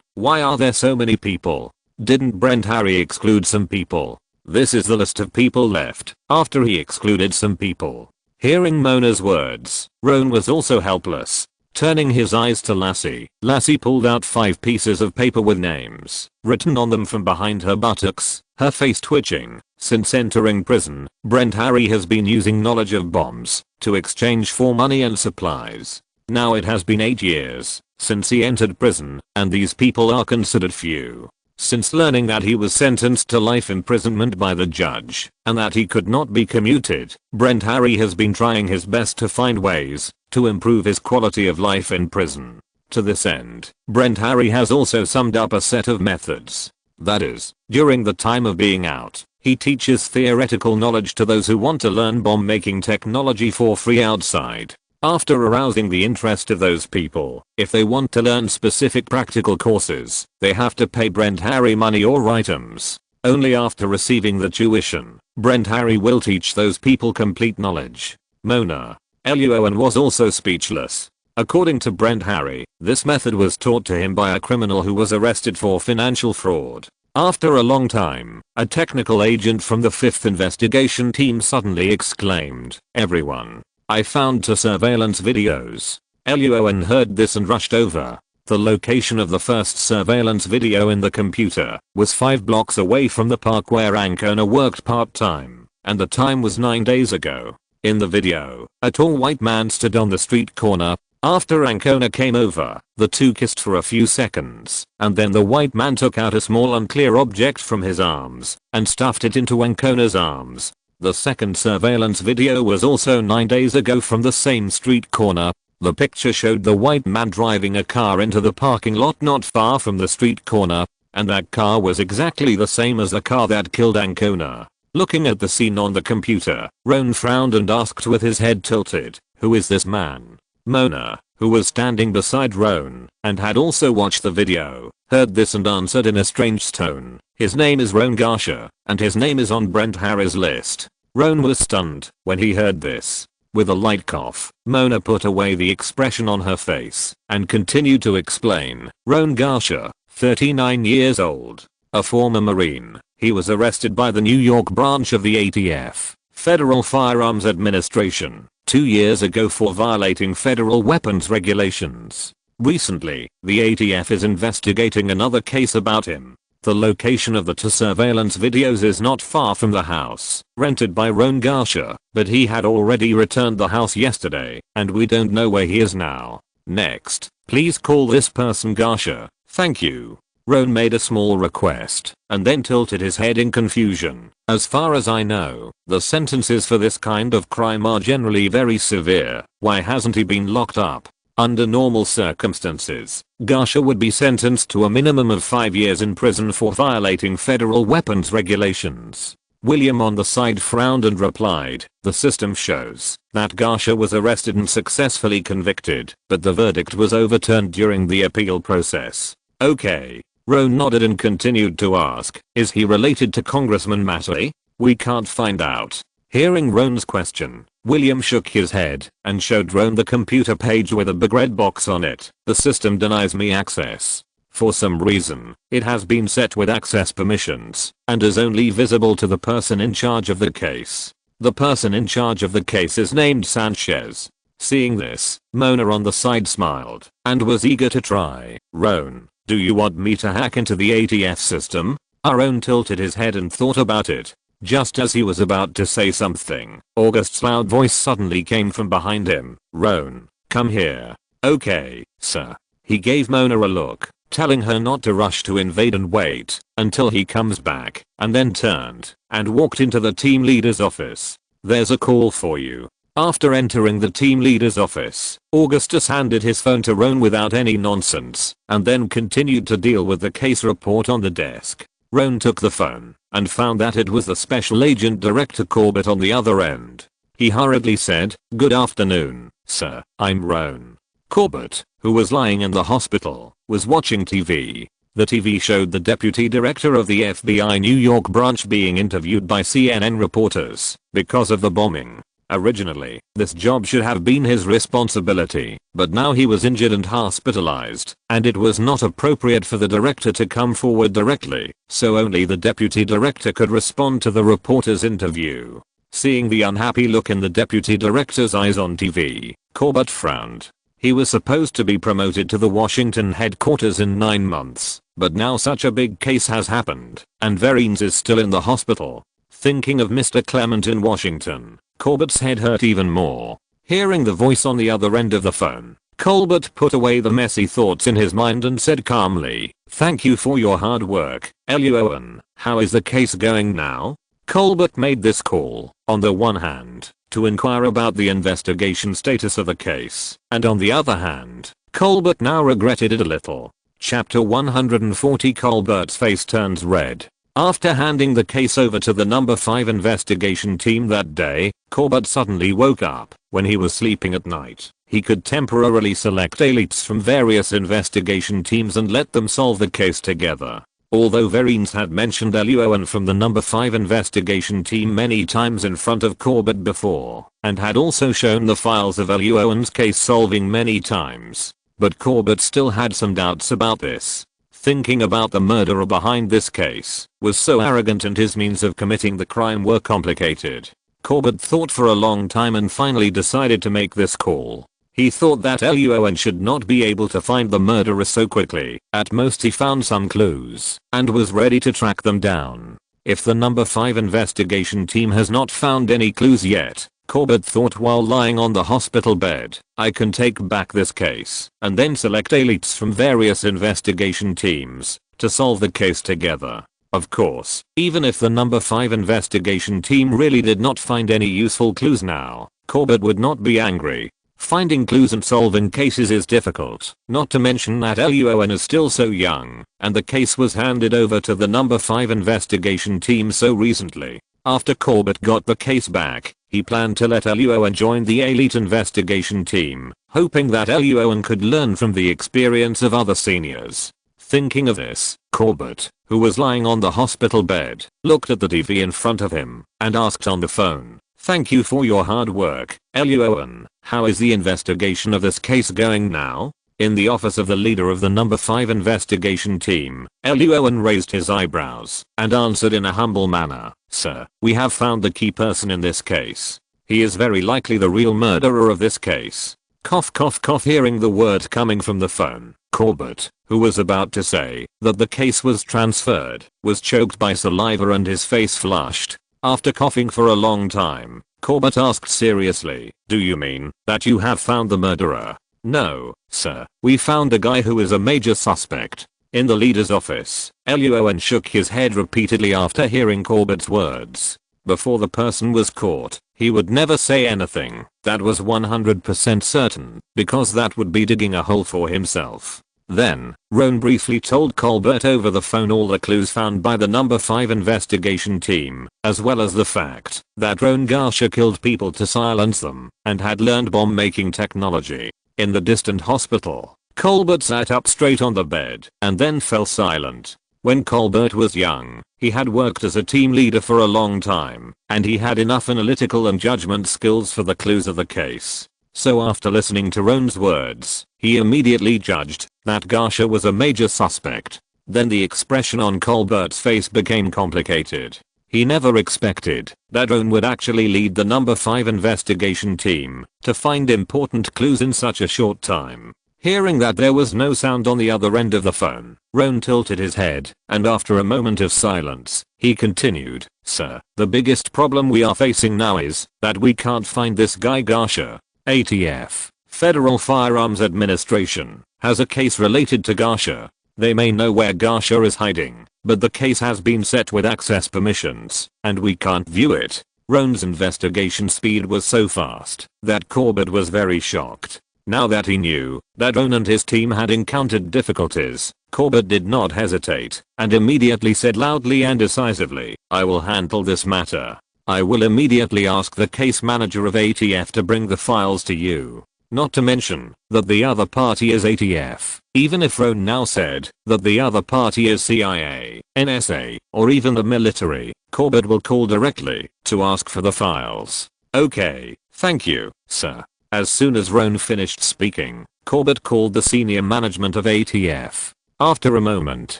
why are there so many people? Didn't Brent Harris exclude some people? This is the list of people left after he excluded some people. Hearing Mona's words, Roan was also helpless. Turning his eyes to Lassie, Lassie pulled out 5 pieces of paper with names written on them from behind her buttocks, her face twitching. Since entering prison, Brent Harris has been using knowledge of bombs to exchange for money and supplies. Now it has been 8 years since he entered prison, and these people are considered few. Since learning that he was sentenced to life imprisonment by the judge, and that he could not be commuted, Brent Harris has been trying his best to find ways to improve his quality of life in prison. To this end, Brent Harris has also summed up a set of methods. That is, during the time of being out, he teaches theoretical knowledge to those who want to learn bomb making technology for free outside. After arousing the interest of those people, if they want to learn specific practical courses, they have to pay Brent Harris money or items. Only after receiving the tuition, Brent Harris will teach those people complete knowledge. Mona. Luo An was also speechless. According to Brent Harris, this method was taught to him by a criminal who was arrested for financial fraud. After a long time, a technical agent from the 5th investigation team suddenly exclaimed, everyone. I found 2 surveillance videos. Luo An heard this and rushed over. The location of the first surveillance video in the computer was 5 blocks away from the park where Ancona worked part-time, and the time was 9 days ago. In the video, a tall white man stood on the street corner. After Ancona came over, the two kissed for a few seconds, and then the white man took out a small unclear object from his arms and stuffed it into Ancona's arms. The second surveillance video was also 9 days ago from the same street corner. The picture showed the white man driving a car into the parking lot not far from the street corner, and that car was exactly the same as the car that killed Ancona. Looking at the scene on the computer, Roan frowned and asked with his head tilted, "Who is this man?" Mona, who was standing beside Roan and had also watched the video, heard this and answered in a strange tone, "His name is Roan Garsha, and his name is on Brent Harry's list." Roan was stunned when he heard this. With a light cough, Mona put away the expression on her face and continued to explain. Roan Garsha, 39 years old, a former Marine. He was arrested by the New York branch of the ATF, Federal Firearms Administration, 2 years ago for violating federal weapons regulations. Recently, the ATF is investigating another case about him. The location of the two surveillance videos is not far from the house rented by Roan Garsha, but he had already returned the house yesterday, and we don't know where he is now. Next, please call this person Garsha. Thank you. Roan made a small request and then tilted his head in confusion. As far as I know, the sentences for this kind of crime are generally very severe. Why hasn't he been locked up? Under normal circumstances, Garsha would be sentenced to a minimum of 5 years in prison for violating federal weapons regulations. William on the side frowned and replied, "The system shows that Garsha was arrested and successfully convicted, but the verdict was overturned during the appeal process." Okay. Roan nodded and continued to ask, "Is he related to Congressman Mattei?" "We can't find out." Hearing Roan's question, William shook his head and showed Roan the computer page with a big red box on it. "The system denies me access. For some reason, it has been set with access permissions and is only visible to the person in charge of the case. The person in charge of the case is named Sanchez." Seeing this, Mona on the side smiled and was eager to try. "Roan, do you want me to hack into the ATF system?" Roan tilted his head and thought about it. Just as he was about to say something, August's loud voice suddenly came from behind him. "Roan, come here." "Okay, sir." He gave Mona a look, telling her not to rush to invade and wait until he comes back, and then turned and walked into the team leader's office. "There's a call for you." After entering the team leader's office, Augustus handed his phone to Roan without any nonsense, and then continued to deal with the case report on the desk. Roan took the phone and found that it was the Special Agent Director Corbett on the other end. He hurriedly said, "Good afternoon, sir, I'm Roan." Corbett, who was lying in the hospital, was watching TV. The TV showed the Deputy Director of the FBI New York branch being interviewed by CNN reporters because of the bombing. Originally, this job should have been his responsibility, but now he was injured and hospitalized, and it was not appropriate for the director to come forward directly, so only the deputy director could respond to the reporter's interview. Seeing the unhappy look in the deputy director's eyes on TV, Corbett frowned. He was supposed to be promoted to the Washington headquarters in 9 months, but now such a big case has happened, and Vereen's is still in the hospital. Thinking of Mr. Clement in Washington, Corbett's head hurt even more. Hearing the voice on the other end of the phone, Corbett put away the messy thoughts in his mind and said calmly, "Thank you for your hard work, Luo An. How is the case going now?" Corbett made this call, on the one hand, to inquire about the investigation status of the case, and on the other hand, Corbett now regretted it a little. Chapter 140. Colbert's face turns red. After handing the case over to the number 5 investigation team that day, Corbett suddenly woke up. When he was sleeping at night, he could temporarily select elites from various investigation teams and let them solve the case together. Although Vereen's had mentioned Luo An from the number 5 investigation team many times in front of Corbett before, and had also shown the files of Luo An's case solving many times, but Corbett still had some doubts about this. Thinking about the murderer behind this case was so arrogant and his means of committing the crime were complicated. Corbett thought for a long time and finally decided to make this call. He thought that Luo An should not be able to find the murderer so quickly. At most he found some clues and was ready to track them down. If the number 5 investigation team has not found any clues yet, Corbett thought while lying on the hospital bed, I can take back this case and then select elites from various investigation teams to solve the case together. Of course, even if the number 5 investigation team really did not find any useful clues now, Corbett would not be angry. Finding clues and solving cases is difficult, not to mention that Luo An is still so young, and the case was handed over to the number 5 investigation team so recently. After Corbett got the case back, he planned to let Luo An join the elite investigation team, hoping that Luo An could learn from the experience of other seniors. Thinking of this, Corbett, who was lying on the hospital bed, looked at the TV in front of him and asked on the phone, "Thank you for your hard work, Luo An. How is the investigation of this case going now?" In the office of the leader of the number 5 investigation team, Luo An raised his eyebrows and answered in a humble manner, "Sir, we have found the key person in this case. He is very likely the real murderer of this case." Cough cough cough. Hearing the word coming from the phone, Corbett, who was about to say that the case was transferred, was choked by saliva and his face flushed. After coughing for a long time, Corbett asked seriously, "Do you mean that you have found the murderer?" "No, sir, we found a guy who is a major suspect." In the leader's office, Luo An shook his head repeatedly after hearing Corbett's words. Before the person was caught, he would never say anything. That was 100% certain, because that would be digging a hole for himself. Then, Roan briefly told Corbett over the phone all the clues found by the number 5 investigation team, as well as the fact that Roan Garcia killed people to silence them and had learned bomb-making technology. In the distant hospital, Corbett sat up straight on the bed and then fell silent. When Corbett was young, he had worked as a team leader for a long time, and he had enough analytical and judgment skills for the clues of the case. So after listening to Roan's words, he immediately judged that Garcia was a major suspect. Then the expression on Colbert's face became complicated. He never expected that Roan would actually lead the number 5 investigation team to find important clues in such a short time. Hearing that there was no sound on the other end of the phone, Roan tilted his head, and after a moment of silence, he continued, "Sir, the biggest problem we are facing now is that we can't find this guy Garcia. ATF, Federal Firearms Administration, has a case related to Garcia. They may know where Garcia is hiding, but the case has been set with access permissions, and we can't view it." Roan's investigation speed was so fast that Corbett was very shocked. Now that he knew that Roan and his team had encountered difficulties, Corbett did not hesitate and immediately said loudly and decisively, "I will handle this matter. I will immediately ask the case manager of ATF to bring the files to you." Not to mention that the other party is ATF. Even if Roan now said that the other party is CIA, NSA, or even the military, Corbett will call directly to ask for the files. "Okay, thank you, sir." As soon as Roan finished speaking, Corbett called the senior management of ATF. After a moment,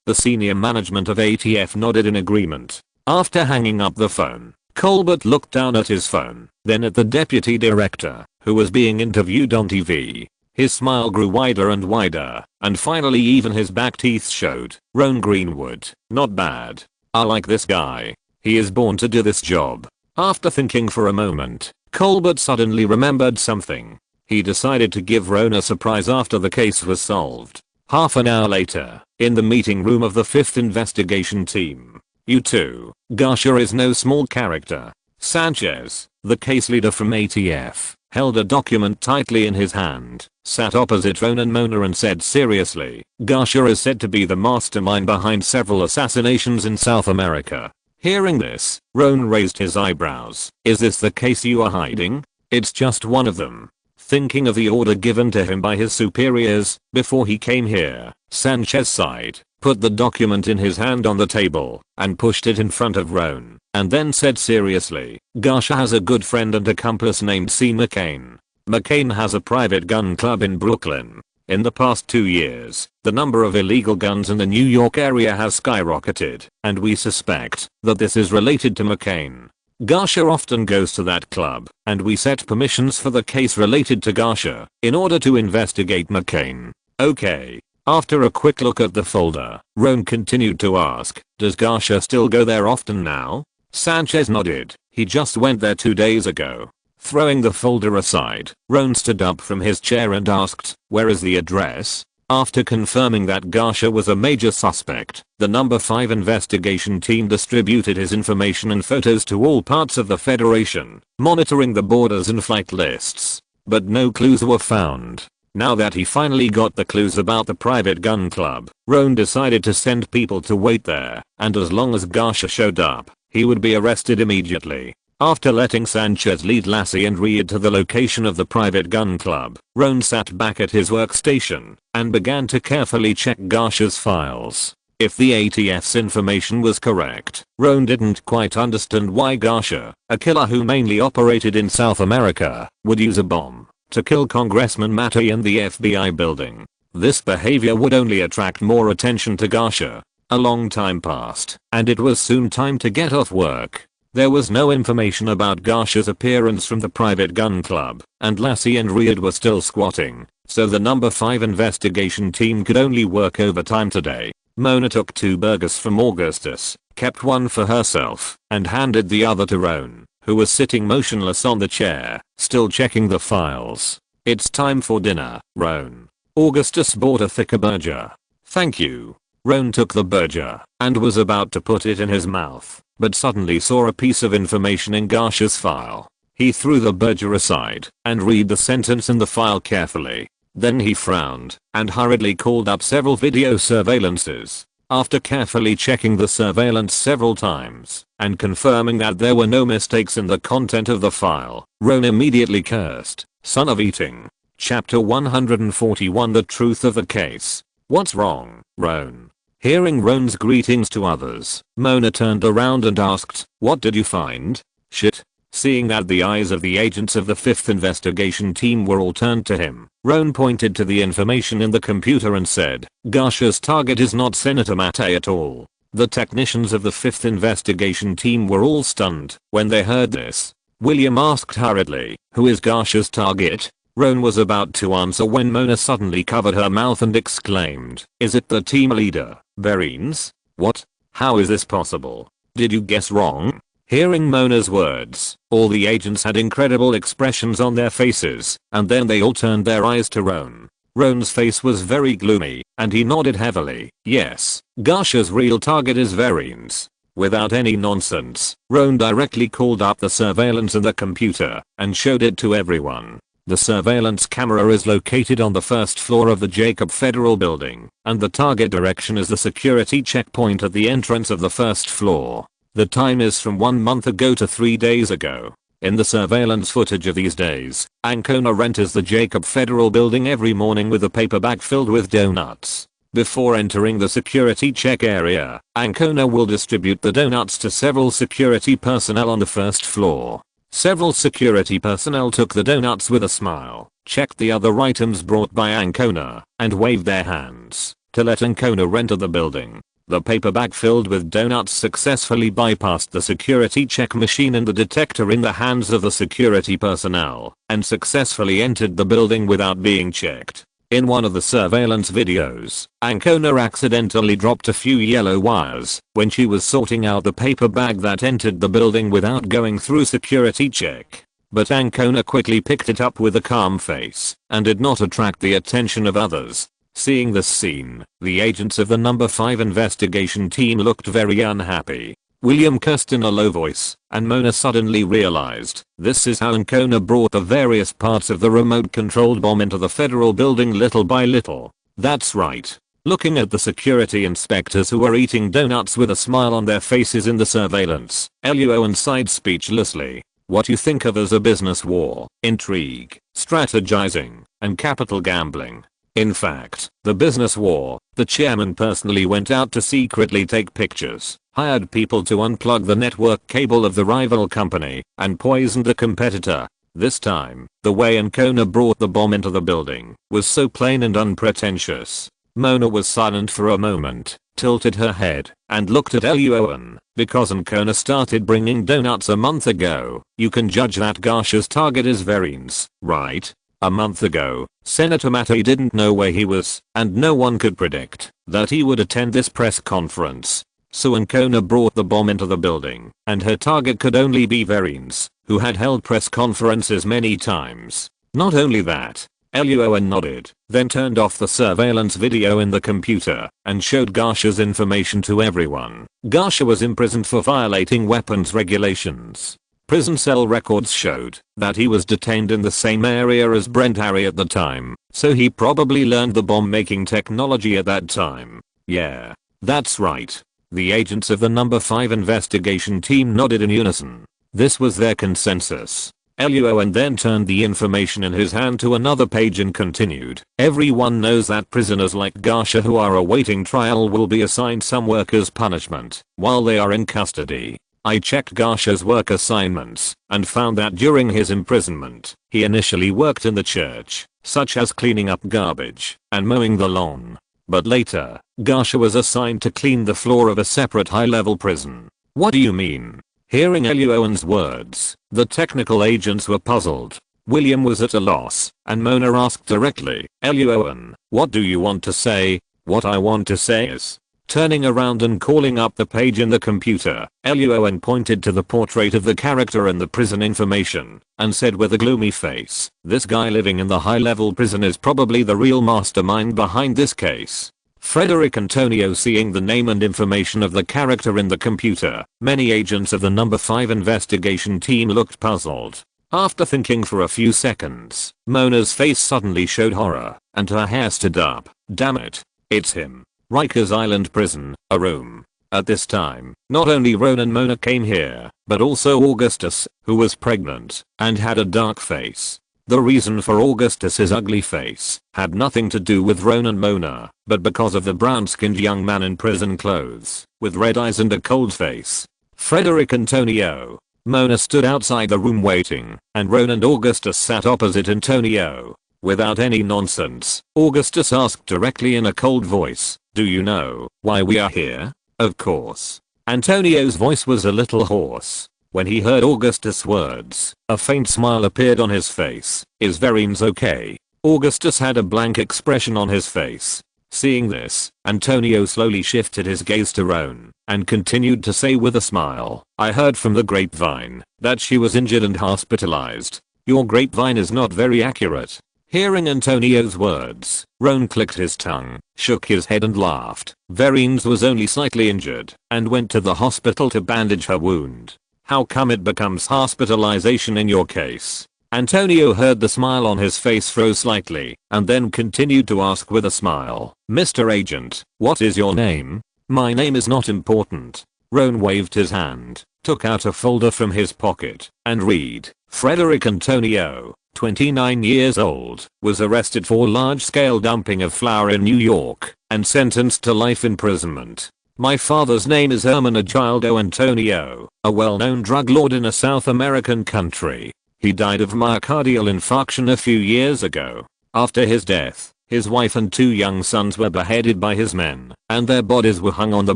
the senior management of ATF nodded in agreement. After hanging up the phone, Corbett looked down at his phone, then at the deputy director, who was being interviewed on TV. His smile grew wider and wider, and finally even his back teeth showed. "Roan Greenwood, not bad. I like this guy. He is born to do this job." After thinking for a moment, Corbett suddenly remembered something. He decided to give Roan a surprise after the case was solved. Half an hour later, in the meeting room of the 5th investigation team. "You two, Garcia is no small character." Sanchez, the case leader from ATF, held a document tightly in his hand, sat opposite Roan and Mona and said seriously, "Garcia is said to be the mastermind behind several assassinations in South America." Hearing this, Roan raised his eyebrows. "Is this the case you are hiding?" "It's just one of them." Thinking of the order given to him by his superiors before he came here, Sanchez sighed, put the document in his hand on the table, and pushed it in front of Roan, and then said seriously, "Garcia has a good friend and accomplice named C. McCain. McCain has a private gun club in Brooklyn. In the past 2 years, the number of illegal guns in the New York area has skyrocketed, and we suspect that this is related to McCain. Garcia often goes to that club, and we set permissions for the case related to Garcia in order to investigate McCain." "Okay." After a quick look at the folder, Roan continued to ask, "Does Garcia still go there often now?" Sanchez nodded. "He just went there 2 days ago." Throwing the folder aside, Roan stood up from his chair and asked, "Where is the address?" After confirming that Garcia was a major suspect, the number 5 investigation team distributed his information and photos to all parts of the Federation, monitoring the borders and flight lists. But no clues were found. Now that he finally got the clues about the private gun club, Roan decided to send people to wait there, and as long as Garcia showed up, he would be arrested immediately. After letting Sanchez lead Lassie and Reed to the location of the private gun club, Roan sat back at his workstation and began to carefully check Garsha's files. If the ATF's information was correct, Roan didn't quite understand why Garsha, a killer who mainly operated in South America, would use a bomb to kill Congressman Matty in the FBI building. This behavior would only attract more attention to Garsha. A long time passed, and it was soon time to get off work. There was no information about Garsha's appearance from the private gun club, and Lassie and Reed were still squatting, so the number 5 investigation team could only work overtime today. Mona took 2 burgers from Augustus, kept one for herself, and handed the other to Roan, who was sitting motionless on the chair, still checking the files. "It's time for dinner, Roan." Augustus bought a thicker burger. "Thank you." Roan took the burger and was about to put it in his mouth, but suddenly saw a piece of information in Garsha's file. He threw the burger aside and read the sentence in the file carefully. Then he frowned and hurriedly called up several video surveillances. After carefully checking the surveillance several times and confirming that there were no mistakes in the content of the file, Roan immediately cursed, "Son of eating." Chapter 141 The Truth of the Case. "What's wrong, Roan?" Hearing Roan's greetings to others, Mona turned around and asked, "What did you find?" "Shit." Seeing that the eyes of the agents of the 5th investigation team were all turned to him, Roan pointed to the information in the computer and said, "Garsha's target is not Senator Matei at all." The technicians of the 5th investigation team were all stunned when they heard this. William asked hurriedly, "Who is Garsha's target?" Roan was about to answer when Mona suddenly covered her mouth and exclaimed, "Is it the team leader, Verines?" "What? How is this possible? Did you guess wrong?" Hearing Mona's words, all the agents had incredible expressions on their faces, and then they all turned their eyes to Roan. Roan's face was very gloomy, and he nodded heavily. "Yes, Garsha's real target is Verines." Without any nonsense, Roan directly called up the surveillance in the computer and showed it to everyone. The surveillance camera is located on the first floor of the Jacob Federal Building, and the target direction is the security checkpoint at the entrance of the first floor. The time is from 1 month ago to 3 days ago. In the surveillance footage of these days, Ancona enters the Jacob Federal Building every morning with a paper bag filled with donuts. Before entering the security check area, Ancona will distribute the donuts to several security personnel on the first floor. Several security personnel took the donuts with a smile, checked the other items brought by Ancona, and waved their hands to let Ancona enter the building. The paper bag filled with donuts successfully bypassed the security check machine and the detector in the hands of the security personnel, and successfully entered the building without being checked. In one of the surveillance videos, Ancona accidentally dropped a few yellow wires when she was sorting out the paper bag that entered the building without going through security check. But Ancona quickly picked it up with a calm face and did not attract the attention of others. Seeing this scene, the agents of the number 5 investigation team looked very unhappy. William cursed in a low voice, and Mona suddenly realized this is how Ancona brought the various parts of the remote-controlled bomb into the federal building little by little. That's right. Looking at the security inspectors who were eating donuts with a smile on their faces in the surveillance, Luo An sighed speechlessly. What you think of as a business war, intrigue, strategizing, and capital gambling. In fact, the business war, the chairman personally went out to secretly take pictures, hired people to unplug the network cable of the rival company, and poisoned the competitor. This time, the way Ancona brought the bomb into the building was so plain and unpretentious. Mona was silent for a moment, tilted her head, and looked at Luo An. Because Ancona started bringing donuts a month ago, you can judge that Garsha's target is Verines, right? A month ago, Senator Matei didn't know where he was, and no one could predict that he would attend this press conference. So Ancona brought the bomb into the building, and her target could only be Verines, who had held press conferences many times. Not only that, Luo An nodded, then turned off the surveillance video in the computer, and showed Garsha's information to everyone. Garsha was imprisoned for violating weapons regulations. Prison cell records showed that he was detained in the same area as Brent Harry at the time, so he probably learned the bomb making technology at that time. Yeah, that's right. The agents of the number 5 investigation team nodded in unison. This was their consensus. Luo An then turned the information in his hand to another page and continued. Everyone knows that prisoners like Garsha who are awaiting trial will be assigned some work as punishment while they are in custody. I checked Garsha's work assignments and found that during his imprisonment, he initially worked in the church, such as cleaning up garbage and mowing the lawn. But later, Garsha was assigned to clean the floor of a separate high-level prison. What do you mean? Hearing Luo An's words, the technical agents were puzzled. William was at a loss, and Mona asked directly, Luo An, what do you want to say? What I want to say is... Turning around and calling up the page in the computer, Luo An pointed to the portrait of the character in the prison information, and said with a gloomy face, this guy living in the high-level prison is probably the real mastermind behind this case. Frederick Antonio seeing the name and information of the character in the computer, many agents of the number 5 investigation team looked puzzled. After thinking for a few seconds, Mona's face suddenly showed horror, and her hair stood up. Damn it. It's him. Rikers Island Prison, a room. At this time, not only Ron and Mona came here, but also Augustus, who was pregnant, and had a dark face. The reason for Augustus's ugly face had nothing to do with Ron and Mona, but because of the brown-skinned young man in prison clothes, with red eyes and a cold face. Frederick Antonio. Mona stood outside the room waiting, and Ron and Augustus sat opposite Antonio. Without any nonsense, Augustus asked directly in a cold voice, do you know why we are here? Of course. Antonio's voice was a little hoarse. When he heard Augustus' words, a faint smile appeared on his face. Is Verines okay? Augustus had a blank expression on his face. Seeing this, Antonio slowly shifted his gaze to Ron, and continued to say with a smile, I heard from the grapevine that she was injured and hospitalized. Your grapevine is not very accurate. Hearing Antonio's words, Ron clicked his tongue, shook his head and laughed. Verines was only slightly injured, and went to the hospital to bandage her wound. How come it becomes hospitalization in your case? Antonio heard the smile on his face froze slightly, and then continued to ask with a smile, Mr. Agent, what is your name? My name is not important. Ron waved his hand, took out a folder from his pocket, and read, Frederick Antonio, 29 years old, was arrested for large-scale dumping of flour in New York, and sentenced to life imprisonment. My father's name is Hermenegildo Antonio, a well-known drug lord in a South American country. He died of myocardial infarction a few years ago. After his death, his wife and 2 young sons were beheaded by his men, and their bodies were hung on the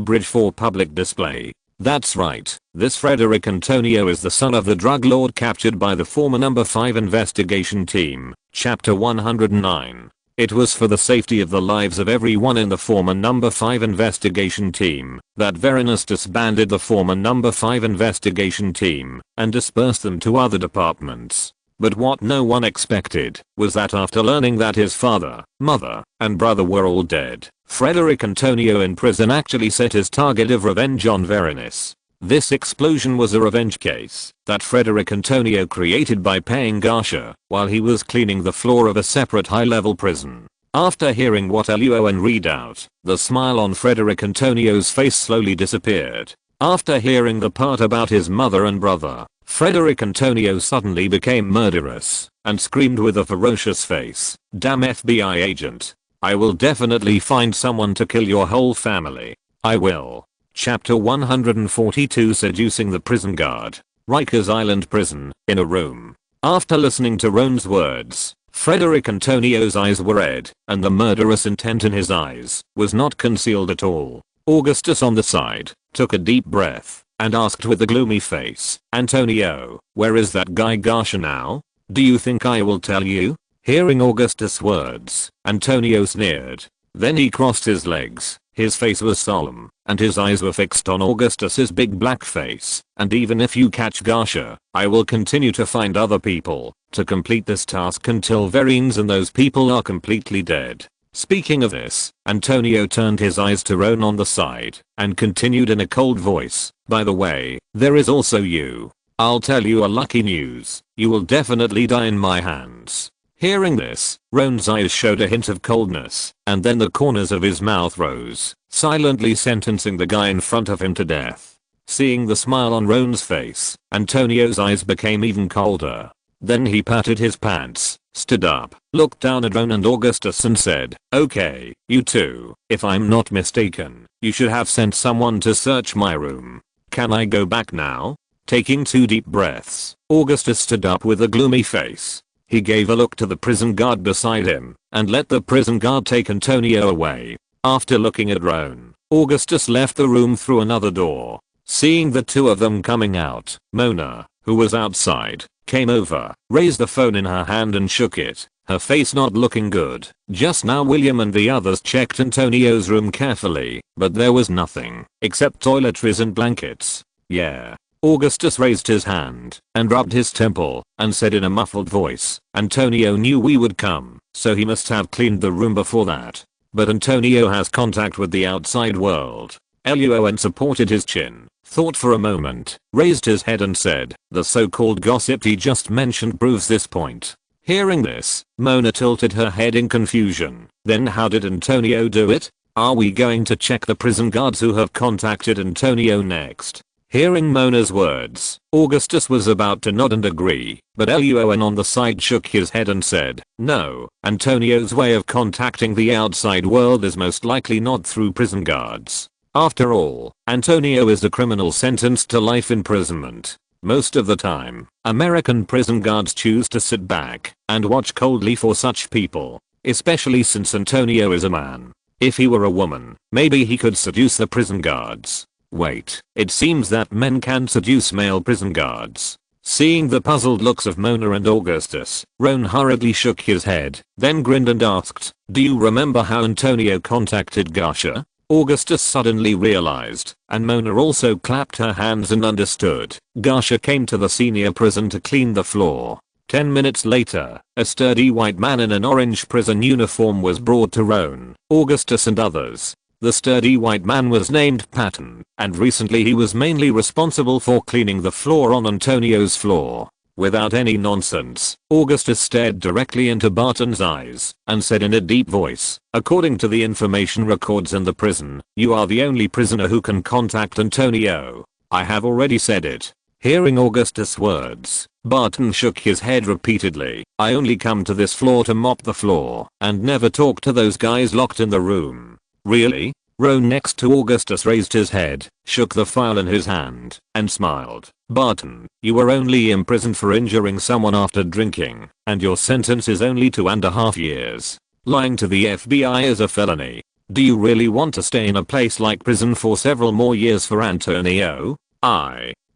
bridge for public display. That's right, this Frederick Antonio is the son of the drug lord captured by the former number 5 investigation team. Chapter 109. It was for the safety of the lives of everyone in the former number 5 investigation team that Verines disbanded the former number 5 investigation team and dispersed them to other departments. But what no one expected was that after learning that his father, mother, and brother were all dead, Frederick Antonio in prison actually set his target of revenge on Verines. This explosion was a revenge case that Frederick Antonio created by paying Garsha while he was cleaning the floor of a separate high-level prison. After hearing what Luo An read out, the smile on Frederick Antonio's face slowly disappeared. After hearing the part about his mother and brother, Frederick Antonio suddenly became murderous and screamed with a ferocious face, Damn FBI agent. I will definitely find someone to kill your whole family. I will. Chapter 142 Seducing the Prison Guard. Rikers Island Prison, in a room. After listening to Ron's words, Frederick Antonio's eyes were red, and the murderous intent in his eyes was not concealed at all. Augustus on the side took a deep breath and asked with a gloomy face, Antonio, where is that guy Garsha now? Do you think I will tell you? Hearing Augustus' words, Antonio sneered. Then he crossed his legs. His face was solemn, and his eyes were fixed on Augustus's big black face. And even if you catch Garsha, I will continue to find other people to complete this task until Verines and those people are completely dead. Speaking of this, Antonio turned his eyes to Ron on the side and continued in a cold voice, by the way, there is also you. I'll tell you a lucky news. You will definitely die in my hands. Hearing this, Roan's eyes showed a hint of coldness, and then the corners of his mouth rose, silently sentencing the guy in front of him to death. Seeing the smile on Roan's face, Antonio's eyes became even colder. Then he patted his pants, stood up, looked down at Roan and Augustus and said, "Okay, you two, if I'm not mistaken, you should have sent someone to search my room. Can I go back now?" Taking 2 deep breaths, Augustus stood up with a gloomy face. He gave a look to the prison guard beside him, and let the prison guard take Antonio away. After looking at Roan, Augustus left the room through another door. Seeing the two of them coming out, Mona, who was outside, came over, raised the phone in her hand and shook it, her face not looking good. Just now William and the others checked Antonio's room carefully, but there was nothing, except toiletries and blankets. "Yeah." Augustus raised his hand, and rubbed his temple, and said in a muffled voice, "Antonio knew we would come, so he must have cleaned the room before that. But Antonio has contact with the outside world." Luo An supported his chin, thought for a moment, raised his head and said, "The so-called gossip he just mentioned proves this point." Hearing this, Mona tilted her head in confusion. "Then how did Antonio do it? Are we going to check the prison guards who have contacted Antonio next?" Hearing Mona's words, Augustus was about to nod and agree, but Luo An on the side shook his head and said, "No, Antonio's way of contacting the outside world is most likely not through prison guards. After all, Antonio is a criminal sentenced to life imprisonment. Most of the time, American prison guards choose to sit back and watch coldly for such people, especially since Antonio is a man. If he were a woman, maybe he could seduce the prison guards. Wait, it seems that men can seduce male prison guards." Seeing the puzzled looks of Mona and Augustus, Roan hurriedly shook his head, then grinned and asked, "Do you remember how Antonio contacted Gasha?" Augustus suddenly realized, and Mona also clapped her hands and understood. Gasha came to the senior prison to clean the floor. 10 minutes later, a sturdy white man in an orange prison uniform was brought to Roan, Augustus and others. The sturdy white man was named Patton, and recently he was mainly responsible for cleaning the floor on Antonio's floor. Without any nonsense, Augustus stared directly into Barton's eyes and said in a deep voice, "According to the information records in the prison, you are the only prisoner who can contact Antonio. I have already said it." Hearing Augustus' words, Barton shook his head repeatedly. "I only come to this floor to mop the floor and never talk to those guys locked in the room." "Really?" Roan next to Augustus raised his head, shook the file in his hand, and smiled. "Barton, you were only imprisoned for injuring someone after drinking, and your sentence is only 2.5 years. Lying to the FBI is a felony. Do you really want to stay in a place like prison for several more years for Antonio?"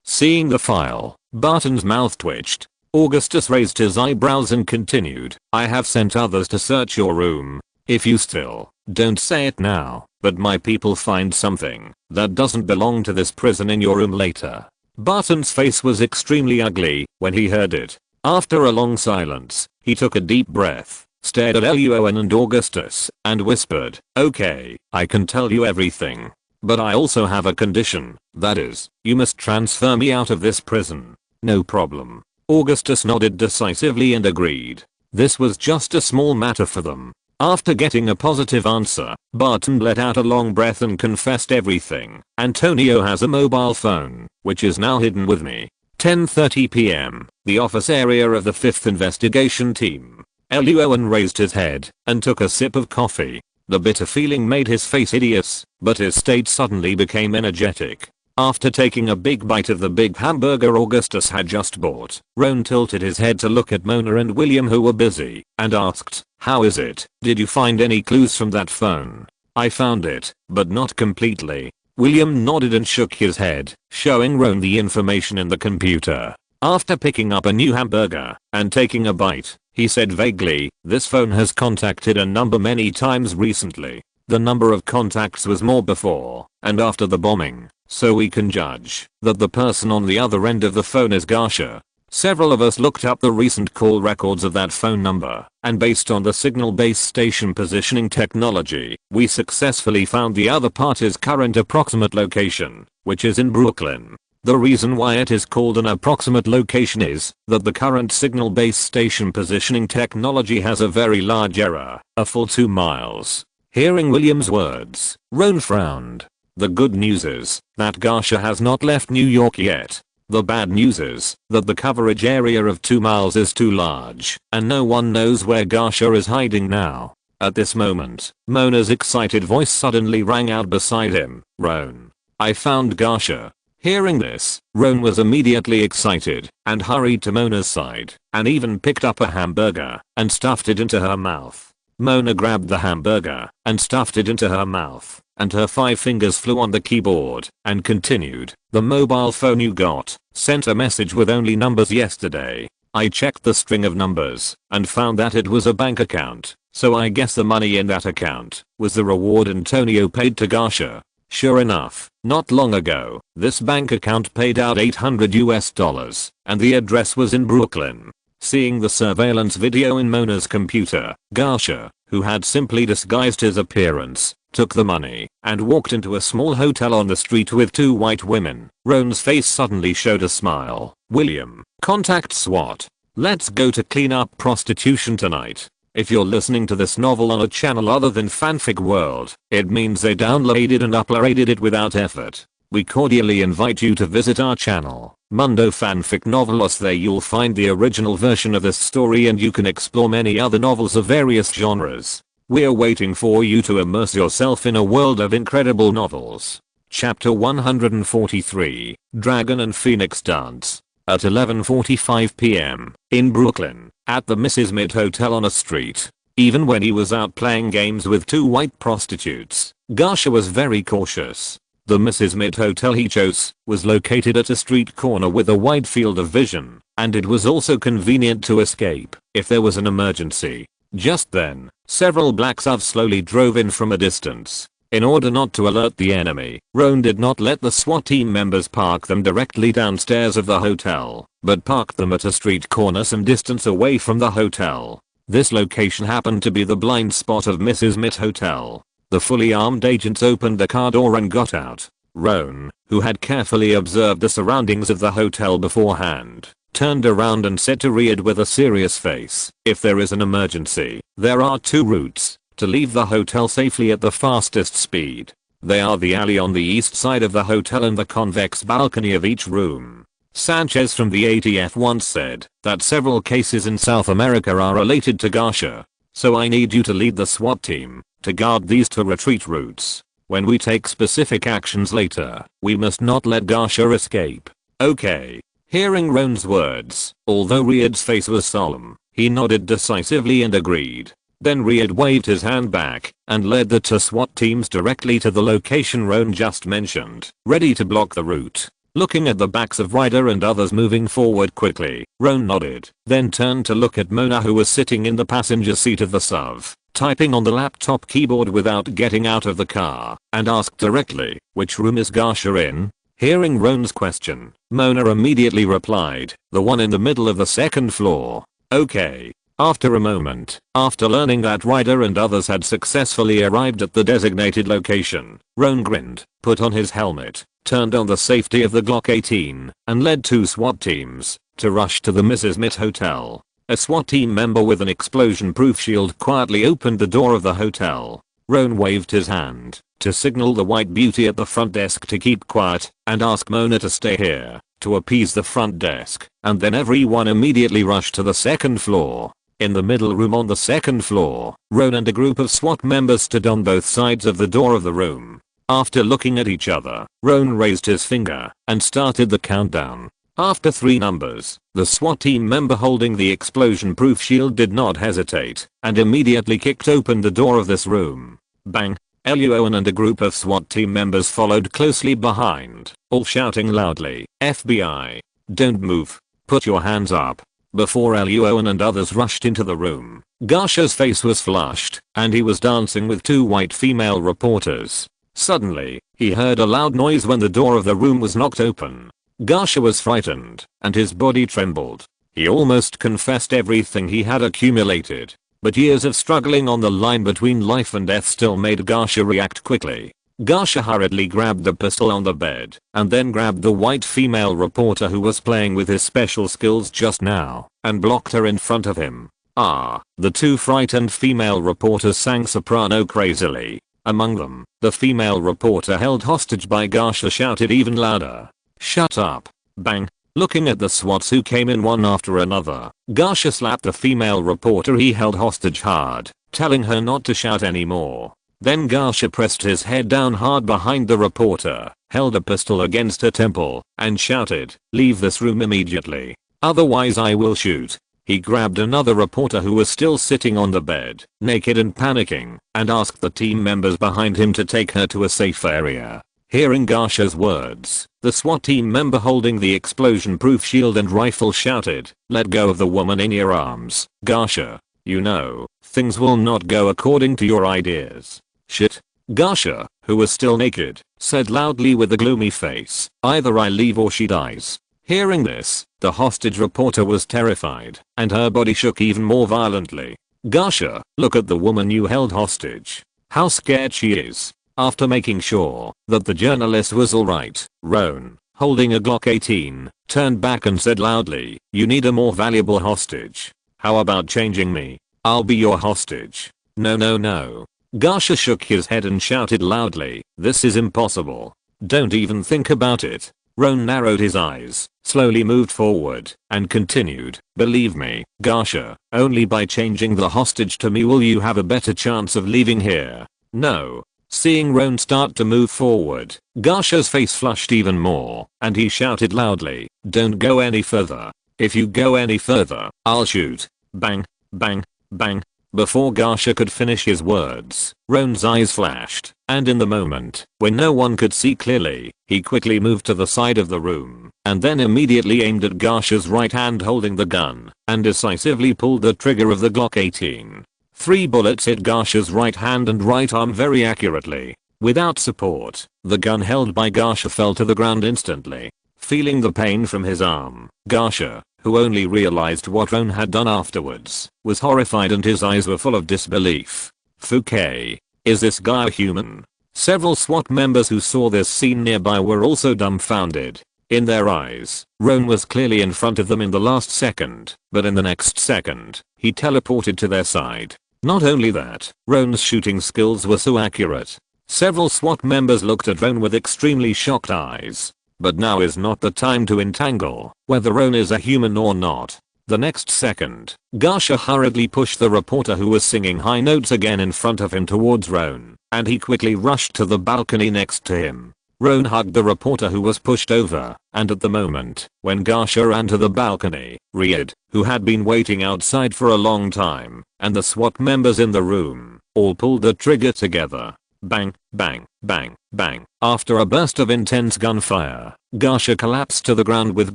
Seeing the file, Barton's mouth twitched. Augustus raised his eyebrows and continued, "I have sent others to search your room. If you still don't say it now, but my people find something that doesn't belong to this prison in your room later." Barton's face was extremely ugly when he heard it. After a long silence, he took a deep breath, stared at Luo An and Augustus, and whispered, "Okay, I can tell you everything. But I also have a condition, that is, you must transfer me out of this prison." "No problem." Augustus nodded decisively and agreed. This was just a small matter for them. After getting a positive answer, Barton let out a long breath and confessed everything. "Antonio has a mobile phone, which is now hidden with me." 10:30 p.m. The office area of the 5th investigation team. Luo An raised his head and took a sip of coffee. The bitter feeling made his face hideous, but his state suddenly became energetic. After taking a big bite of the big hamburger Augustus had just bought, Roan tilted his head to look at Mona and William who were busy, and asked, "How is it? Did you find any clues from that phone?" "I found it, but not completely." William nodded and shook his head, showing Roan the information in the computer. After picking up a new hamburger and taking a bite, he said vaguely, "This phone has contacted a number many times recently. The number of contacts was more before and after the bombing, so we can judge that the person on the other end of the phone is Gasha." Several of us looked up the recent call records of that phone number, and based on the signal base station positioning technology, we successfully found the other party's current approximate location, which is in Brooklyn. The reason why it is called an approximate location is that the current signal base station positioning technology has a very large error, a full 2 miles. Hearing William's words, Roan frowned. The good news is that Garsha has not left New York yet. The bad news is that the coverage area of 2 miles is too large and no one knows where Garsha is hiding now. At this moment, Mona's excited voice suddenly rang out beside him. Roan, I found Garsha. Hearing this, Roan was immediately excited and hurried to Mona's side and even picked up a hamburger and stuffed it into her mouth. Mona grabbed the hamburger and stuffed it into her mouth and her 5 fingers flew on the keyboard and continued. The mobile phone you got sent a message with only numbers yesterday. I checked the string of numbers and found that it was a bank account, so I guess the money in that account was the reward Antonio paid to Garsha. Sure enough, not long ago, this bank account paid out $800 and the address was in Brooklyn. Seeing the surveillance video in Mona's computer, Garsha, who had simply disguised his appearance, took the money and walked into a small hotel on the street with 2 white women. Roan's face suddenly showed a smile. William, contact SWAT. Let's go to clean up prostitution tonight. If you're listening to this novel on a channel other than Fanfic World, it means they downloaded and uploaded it without effort. We cordially invite you to visit our channel, Mundo Fanfic Novelos. There you'll find the original version of this story and you can explore many other novels of various genres. We're waiting for you to immerse yourself in a world of incredible novels. Chapter 143, Dragon and Phoenix Dance. At 11:45 p.m. in Brooklyn, at the Mrs. Mid Hotel on a street. Even when he was out playing games with 2 white prostitutes, Garsha was very cautious. The Mrs. Mid Hotel he chose was located at a street corner with a wide field of vision, and it was also convenient to escape if there was an emergency. Just then, several black SUVs slowly drove in from a distance. In order not to alert the enemy, Roan did not let the SWAT team members park them directly downstairs of the hotel, but parked them at a street corner some distance away from the hotel. This location happened to be the blind spot of Mrs. Mid Hotel. The fully armed agents opened the car door and got out. Roan, who had carefully observed the surroundings of the hotel beforehand, turned around and said to Riyadh with a serious face, if there is an emergency, there are 2 routes to leave the hotel safely at the fastest speed. They are the alley on the east side of the hotel and the convex balcony of each room. Sanchez from the ATF once said that several cases in South America are related to Garsha. So I need you to lead the SWAT team to guard these 2 retreat routes. When we take specific actions later, we must not let Garsha escape. Okay. Hearing Roan's words, although Riyadh's face was solemn, he nodded decisively and agreed. Then Riyadh waved his hand back and led the 2 SWAT teams directly to the location Roan just mentioned, ready to block the route. Looking at the backs of Ryder and others moving forward quickly, Roan nodded, then turned to look at Mona who was sitting in the passenger seat of the SUV, typing on the laptop keyboard without getting out of the car, and asked directly, which room is Garsha in? Hearing Roan's question, Mona immediately replied, the one in the middle of the 2nd floor. Okay. After a moment, after learning that Ryder and others had successfully arrived at the designated location, Roan grinned, put on his helmet, turned on the safety of the Glock 18, and led 2 SWAT teams to rush to the Mrs. Mid Hotel. A SWAT team member with an explosion-proof shield quietly opened the door of the hotel. Roan waved his hand to signal the white beauty at the front desk to keep quiet and ask Mona to stay here to appease the front desk, and then everyone immediately rushed to the 2nd floor. In the middle room on the 2nd floor, Roan and a group of SWAT members stood on both sides of the door of the room. After looking at each other, Roan raised his finger and started the countdown. After 3 numbers, the SWAT team member holding the explosion-proof shield did not hesitate and immediately kicked open the door of this room. Bang! Luo An and a group of SWAT team members followed closely behind, all shouting loudly, FBI! Don't move! Put your hands up! Before Luo An and others rushed into the room, Garsha's face was flushed and he was dancing with 2 white female reporters. Suddenly, he heard a loud noise when the door of the room was knocked open. Garsha was frightened and his body trembled. He almost confessed everything he had accumulated, but years of struggling on the line between life and death still made Garsha react quickly. Garsha hurriedly grabbed the pistol on the bed and then grabbed the white female reporter who was playing with his special skills just now and blocked her in front of him. Ah, the two frightened female reporters sang soprano crazily. Among them, the female reporter held hostage by Garsha shouted even louder, "Shut up." Bang. Looking at the SWATs who came in one after another, Garsha slapped the female reporter he held hostage hard, telling her not to shout anymore. Then Garsha pressed his head down hard behind the reporter, held a pistol against her temple, and shouted, "Leave this room immediately. Otherwise I will shoot." He grabbed another reporter who was still sitting on the bed, naked and panicking, and asked the team members behind him to take her to a safe area. Hearing Garsha's words, the SWAT team member holding the explosion-proof shield and rifle shouted, "Let go of the woman in your arms, Garsha. You know, things will not go according to your ideas." "Shit." Garsha, who was still naked, said loudly with a gloomy face, "Either I leave or she dies." Hearing this, the hostage reporter was terrified, and her body shook even more violently. "Garsha, look at the woman you held hostage. How scared she is." After making sure that the journalist was alright, Roan, holding a Glock 18, turned back and said loudly, "You need a more valuable hostage. How about changing me? I'll be your hostage." "No no no." Garsha shook his head and shouted loudly, "This is impossible. Don't even think about it." Roan narrowed his eyes, slowly moved forward, and continued, "Believe me, Garsha, only by changing the hostage to me will you have a better chance of leaving here." "No." Seeing Roan start to move forward, Garsha's face flushed even more, and he shouted loudly, "Don't go any further. If you go any further, I'll shoot." Bang, bang, bang. Before Garsha could finish his words, Roan's eyes flashed, and in the moment, when no one could see clearly, he quickly moved to the side of the room, and then immediately aimed at Garsha's right hand holding the gun, and decisively pulled the trigger of the Glock 18. 3 bullets hit Garsha's right hand and right arm very accurately. Without support, the gun held by Garsha fell to the ground instantly. Feeling the pain from his arm, Garsha, who only realized what Roan had done afterwards, was horrified and his eyes were full of disbelief. "Fuke, is this guy a human?" Several SWAT members who saw this scene nearby were also dumbfounded. In their eyes, Roan was clearly in front of them in the last second, but in the next second, he teleported to their side. Not only that, Roan's shooting skills were so accurate. Several SWAT members looked at Roan with extremely shocked eyes. But now is not the time to entangle whether Roan is a human or not. The next second, Garsha hurriedly pushed the reporter who was singing high notes again in front of him towards Roan, and he quickly rushed to the balcony next to him. Roan hugged the reporter who was pushed over, and at the moment, when Garsha ran to the balcony, Riyad, who had been waiting outside for a long time, and the SWAT members in the room, all pulled the trigger together. Bang, bang, bang, bang. After a burst of intense gunfire, Garsha collapsed to the ground with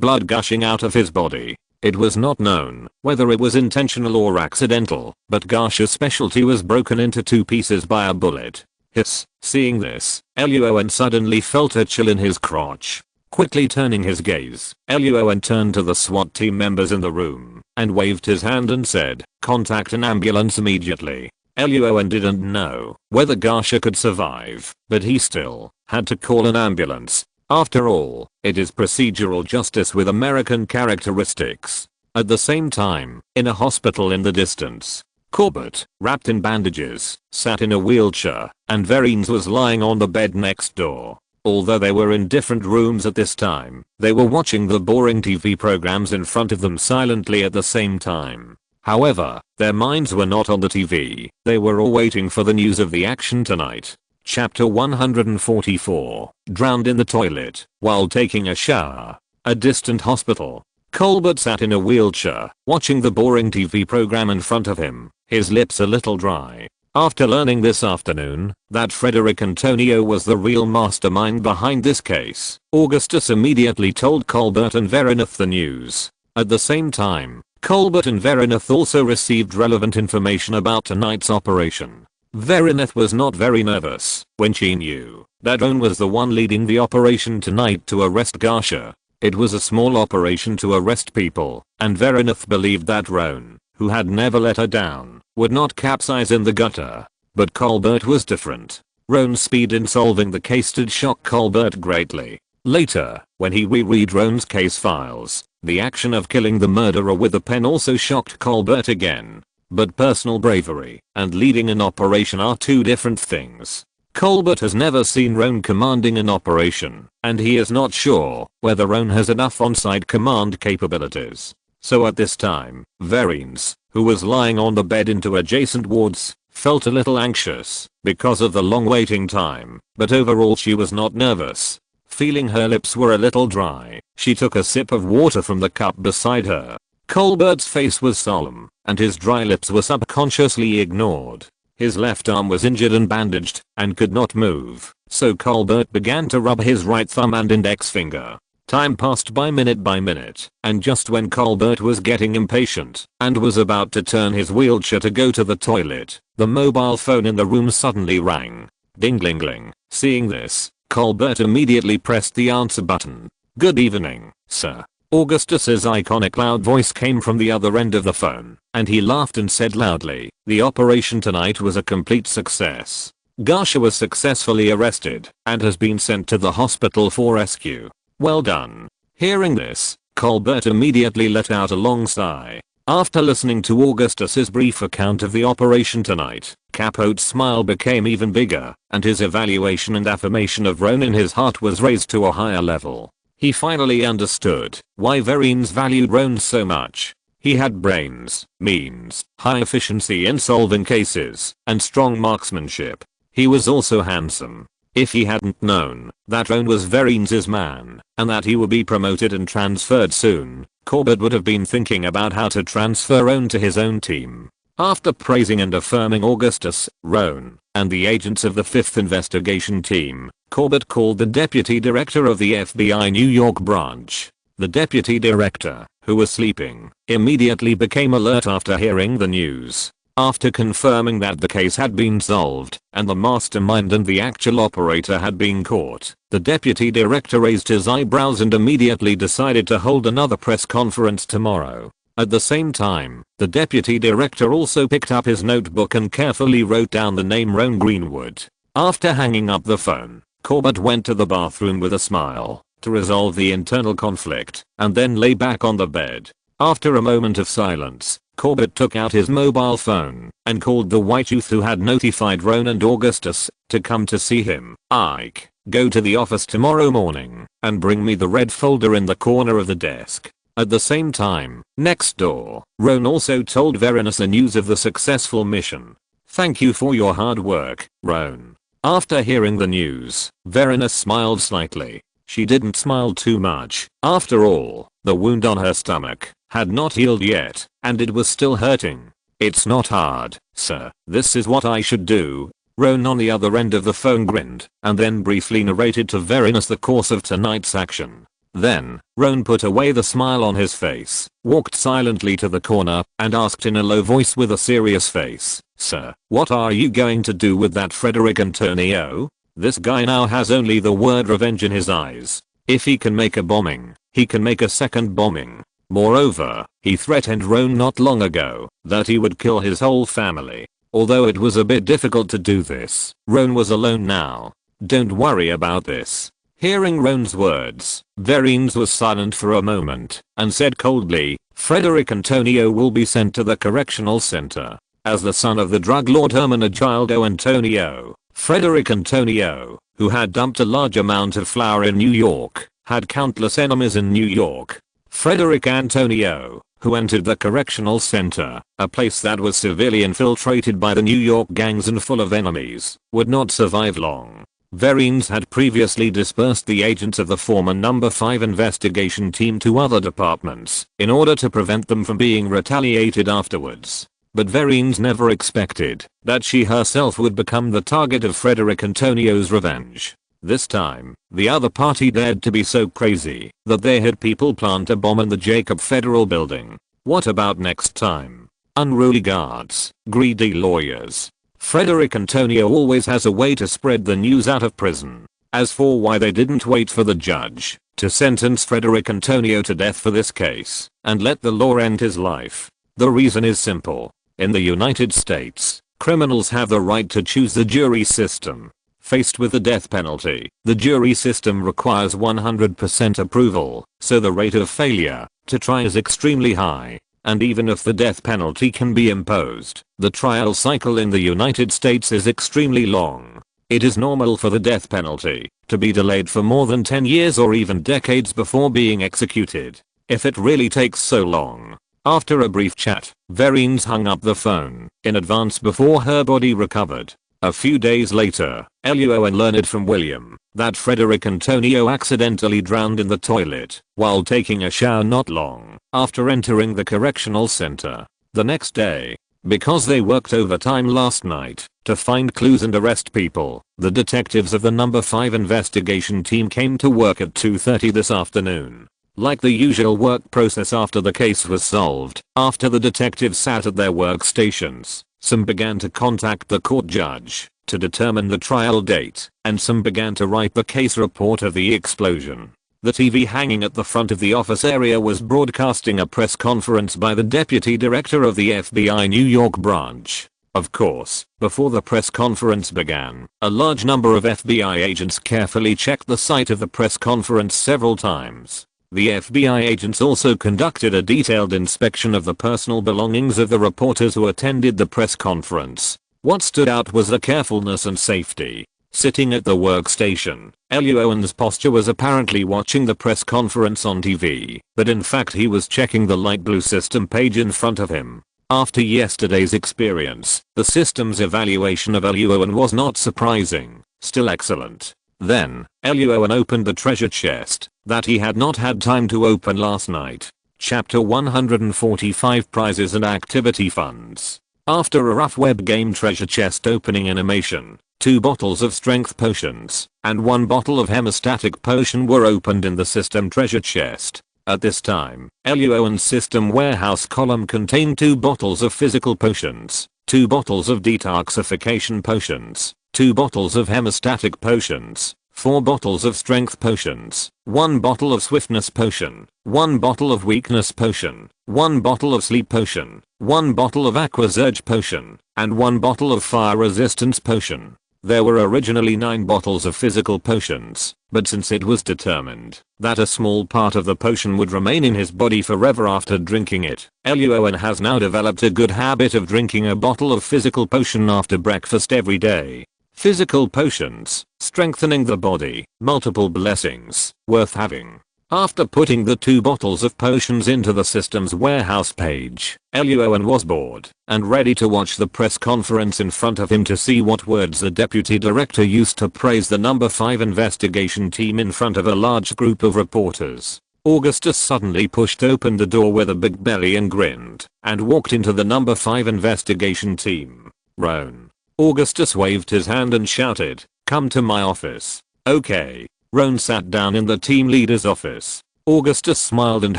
blood gushing out of his body. It was not known whether it was intentional or accidental, but Garsha's specialty was broken into 2 pieces by a bullet. Hiss. Seeing this, Luo An suddenly felt a chill in his crotch. Quickly turning his gaze, Luo An turned to the SWAT team members in the room and waved his hand and said, "Contact an ambulance immediately." Luo An didn't know whether Garsha could survive, but he still had to call an ambulance. After all, it is procedural justice with American characteristics. At the same time, in a hospital in the distance, Corbett, wrapped in bandages, sat in a wheelchair, and Verines was lying on the bed next door. Although they were in different rooms at this time, they were watching the boring TV programs in front of them silently at the same time. However, their minds were not on the TV, they were all waiting for the news of the action tonight. Chapter 144, Drowned in the Toilet, while taking a shower. A distant hospital. Colbert sat in a wheelchair, watching the boring TV program in front of him, his lips a little dry. After learning this afternoon that Frederick Antonio was the real mastermind behind this case, Augustus immediately told Colbert and Verinoth the news. At the same time, Colbert and Verinoth also received relevant information about tonight's operation. Verinoth was not very nervous when she knew that Roan was the one leading the operation tonight to arrest Garsha. It was a small operation to arrest people, and Verinoth believed that Roan, who had never let her down, would not capsize in the gutter. But Colbert was different. Roan's speed in solving the case did shock Colbert greatly. Later, when he reread Roan's case files, the action of killing the murderer with a pen also shocked Colbert again. But personal bravery and leading an operation are two different things. Colbert has never seen Roan commanding an operation, and he is not sure whether Roan has enough on-site command capabilities. So at this time, Verines, who was lying on the bed into adjacent wards, felt a little anxious because of the long waiting time, but overall she was not nervous. Feeling her lips were a little dry, she took a sip of water from the cup beside her. Colbert's face was solemn, and his dry lips were subconsciously ignored. His left arm was injured and bandaged, and could not move, so Colbert began to rub his right thumb and index finger. Time passed by minute, and just when Colbert was getting impatient, and was about to turn his wheelchair to go to the toilet, the mobile phone in the room suddenly rang. Ding-ling-ling. Seeing this, Colbert immediately pressed the answer button. "Good evening, sir." Augustus's iconic loud voice came from the other end of the phone, and he laughed and said loudly, "The operation tonight was a complete success. Garsha was successfully arrested and has been sent to the hospital for rescue. Well done." Hearing this, Colbert immediately let out a long sigh. After listening to Augustus's brief account of the operation tonight, Capote's smile became even bigger, and his evaluation and affirmation of Roan in his heart was raised to a higher level. He finally understood why Verines valued Roan so much. He had brains, means, high efficiency in solving cases, and strong marksmanship. He was also handsome. If he hadn't known that Roan was Verines' man, and that he would be promoted and transferred soon, Colbert would have been thinking about how to transfer Roan to his own team. After praising and affirming Augustus, Roan, and the agents of the 5th Investigation Team, Colbert called the deputy director of the FBI New York branch. The deputy director, who was sleeping, immediately became alert after hearing the news. After confirming that the case had been solved, and the mastermind and the actual operator had been caught, the deputy director raised his eyebrows and immediately decided to hold another press conference tomorrow. At the same time, the deputy director also picked up his notebook and carefully wrote down the name Roan Greenwood. After hanging up the phone, Colbert went to the bathroom with a smile to resolve the internal conflict, and then lay back on the bed. After a moment of silence, Colbert took out his mobile phone and called the white youth who had notified Roan and Augustus to come to see him. "Ike, go to the office tomorrow morning and bring me the red folder in the corner of the desk." At the same time, next door, Roan also told Verines the news of the successful mission. "Thank you for your hard work, Roan." After hearing the news, Verines smiled slightly. She didn't smile too much. After all, the wound on her stomach had not healed yet, and it was still hurting. "It's not hard, sir. This is what I should do." Roan on the other end of the phone grinned, and then briefly narrated to Verines the course of tonight's action. Then, Roan put away the smile on his face, walked silently to the corner, and asked in a low voice with a serious face, "Sir, what are you going to do with that Frederick Antonio? This guy now has only the word revenge in his eyes. If he can make a bombing, he can make a second bombing. Moreover, he threatened Roan not long ago that he would kill his whole family. Although it was a bit difficult to do this, Roan was alone now. Don't worry about this." Hearing Roan's words, Verines was silent for a moment and said coldly, "Frederick Antonio will be sent to the correctional center. As the son of the drug lord Hermenegildo Antonio, Frederick Antonio, who had dumped a large amount of flour in New York, had countless enemies in New York. Frederick Antonio, who entered the correctional center, a place that was severely infiltrated by the New York gangs and full of enemies, would not survive long." Verines had previously dispersed the agents of the former No. 5 investigation team to other departments in order to prevent them from being retaliated afterwards. But Verines never expected that she herself would become the target of Frederick Antonio's revenge. This time, the other party dared to be so crazy that they had people plant a bomb in the Jacob Federal Building. What about next time? Unruly guards, greedy lawyers. Frederick Antonio always has a way to spread the news out of prison. As for why they didn't wait for the judge to sentence Frederick Antonio to death for this case and let the law end his life, the reason is simple. In the United States, criminals have the right to choose the jury system. Faced with the death penalty, the jury system requires 100% approval, so the rate of failure to try is extremely high. And even if the death penalty can be imposed, the trial cycle in the United States is extremely long. It is normal for the death penalty to be delayed for more than 10 years or even decades before being executed. If it really takes so long. After a brief chat, Vereen's hung up the phone in advance before her body recovered. A few days later, Luo An learned from William that Frederick Antonio accidentally drowned in the toilet while taking a shower not long after entering the correctional center. The next day, because they worked overtime last night to find clues and arrest people, the detectives of the number 5 investigation team came to work at 2:30 this afternoon. Like the usual work process after the case was solved, after the detectives sat at their workstations, some began to contact the court judge to determine the trial date, and some began to write the case report of the explosion. The TV hanging at the front of the office area was broadcasting a press conference by the deputy director of the FBI New York branch. Of course, before the press conference began, a large number of FBI agents carefully checked the site of the press conference several times. The FBI agents also conducted a detailed inspection of the personal belongings of the reporters who attended the press conference. What stood out was the carefulness and safety. Sitting at the workstation, Luo An's posture was apparently watching the press conference on TV, but in fact he was checking the light blue system page in front of him. After yesterday's experience, the system's evaluation of Luo An was not surprising, still excellent. Then, Luo An opened the treasure chest that he had not had time to open last night. Chapter 145 Prizes and Activity Funds. After a rough web game treasure chest opening animation, 2 bottles of strength potions and 1 bottle of hemostatic potion were opened in the system treasure chest. At this time, Luo An's system warehouse column contained 2 bottles of physical potions, 2 bottles of detoxification potions, 2 bottles of hemostatic potions, 4 bottles of strength potions, 1 bottle of swiftness potion, 1 bottle of weakness potion, 1 bottle of sleep potion, 1 bottle of aqua surge potion, and 1 bottle of fire resistance potion. There were originally 9 bottles of physical potions, but since it was determined that a small part of the potion would remain in his body forever after drinking it, Luo An has now developed a good habit of drinking a bottle of physical potion after breakfast every day. Physical potions, strengthening the body, multiple blessings, worth having. After putting the 2 bottles of potions into the system's warehouse page, Luo An was bored and ready to watch the press conference in front of him to see what words the deputy director used to praise the number 5 investigation team in front of a large group of reporters. Augustus suddenly pushed open the door with a big belly and grinned and walked into the number 5 investigation team. Roan. Augustus waved his hand and shouted, "Come to my office." Okay. Roan sat down in the team leader's office. Augustus smiled and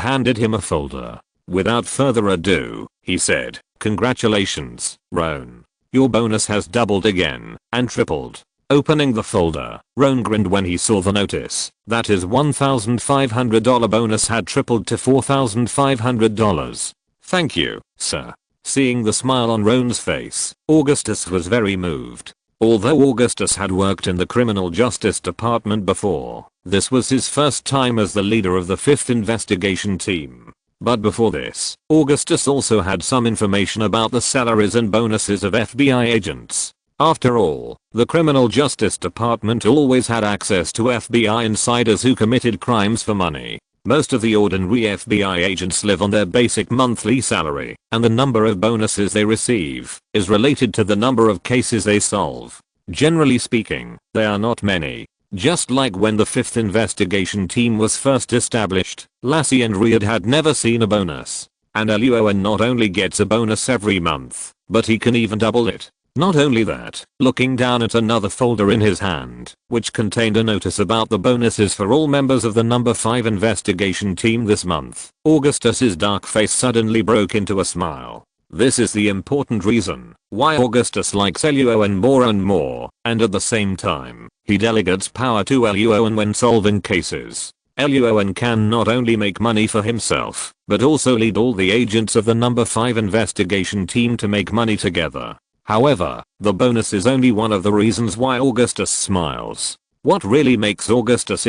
handed him a folder. Without further ado, he said, "Congratulations, Roan. Your bonus has doubled again, and tripled." Opening the folder, Roan grinned when he saw the notice that his $1,500 bonus had tripled to $4,500. "Thank you, sir." Seeing the smile on Roan's face, Augustus was very moved. Although Augustus had worked in the criminal justice department before, this was his first time as the leader of the 5th investigation team. But before this, Augustus also had some information about the salaries and bonuses of FBI agents. After all, the criminal justice department always had access to FBI insiders who committed crimes for money. Most of the ordinary FBI agents live on their basic monthly salary, and the number of bonuses they receive is related to the number of cases they solve. Generally speaking, they are not many. Just like when the 5th investigation team was first established, Lassie and Riyad had never seen a bonus. And Luo An not only gets a bonus every month, but he can even double it. Not only that, looking down at another folder in his hand, which contained a notice about the bonuses for all members of the number 5 investigation team this month, Augustus's dark face suddenly broke into a smile. This is the important reason why Augustus likes Luo An more and more, and at the same time, he delegates power to Luo An when solving cases. Luo An can not only make money for himself, but also lead all the agents of the number 5 investigation team to make money together. However, the bonus is only one of the reasons why Augustus smiles. What really makes Augustus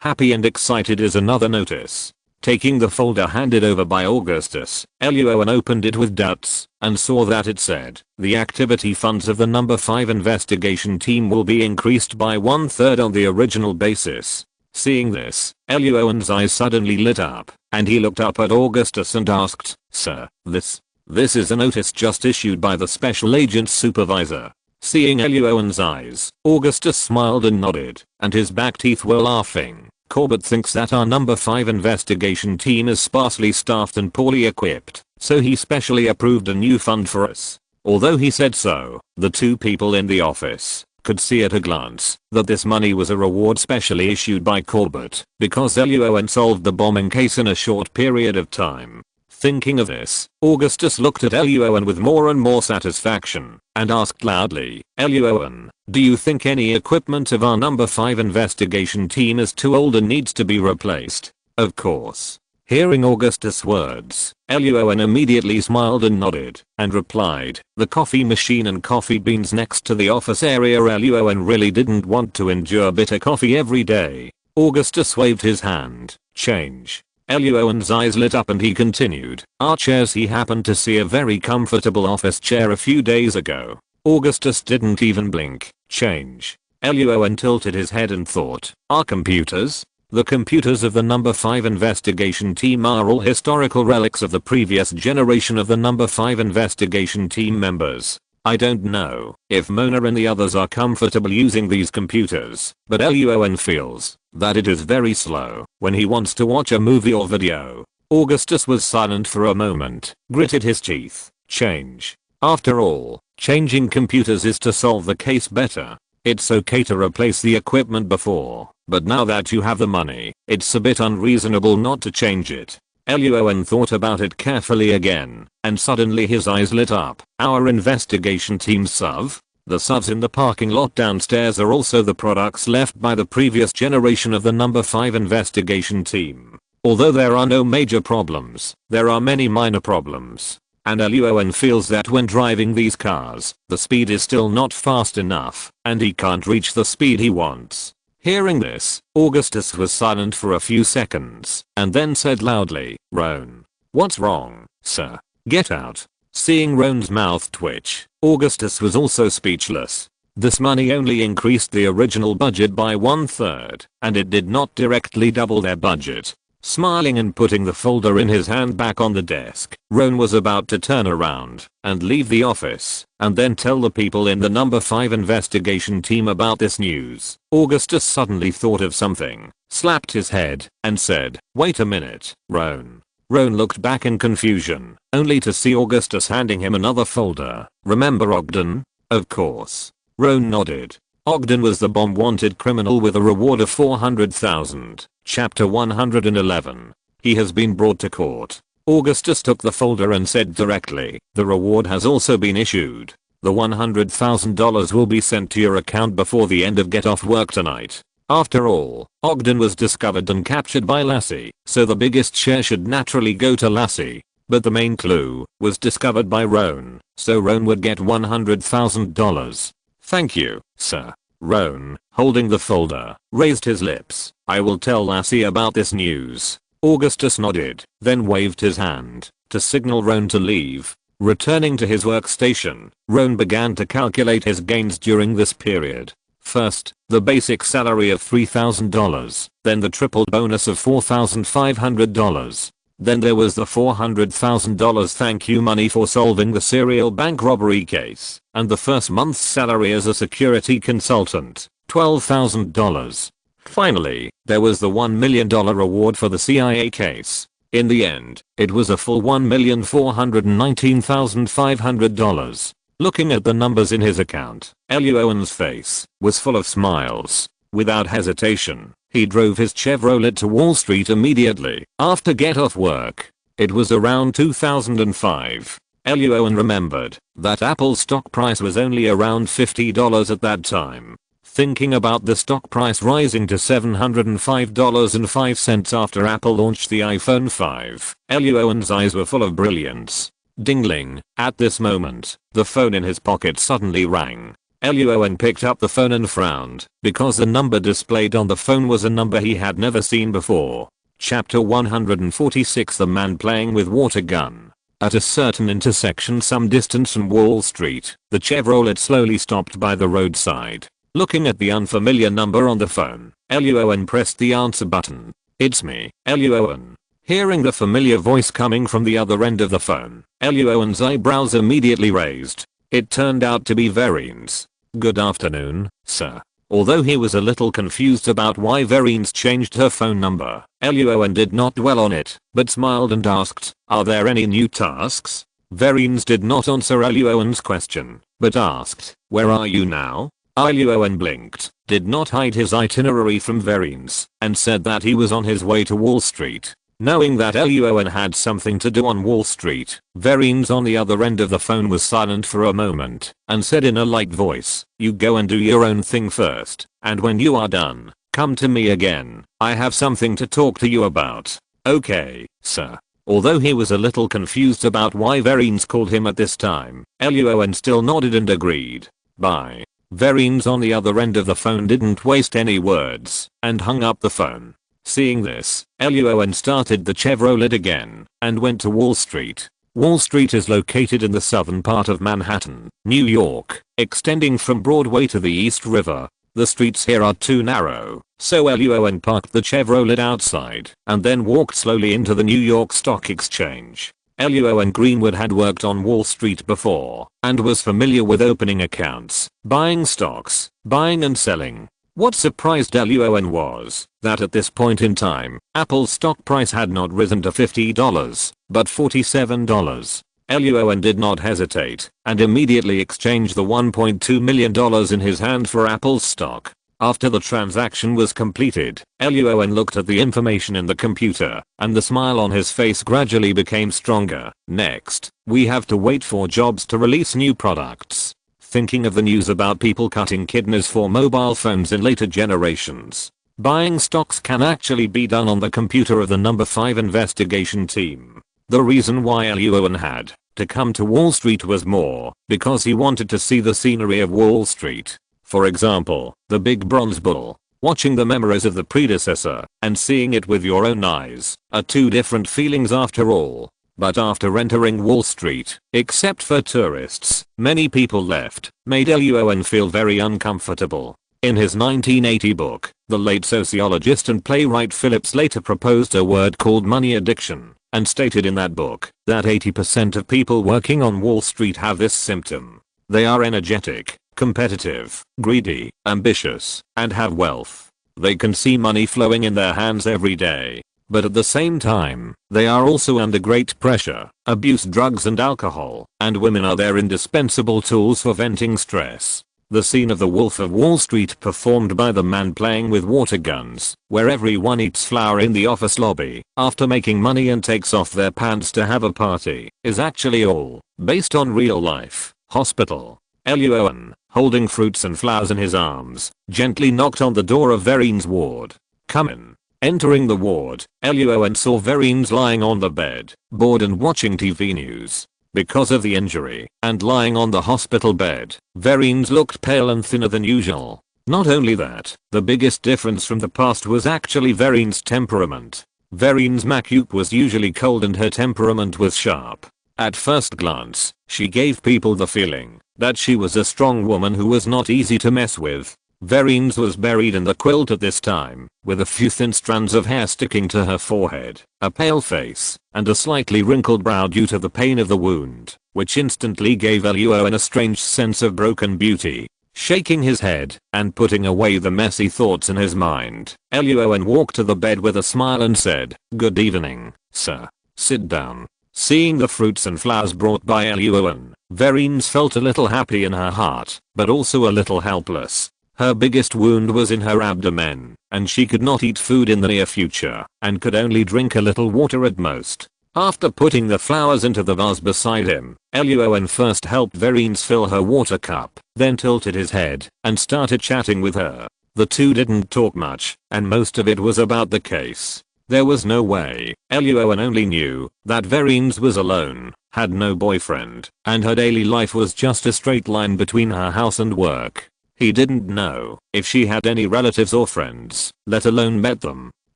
happy and excited is another notice. Taking the folder handed over by Augustus, Luo An opened it with doubts and saw that it said, "The activity funds of the number 5 investigation team will be increased by 1/3 on the original basis." Seeing this, Luo An's eyes suddenly lit up, and he looked up at Augustus and asked, "Sir, this is a notice just issued by the special agent's supervisor." Seeing Luo An's eyes, Augustus smiled and nodded, and his back teeth were laughing. "Corbett thinks that our number 5 investigation team is sparsely staffed and poorly equipped, so he specially approved a new fund for us." Although he said so, the two people in the office could see at a glance that this money was a reward specially issued by Corbett because Luo An solved the bombing case in a short period of time. Thinking of this, Augustus looked at Luo An with more and more satisfaction and asked loudly, "Luo An, do you think any equipment of our number 5 investigation team is too old and needs to be replaced?" "Of course." Hearing Augustus' words, Luo An immediately smiled and nodded and replied, "The coffee machine and coffee beans next to the office area." Luo An really didn't want to endure bitter coffee every day. Augustus waved his hand. "Change." Luo An's eyes lit up and he continued, "Our chairs." He happened to see a very comfortable office chair a few days ago. Augustus didn't even blink. "Change." Luo An tilted his head and thought, "Our computers?" The computers of the number 5 investigation team are all historical relics of the previous generation of the number 5 investigation team members. I don't know if Mona and the others are comfortable using these computers, but Luo An feels that it is very slow when he wants to watch a movie or video. Augustus was silent for a moment, gritted his teeth. "Change." After all, changing computers is to solve the case better. It's okay to replace the equipment before, but now that you have the money, it's a bit unreasonable not to change it. Luo An thought about it carefully again, and suddenly his eyes lit up. "Our investigation team SUV? The SUVs in the parking lot downstairs are also the products left by the previous generation of the number 5 investigation team. Although there are no major problems, there are many minor problems. And Luo An feels that when driving these cars, the speed is still not fast enough, and he can't reach the speed he wants." Hearing this, Augustus was silent for a few seconds, and then said loudly, "Roan. What's wrong, sir? Get out." Seeing Roan's mouth twitch, Augustus was also speechless. This money only increased the original budget by 1/3, and it did not directly double their budget. Smiling and putting the folder in his hand back on the desk, Roan was about to turn around and leave the office and then tell the people in the number 5 investigation team about this news. Augustus suddenly thought of something, slapped his head, and said, "Wait a minute, Roan." Roan looked back in confusion, only to see Augustus handing him another folder. "Remember Ogden?" "Of course." Roan nodded. Ogden was the bomb-wanted criminal with a reward of $400,000. Chapter 111. He has been brought to court. Augustus took the folder and said directly, "The reward has also been issued. The $100,000 will be sent to your account before the end of get off work tonight." After all, Ogden was discovered and captured by Lassie, so the biggest share should naturally go to Lassie. But the main clue was discovered by Roan, so Roan would get $100,000. "Thank you, sir." Roan, holding the folder, raised his lips. "I will tell Lassie about this news." Augustus nodded, then waved his hand to signal Roan to leave. Returning to his workstation, Roan began to calculate his gains during this period. First, the basic salary of $3,000, then the tripled bonus of $4,500. Then there was the $400,000 thank you money for solving the serial bank robbery case, and the first month's salary as a security consultant, $12,000. Finally, there was the $1 million reward for the CIA case. In the end, it was a full $1,419,500. Looking at the numbers in his account, Luo An's face was full of smiles. Without hesitation, he drove his Chevrolet to Wall Street immediately after get off work. It was around 2005. Luo An remembered that Apple's stock price was only around $50 at that time. Thinking about the stock price rising to $705.05 after Apple launched the iPhone 5, Luo An's eyes were full of brilliance. Dingling. At this moment, the phone in his pocket suddenly rang. Luo An picked up the phone and frowned, because the number displayed on the phone was a number he had never seen before. Chapter 146. The man playing with water gun. At a certain intersection some distance from Wall Street, the Chevrolet slowly stopped by the roadside. Looking at the unfamiliar number on the phone, Luo An pressed the answer button. "It's me, Luo An." Hearing the familiar voice coming from the other end of the phone, Luo An's eyebrows immediately raised. It turned out to be Vereen's. "Good afternoon, sir." Although he was a little confused about why Vereen's changed her phone number, Luo An did not dwell on it, but smiled and asked, "Are there any new tasks?" Vereen's did not answer Luo An's question, but asked, "Where are you now?" Luo An blinked, did not hide his itinerary from Vereen's, and said that he was on his way to Wall Street. Knowing that Luo An had something to do on Wall Street, Vereen's on the other end of the phone was silent for a moment, and said in a light voice, "You go and do your own thing first, and when you are done, come to me again. I have something to talk to you about." "Okay, sir." Although he was a little confused about why Vereen's called him at this time, Luo An still nodded and agreed. Bye. Vereen's on the other end of the phone didn't waste any words, and hung up the phone. Seeing this, Luo An started the Chevrolet again, and went to Wall Street. Wall Street is located in the southern part of Manhattan, New York, extending from Broadway to the East River. The streets here are too narrow, so Luo An parked the Chevrolet outside, and then walked slowly into the New York Stock Exchange. Luo An Greenwood had worked on Wall Street before, and was familiar with opening accounts, buying stocks, buying and selling. What surprised Luo An was that at this point in time, Apple's stock price had not risen to $50, but $47. Luo An did not hesitate, and immediately exchanged the $1.2 million in his hand for Apple's stock. After the transaction was completed, Luo An looked at the information in the computer, and the smile on his face gradually became stronger. "Next, we have to wait for Jobs to release new products." Thinking of the news about people cutting kidneys for mobile phones in later generations, buying stocks can actually be done on the computer of the number 5 investigation team. The reason why Luo An had to come to Wall Street was more because he wanted to see the scenery of Wall Street. For example, the big bronze bull. Watching the memories of the predecessor and seeing it with your own eyes are two different feelings after all. But after entering Wall Street, except for tourists, many people left, made Luo An feel very uncomfortable. In his 1980 book, the late sociologist and playwright Philip Slater proposed a word called money addiction, and stated in that book that 80% of people working on Wall Street have this symptom. They are energetic, competitive, greedy, ambitious, and have wealth. They can see money flowing in their hands every day. But at the same time, they are also under great pressure, abuse drugs and alcohol, and women are their indispensable tools for venting stress. The scene of The Wolf of Wall Street performed by the man playing with water guns, where everyone eats flour in the office lobby, after making money and takes off their pants to have a party, is actually all based on real life. Hospital. Luo An, holding fruits and flowers in his arms, gently knocked on the door of Vereen's ward. "Come in." Entering the ward, Luo An saw Vereen's lying on the bed, bored and watching TV news. Because of the injury, and lying on the hospital bed, Vereen's looked pale and thinner than usual. Not only that, the biggest difference from the past was actually Vereen's temperament. Vereen's makeup was usually cold and her temperament was sharp. At first glance, she gave people the feeling that she was a strong woman who was not easy to mess with. Vereen's was buried in the quilt at this time, with a few thin strands of hair sticking to her forehead, a pale face, and a slightly wrinkled brow due to the pain of the wound, which instantly gave Luo An a strange sense of broken beauty. Shaking his head, and putting away the messy thoughts in his mind, Luo An walked to the bed with a smile and said, "Good evening, sir. Sit down." Seeing the fruits and flowers brought by Luo An, Vereen's felt a little happy in her heart, but also a little helpless. Her biggest wound was in her abdomen, and she could not eat food in the near future, and could only drink a little water at most. After putting the flowers into the vase beside him, Luo An first helped Vereen's fill her water cup, then tilted his head, and started chatting with her. The two didn't talk much, and most of it was about the case. There was no way. Luo An only knew that Verines was alone, had no boyfriend, and her daily life was just a straight line between her house and work. He didn't know if she had any relatives or friends, let alone met them.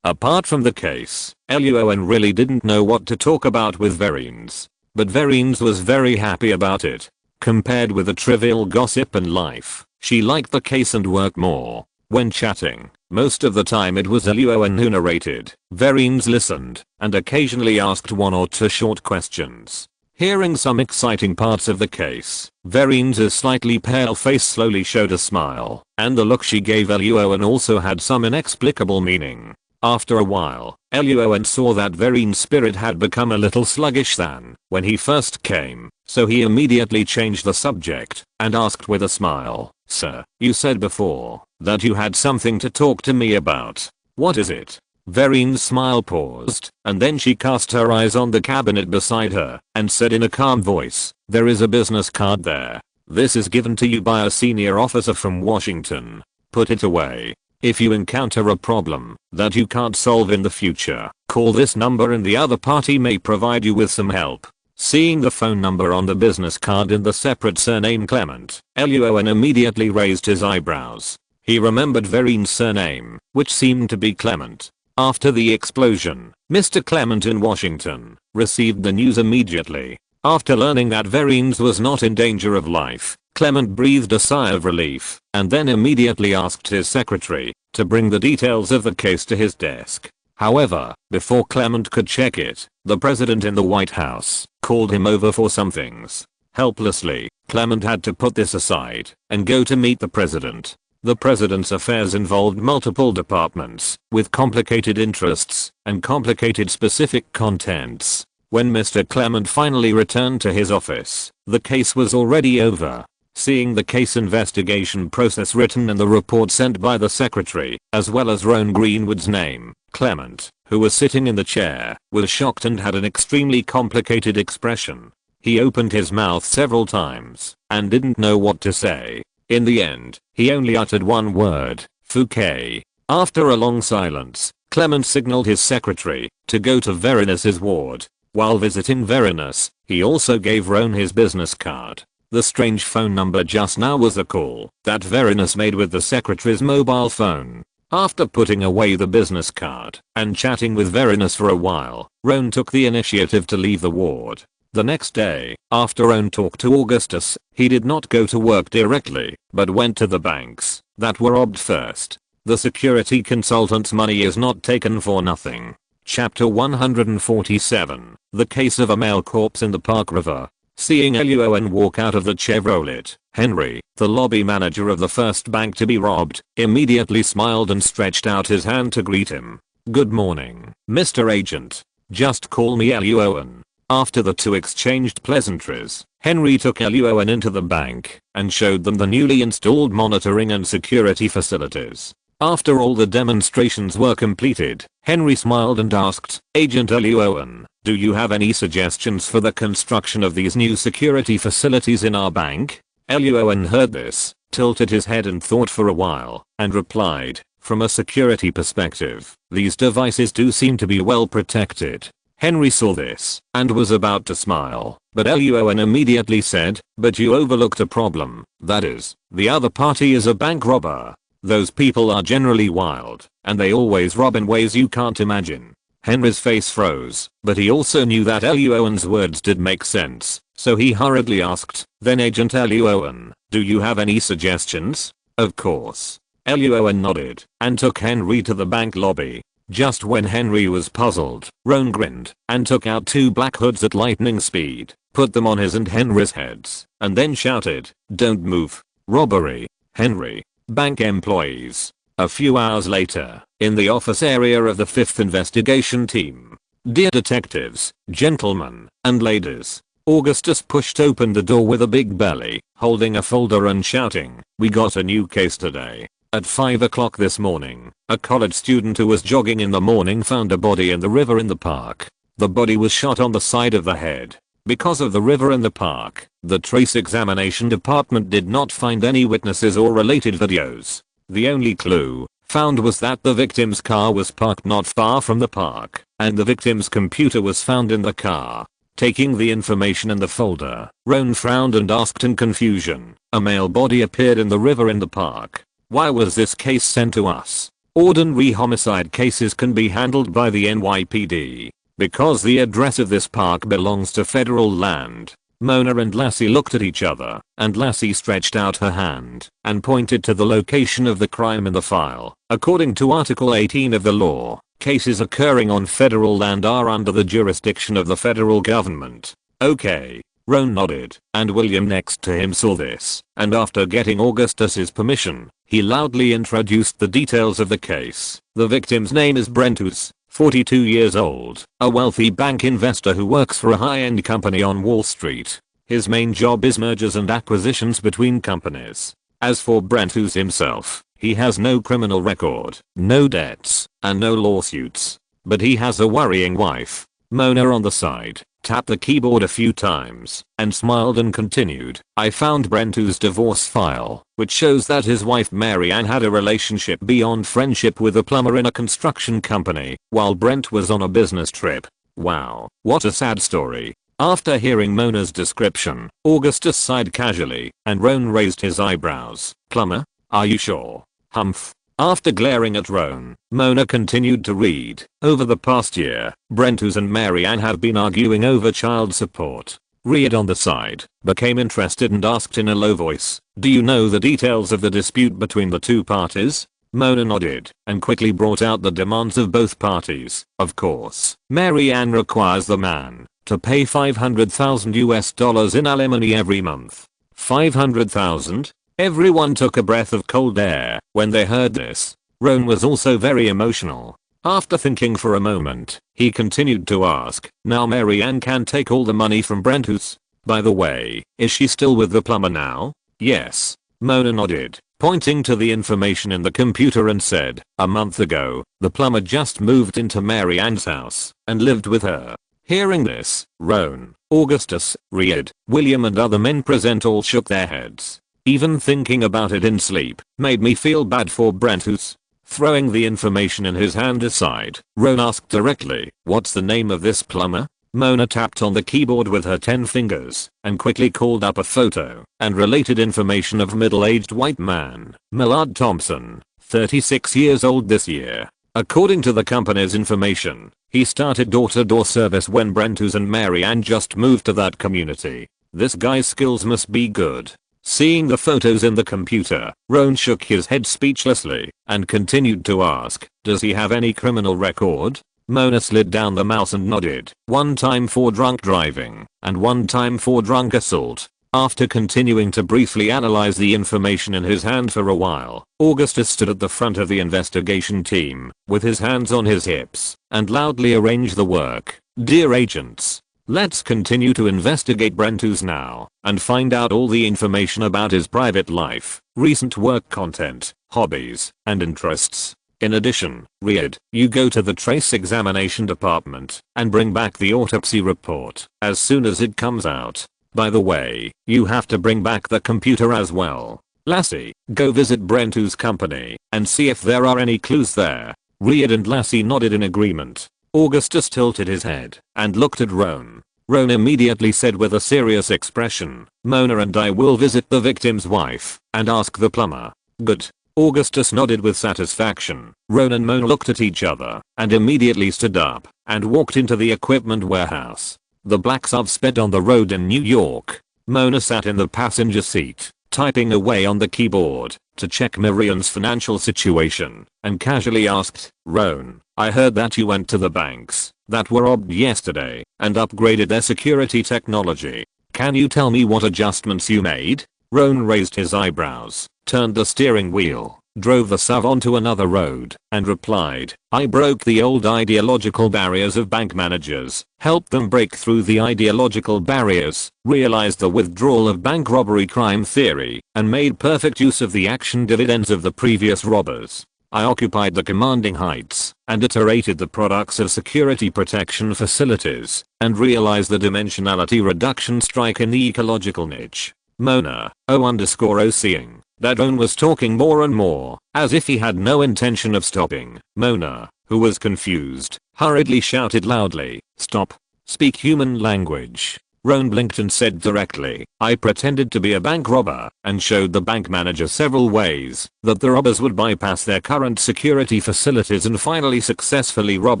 Apart from the case, Luo An really didn't know what to talk about with Verines. But Verines was very happy about it. Compared with the trivial gossip and life, she liked the case and work more. When chatting, most of the time it was Luo An who narrated. Verines listened and occasionally asked one or two short questions. Hearing some exciting parts of the case, Verines' slightly pale face slowly showed a smile, and the look she gave Luo An also had some inexplicable meaning. After a while, Luo An saw that Verines' spirit had become a little sluggish than when he first came, so he immediately changed the subject and asked with a smile, "Sir, you said before that you had something to talk to me about. What is it?" Verines' smile paused, and then she cast her eyes on the cabinet beside her and said in a calm voice, "There is a business card there. This is given to you by a senior officer from Washington. Put it away. If you encounter a problem that you can't solve in the future, call this number and the other party may provide you with some help." Seeing the phone number on the business card in the separate surname Clement, Luo An immediately raised his eyebrows. He remembered Verines' surname, which seemed to be Clement. After the explosion, Mr. Clement in Washington received the news immediately. After learning that Verines was not in danger of life, Clement breathed a sigh of relief and then immediately asked his secretary to bring the details of the case to his desk. However, before Clement could check it, the president in the White House called him over for some things. Helplessly, Clement had to put this aside and go to meet the president. The president's affairs involved multiple departments with complicated interests and complicated specific contents. When Mr. Clement finally returned to his office, the case was already over. Seeing the case investigation process written in the report sent by the secretary, as well as Roan Greenwood's name, Clement, who was sitting in the chair, was shocked and had an extremely complicated expression. He opened his mouth several times and didn't know what to say. In the end, he only uttered one word, "Fouquet." After a long silence, Clement signaled his secretary to go to Verines' ward. While visiting Verines, he also gave Roan his business card. The strange phone number just now was a call that Verines made with the secretary's mobile phone. After putting away the business card and chatting with Verines for a while, Roan took the initiative to leave the ward. The next day, after Roan talked to Augustus, he did not go to work directly, but went to the banks that were robbed first. The security consultant's money is not taken for nothing. Chapter 147, The Case of a Male Corpse in the Park River. Seeing Luo An walk out of the Chevrolet, Henry, the lobby manager of the first bank to be robbed, immediately smiled and stretched out his hand to greet him. "Good morning, Mr. Agent. Just call me Luo An." After the two exchanged pleasantries, Henry took Luo An into the bank and showed them the newly installed monitoring and security facilities. After all the demonstrations were completed, Henry smiled and asked, "Agent Luo An, do you have any suggestions for the construction of these new security facilities in our bank?" Luo An heard this, tilted his head and thought for a while, and replied, "From a security perspective, these devices do seem to be well protected." Henry saw this and was about to smile, but Luo An immediately said, "But you overlooked a problem, that is, the other party is a bank robber. Those people are generally wild, and they always rob in ways you can't imagine." Henry's face froze, but he also knew that Luo An's words did make sense, so he hurriedly asked, "Then Agent Luo An, do you have any suggestions?" "Of course." Luo An nodded and took Henry to the bank lobby. Just when Henry was puzzled, Roan grinned and took out two black hoods at lightning speed, put them on his and Henry's heads, and then shouted, "Don't move. Robbery." Henry. Bank employees. A few hours later, in the office area of the 5th Investigation Team. "Dear detectives, gentlemen, and ladies." Augustus pushed open the door with a big belly, holding a folder and shouting, "We got a new case today. At 5 o'clock this morning, a college student who was jogging in the morning found a body in the river in the park. The body was shot on the side of the head. Because of the river in the park, the trace examination department did not find any witnesses or related videos. The only clue found was that the victim's car was parked not far from the park, and the victim's computer was found in the car. Taking the information in the folder, Roan frowned and asked in confusion, a male body appeared in the river in the park. Why was this case sent to us? Ordinary homicide cases can be handled by the NYPD. Because the address of this park belongs to federal land. Mona and Lassie looked at each other, and Lassie stretched out her hand and pointed to the location of the crime in the file. According to Article 18 of the law, cases occurring on federal land are under the jurisdiction of the federal government. Okay. Roan nodded, and William next to him saw this, and after getting Augustus's permission, he loudly introduced the details of the case. The victim's name is Brentus, 42 years old, a wealthy bank investor who works for a high-end company on Wall Street. His main job is mergers and acquisitions between companies. As for Brentus himself, he has no criminal record, no debts, and no lawsuits. But he has a worrying wife. Mona on the side tapped the keyboard a few times and smiled and continued. I found Brentu's divorce file, which shows that his wife Mary Ann had a relationship beyond friendship with a plumber in a construction company while Brent was on a business trip. Wow, what a sad story. After hearing Mona's description, Augustus sighed casually, and Roan raised his eyebrows. Plumber? Are you sure? Humph. After glaring at Roan, Mona continued to read. Over the past year, Brentus and Mary Ann have been arguing over child support. Reed on the side became interested and asked in a low voice, do you know the details of the dispute between the two parties? Mona nodded and quickly brought out the demands of both parties. Of course, Mary Ann requires the man to pay $500,000 in alimony every month. $500,000? Everyone took a breath of cold air when they heard this. Roan was also very emotional. After thinking for a moment, he continued to ask, now Mary Ann can take all the money from Brentus. By the way, is she still with the plumber now? Yes. Mona nodded, pointing to the information in the computer and said, a month ago, the plumber just moved into Mary Ann's house and lived with her. Hearing this, Roan, Augustus, Reed, William and other men present all shook their heads. Even thinking about it in sleep made me feel bad for Brentus. Throwing the information in his hand aside, Roan asked directly, what's the name of this plumber? Mona tapped on the keyboard with her 10 fingers and quickly called up a photo and related information of middle-aged white man, Millard Thompson, 36 years old this year. According to the company's information, he started door-to-door service when Brentus and Mary Ann just moved to that community. This guy's skills must be good. Seeing the photos in the computer, Roan shook his head speechlessly and continued to ask, does he have any criminal record? Mona slid down the mouse and nodded, one time for drunk driving and one time for drunk assault. After continuing to briefly analyze the information in his hand for a while, Augustus stood at the front of the investigation team with his hands on his hips and loudly arranged the work. Dear agents, let's continue to investigate Brentus now and find out all the information about his private life, recent work content, hobbies, and interests. In addition, Reed, you go to the trace examination department and bring back the autopsy report as soon as it comes out. By the way, you have to bring back the computer as well. Lassie, go visit Brentu's company and see if there are any clues there. Reed and Lassie nodded in agreement. Augustus tilted his head and looked at Roan. Roan immediately said with a serious expression, Mona and I will visit the victim's wife and ask the plumber. Good. Augustus nodded with satisfaction. Roan and Mona looked at each other and immediately stood up and walked into the equipment warehouse. The black SUV sped on the road in New York. Mona sat in the passenger seat, typing away on the keyboard to check Miriam's financial situation and casually asked, Roan, I heard that you went to the banks that were robbed yesterday and upgraded their security technology. Can you tell me what adjustments you made? Roan raised his eyebrows, turned the steering wheel, drove the SUV onto another road, and replied, I broke the old ideological barriers of bank managers, helped them break through the ideological barriers, realized the withdrawal of bank robbery crime theory, and made perfect use of the action dividends of the previous robbers. I occupied the commanding heights and iterated the products of security protection facilities and realized the dimensionality reduction strike in the ecological niche. Mona, O_OCing. that Roan was talking more and more, as if he had no intention of stopping. Mona, who was confused, hurriedly shouted loudly, "Stop! Speak human language." Roan blinked and said directly, "I pretended to be a bank robber and showed the bank manager several ways that the robbers would bypass their current security facilities and finally successfully rob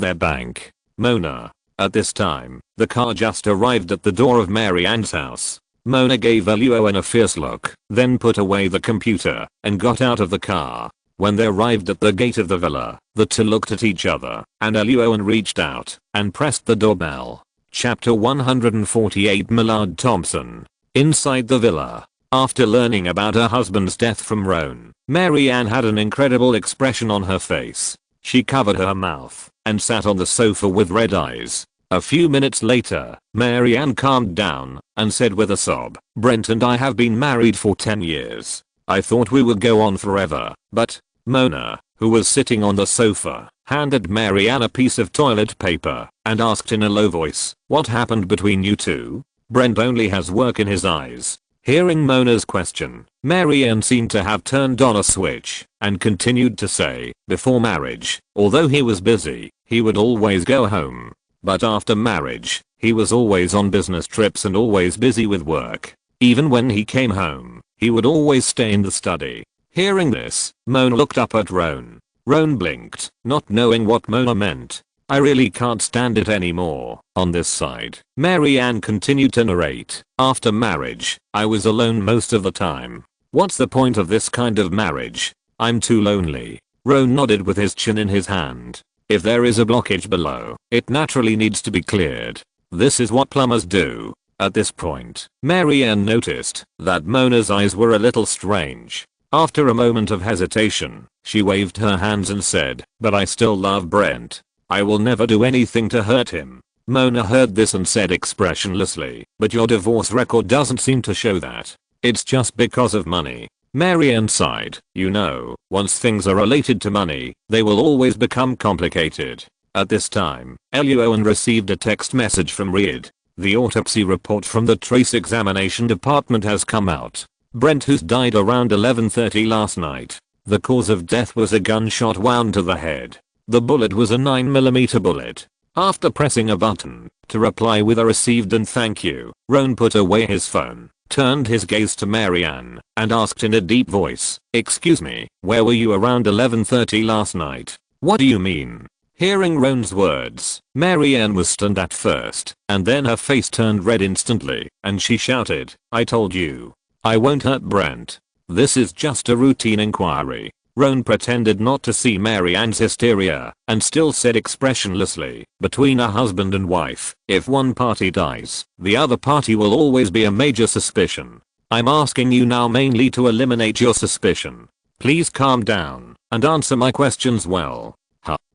their bank." Mona. At this time, the car just arrived at the door of Mary Ann's house. Mona gave Luo An a fierce look, then put away the computer and got out of the car. When they arrived at the gate of the villa, the two looked at each other, and Luo An reached out and pressed the doorbell. Chapter 148. Millard Thompson. Inside the villa. After learning about her husband's death from Roan, Mary Ann had an incredible expression on her face. She covered her mouth and sat on the sofa with red eyes. A few minutes later, Mary Ann calmed down and said with a sob, "Brent and I have been married for 10 years. I thought we would go on forever, but..." Mona, who was sitting on the sofa, handed Mary Ann a piece of toilet paper and asked in a low voice, "What happened between you two? Brent only has work in his eyes." Hearing Mona's question, Mary Ann seemed to have turned on a switch and continued to say, "Before marriage, although he was busy, he would always go home. But after marriage, he was always on business trips and always busy with work. Even when he came home, he would always stay in the study." Hearing this, Mona looked up at Roan. Roan blinked, not knowing what Mona meant. "I really can't stand it anymore." On this side, Mary Ann continued to narrate, "After marriage, I was alone most of the time. What's the point of this kind of marriage? I'm too lonely." Roan nodded with his chin in his hand. "If there is a blockage below, it naturally needs to be cleared. This is what plumbers do." At this point, Mary Ann noticed that Mona's eyes were a little strange. After a moment of hesitation, she waved her hands and said, "But I still love Brent. I will never do anything to hurt him." Mona heard this and said expressionlessly, "But your divorce record doesn't seem to show that. It's just because of money." Mary Ann sighed. "You know, once things are related to money, they will always become complicated." At this time, Luo An received a text message from Reid. "The autopsy report from the trace examination department has come out. Brent who's died around 11:30 last night. The cause of death was a gunshot wound to the head. The bullet was a 9mm bullet." After pressing a button to reply with a received and thank you, Roan put away his phone, turned his gaze to Mary Ann, and asked in a deep voice, "Excuse me, where were you around 11:30 last night?" "What do you mean?" Hearing Roan's words, Mary Ann was stunned at first, and then her face turned red instantly, and she shouted, "I told you. I won't hurt Brent. This is just a routine inquiry." Roan pretended not to see Mary Ann's hysteria and still said expressionlessly, "Between a husband and wife, if one party dies, the other party will always be a major suspicion. I'm asking you now mainly to eliminate your suspicion. Please calm down and answer my questions well."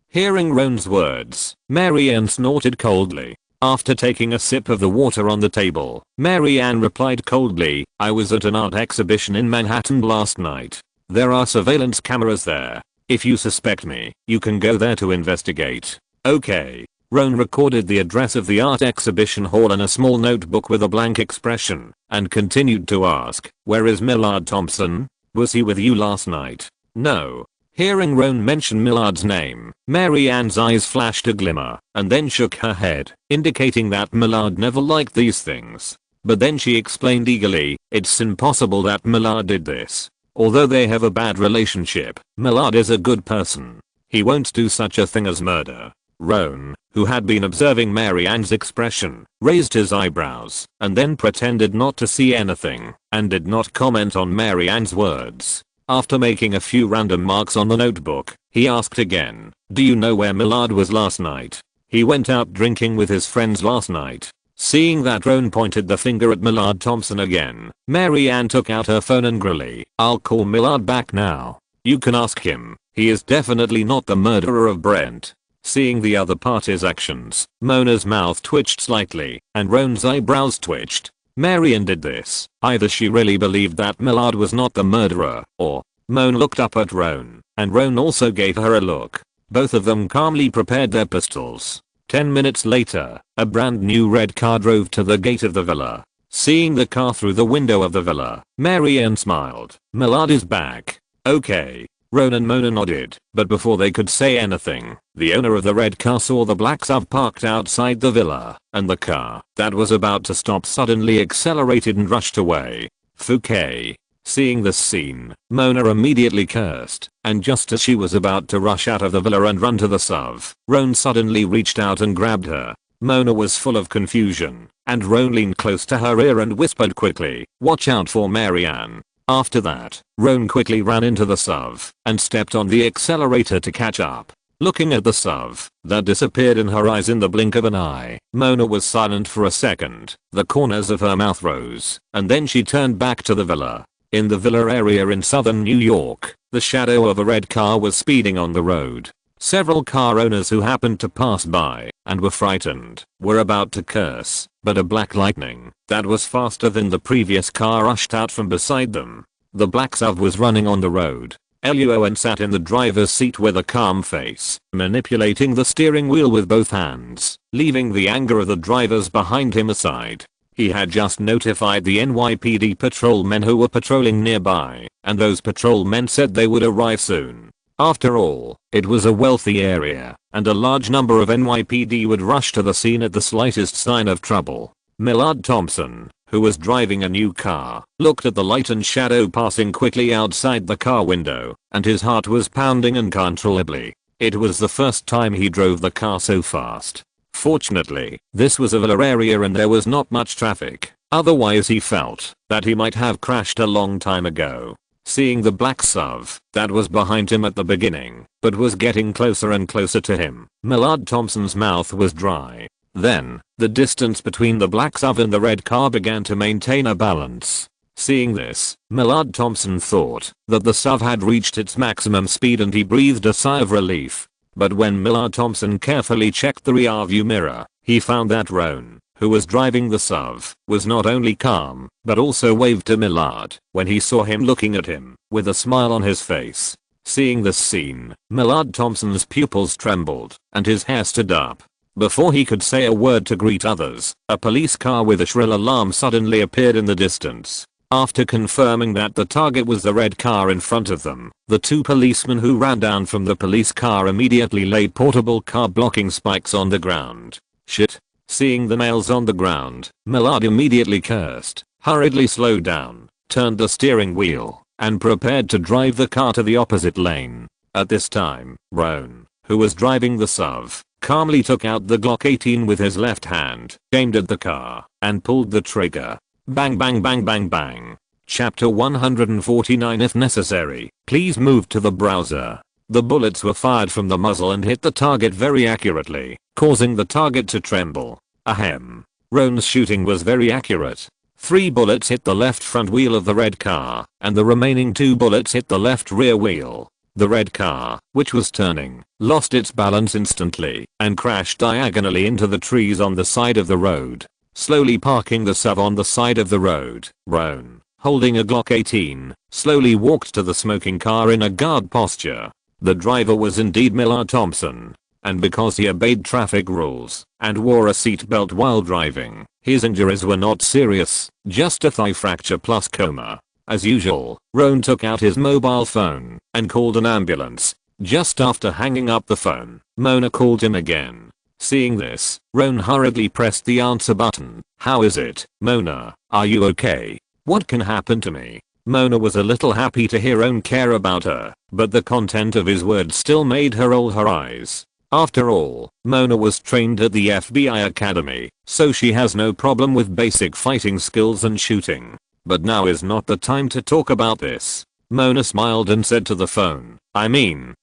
Hearing Roan's words, Mary Ann snorted coldly. After taking a sip of the water on the table, Mary Ann replied coldly, "I was at an art exhibition in Manhattan last night. There are surveillance cameras there. If you suspect me, you can go there to investigate." "Okay." Roan recorded the address of the art exhibition hall in a small notebook with a blank expression, and continued to ask, "Where is Millard Thompson? Was he with you last night?" "No." Hearing Roan mention Millard's name, Mary Ann's eyes flashed a glimmer, and then shook her head, indicating that Millard never liked these things. But then she explained eagerly, "It's impossible that Millard did this. Although they have a bad relationship, Millard is a good person. He won't do such a thing as murder." Roan, who had been observing Mary Ann's expression, raised his eyebrows, and then pretended not to see anything, and did not comment on Mary Ann's words. After making a few random marks on the notebook, he asked again, "Do you know where Millard was last night?" "He went out drinking with his friends last night." Seeing that Roan pointed the finger at Millard Thompson again, Mary Ann took out her phone angrily. "I'll call Millard back now. You can ask him. He is definitely not the murderer of Brent." Seeing the other party's actions, Mona's mouth twitched slightly, and Roan's eyebrows twitched. Mary Ann did this. Either she really believed that Millard was not the murderer, or... Mona looked up at Roan, and Roan also gave her a look. Both of them calmly prepared their pistols. 10 minutes later, a brand new red car drove to the gate of the villa. Seeing the car through the window of the villa, Mary Ann smiled. Millard is back. Okay. Roan and Mona nodded, but before they could say anything, the owner of the red car saw the black SUV parked outside the villa, and the car that was about to stop suddenly accelerated and rushed away. Fouquet. Seeing this scene, Mona immediately cursed, and just as she was about to rush out of the villa and run to the SUV, Roan suddenly reached out and grabbed her. Mona was full of confusion, and Roan leaned close to her ear and whispered quickly, "Watch out for Mary Ann." After that, Roan quickly ran into the SUV and stepped on the accelerator to catch up. Looking at the SUV that disappeared in her eyes in the blink of an eye, Mona was silent for a second. The corners of her mouth rose, and then she turned back to the villa. In the villa area in southern New York, the shadow of a red car was speeding on the road. Several car owners who happened to pass by and were frightened were about to curse, but a black lightning that was faster than the previous car rushed out from beside them. The black SUV was running on the road. Luo An sat in the driver's seat with a calm face, manipulating the steering wheel with both hands, leaving the anger of the drivers behind him aside. He had just notified the NYPD patrolmen who were patrolling nearby, and those patrolmen said they would arrive soon. After all, it was a wealthy area, and a large number of NYPD would rush to the scene at the slightest sign of trouble. Millard Thompson, who was driving a new car, looked at the light and shadow passing quickly outside the car window, and his heart was pounding uncontrollably. It was the first time he drove the car so fast. Fortunately, this was a villa area and there was not much traffic, otherwise he felt that he might have crashed a long time ago. Seeing the black SUV that was behind him at the beginning, but was getting closer and closer to him, Millard Thompson's mouth was dry. Then, the distance between the black SUV and the red car began to maintain a balance. Seeing this, Millard Thompson thought that the SUV had reached its maximum speed and he breathed a sigh of relief. But when Millard Thompson carefully checked the rearview mirror, he found that Roan, who was driving the SUV, was not only calm, but also waved to Millard when he saw him looking at him, with a smile on his face. Seeing this scene, Millard Thompson's pupils trembled, and his hair stood up. Before he could say a word to greet others, a police car with a shrill alarm suddenly appeared in the distance. After confirming that the target was the red car in front of them, the two policemen who ran down from the police car immediately laid portable car blocking spikes on the ground. Shit. Seeing the nails on the ground, Millard immediately cursed, hurriedly slowed down, turned the steering wheel, and prepared to drive the car to the opposite lane. At this time, Roan, who was driving the SUV, calmly took out the Glock 18 with his left hand, aimed at the car, and pulled the trigger. Bang bang bang bang bang. Chapter 149. If necessary, please move to the browser. The bullets were fired from the muzzle and hit the target very accurately, causing the target to tremble. Ahem. Roan's shooting was very accurate. 3 bullets hit the left front wheel of the red car, and the remaining 2 bullets hit the left rear wheel. The red car, which was turning, lost its balance instantly, and crashed diagonally into the trees on the side of the road. Slowly parking the SUV on the side of the road, Roan, holding a Glock 18, slowly walked to the smoking car in a guard posture. The driver was indeed Millard Thompson, and because he obeyed traffic rules and wore a seatbelt while driving, his injuries were not serious, just a thigh fracture plus coma. As usual, Roan took out his mobile phone and called an ambulance. Just after hanging up the phone, Mona called him again. Seeing this, Roan hurriedly pressed the answer button. "How is it, Mona? Are you okay? What can happen to me?" Mona was a little happy to hear Roan care about her, but the content of his words still made her roll her eyes. After all, Mona was trained at the FBI Academy, so she has no problem with basic fighting skills and shooting. But now is not the time to talk about this. Mona smiled and said to the phone,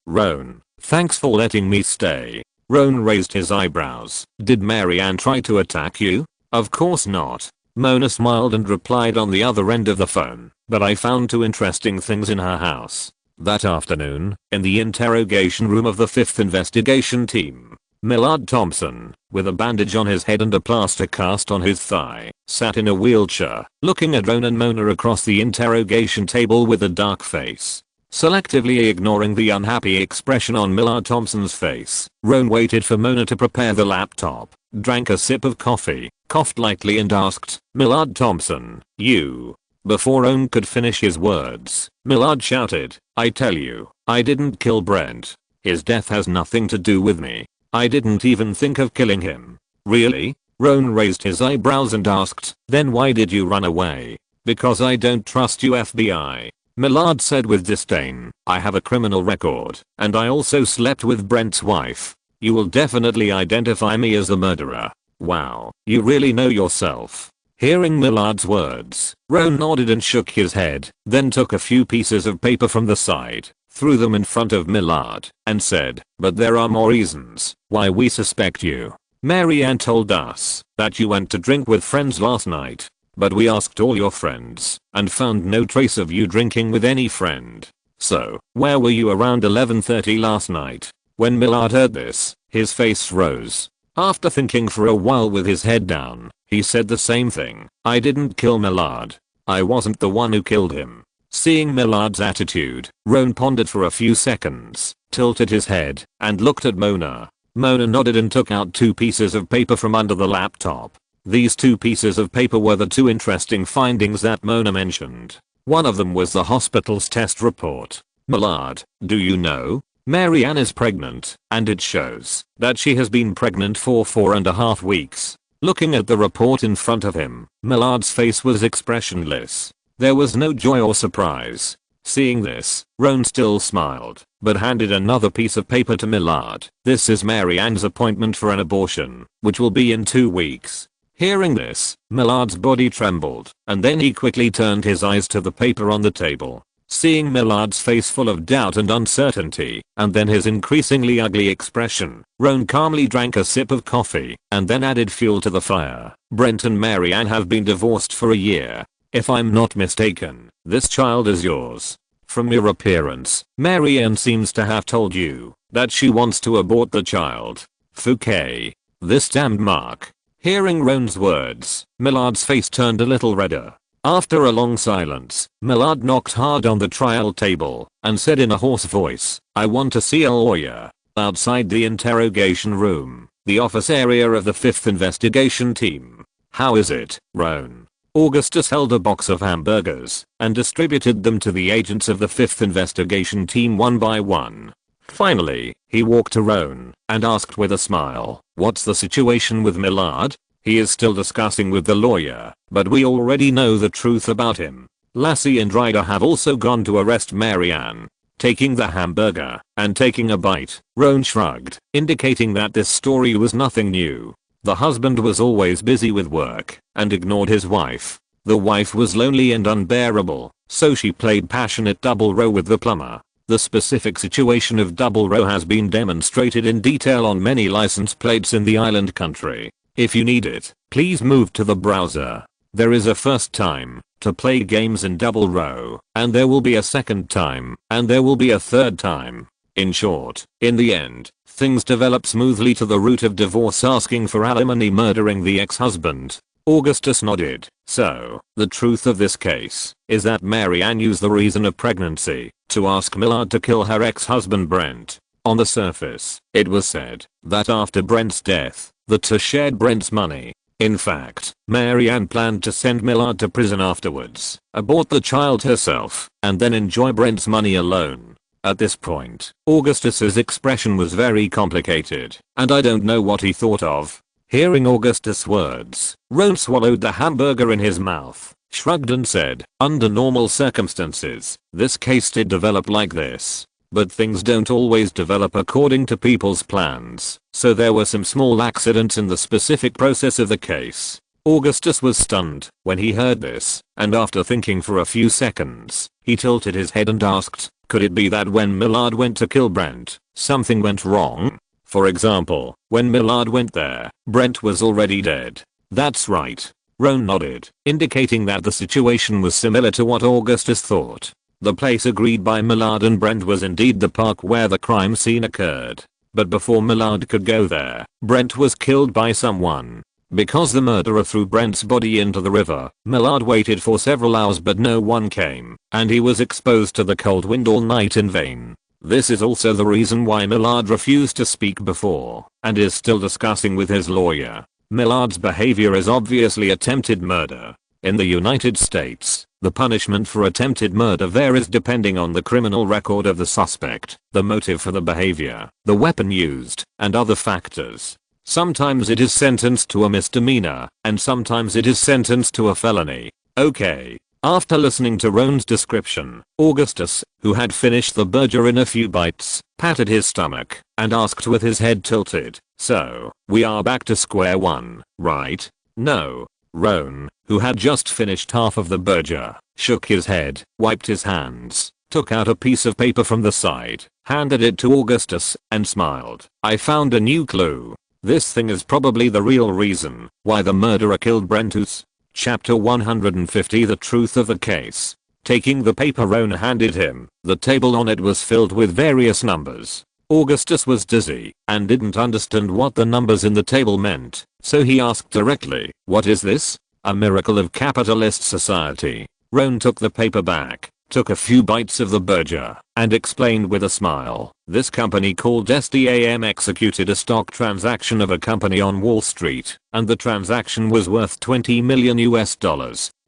Roan, thanks for letting me stay." Roan raised his eyebrows. "Did Mary Ann try to attack you?" "Of course not." Mona smiled and replied on the other end of the phone, "But I found 2 interesting things in her house." That afternoon, in the interrogation room of the 5th investigation team, Millard Thompson, with a bandage on his head and a plaster cast on his thigh, sat in a wheelchair, looking at Roan and Mona across the interrogation table with a dark face. Selectively ignoring the unhappy expression on Millard Thompson's face, Roan waited for Mona to prepare the laptop, drank a sip of coffee, coughed lightly and asked, "Millard Thompson, you." Before Roan could finish his words, Millard shouted, "I tell you, I didn't kill Brent. His death has nothing to do with me. I didn't even think of killing him." "Really?" Roan raised his eyebrows and asked, "Then why did you run away?" "Because I don't trust you, FBI," Millard said with disdain. "I have a criminal record, and I also slept with Brent's wife. You will definitely identify me as the murderer." "Wow, you really know yourself." Hearing Millard's words, Roan nodded and shook his head, then took a few pieces of paper from the side, threw them in front of Millard, and said, "But there are more reasons why we suspect you. Mary Ann told us that you went to drink with friends last night, but we asked all your friends and found no trace of you drinking with any friend. So, where were you around 11:30 last night?" When Millard heard this, his face froze. After thinking for a while with his head down, he said the same thing. "I didn't kill Millard. I wasn't the one who killed him." Seeing Millard's attitude, Roan pondered for a few seconds, tilted his head, and looked at Mona. Mona nodded and took out 2 pieces of paper from under the laptop. These 2 pieces of paper were the 2 interesting findings that Mona mentioned. One of them was the hospital's test report. "Millard, do you know? Mary Ann is pregnant, and it shows that she has been pregnant for 4.5 weeks. Looking at the report in front of him, Millard's face was expressionless. There was no joy or surprise. Seeing this, Roan still smiled, but handed another piece of paper to Millard. "This is Mary Ann's appointment for an abortion, which will be in 2 weeks. Hearing this, Millard's body trembled, and then he quickly turned his eyes to the paper on the table. Seeing Millard's face full of doubt and uncertainty, and then his increasingly ugly expression, Roan calmly drank a sip of coffee, and then added fuel to the fire. "Brent and Mary Ann have been divorced for a year. If I'm not mistaken, this child is yours. From your appearance, Mary Ann seems to have told you that she wants to abort the child." Fouquet. This damned Mark. Hearing Roan's words, Millard's face turned a little redder. After a long silence, Millard knocked hard on the trial table and said in a hoarse voice, "I want to see a lawyer." Outside the interrogation room, the office area of the 5th investigation team. "How is it, Roan?" Augustus held a box of hamburgers and distributed them to the agents of the 5th investigation team one by one. Finally, he walked to Roan and asked with a smile, "What's the situation with Millard?" "He is still discussing with the lawyer, but we already know the truth about him. Lassie and Ryder have also gone to arrest Mary Ann." Taking the hamburger and taking a bite, Roan shrugged, indicating that this story was nothing new. The husband was always busy with work and ignored his wife. The wife was lonely and unbearable, so she played passionate double row with the plumber. The specific situation of double row has been demonstrated in detail on many license plates in the island country. If you need it, please move to the browser. There is a first time to play games in double row, and there will be a second time, and there will be a third time. In short, in the end, things develop smoothly to the root of divorce asking for alimony murdering the ex-husband. Augustus nodded. "So, the truth of this case is that Mary Ann used the reason of pregnancy to ask Millard to kill her ex-husband Brent. On the surface, it was said that after Brent's death, the two shared Brent's money. In fact, Mary Ann planned to send Millard to prison afterwards, abort the child herself, and then enjoy Brent's money alone." At this point, Augustus's expression was very complicated, and I don't know what he thought of. Hearing Augustus' words, Roan swallowed the hamburger in his mouth, shrugged and said, "Under normal circumstances, this case did develop like this. But things don't always develop according to people's plans, so there were some small accidents in the specific process of the case." Augustus was stunned when he heard this, and after thinking for a few seconds, he tilted his head and asked, "Could it be that when Millard went to kill Brent, something went wrong? For example, when Millard went there, Brent was already dead." "That's right." Roan nodded, indicating that the situation was similar to what Augustus thought. The place agreed by Millard and Brent was indeed the park where the crime scene occurred. But before Millard could go there, Brent was killed by someone. Because the murderer threw Brent's body into the river, Millard waited for several hours but no one came, and he was exposed to the cold wind all night in vain. This is also the reason why Millard refused to speak before, and is still discussing with his lawyer. Millard's behavior is obviously attempted murder. In the United States, the punishment for attempted murder varies depending on the criminal record of the suspect, the motive for the behavior, the weapon used, and other factors. Sometimes it is sentenced to a misdemeanor, and sometimes it is sentenced to a felony. Okay. After listening to Roan's description, Augustus, who had finished the burger in a few bites, patted his stomach and asked with his head tilted, "So, we are back to square one, right?" "No." Roan, who had just finished half of the burger, shook his head, wiped his hands, took out a piece of paper from the side, handed it to Augustus, and smiled. "I found a new clue. This thing is probably the real reason why the murderer killed Brentus." Chapter 150 The Truth of the Case. Taking the paper Roan handed him, the table on it was filled with various numbers. Augustus was dizzy and didn't understand what the numbers in the table meant, so he asked directly, "What is this?" "A miracle of capitalist society." Roan took the paper back, took a few bites of the burger, and explained with a smile. "This company called SDAM executed a stock transaction of a company on Wall Street, and the transaction was worth $20 million.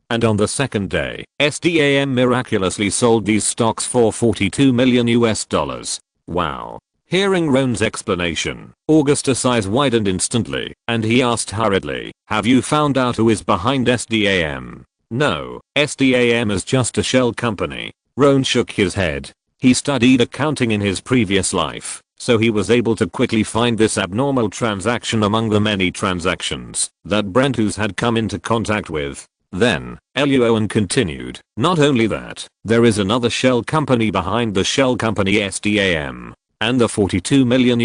And on the second day, SDAM miraculously sold these stocks for $42 million. Wow." Hearing Roan's explanation, Augustus' eyes widened instantly, and he asked hurriedly, "Have you found out who is behind SDAM?" "No, SDAM is just a shell company." Roan shook his head. He studied accounting in his previous life, so he was able to quickly find this abnormal transaction among the many transactions that Brentus had come into contact with. Then, Luo An continued, "Not only that, there is another shell company behind the shell company SDAM. And the $42 million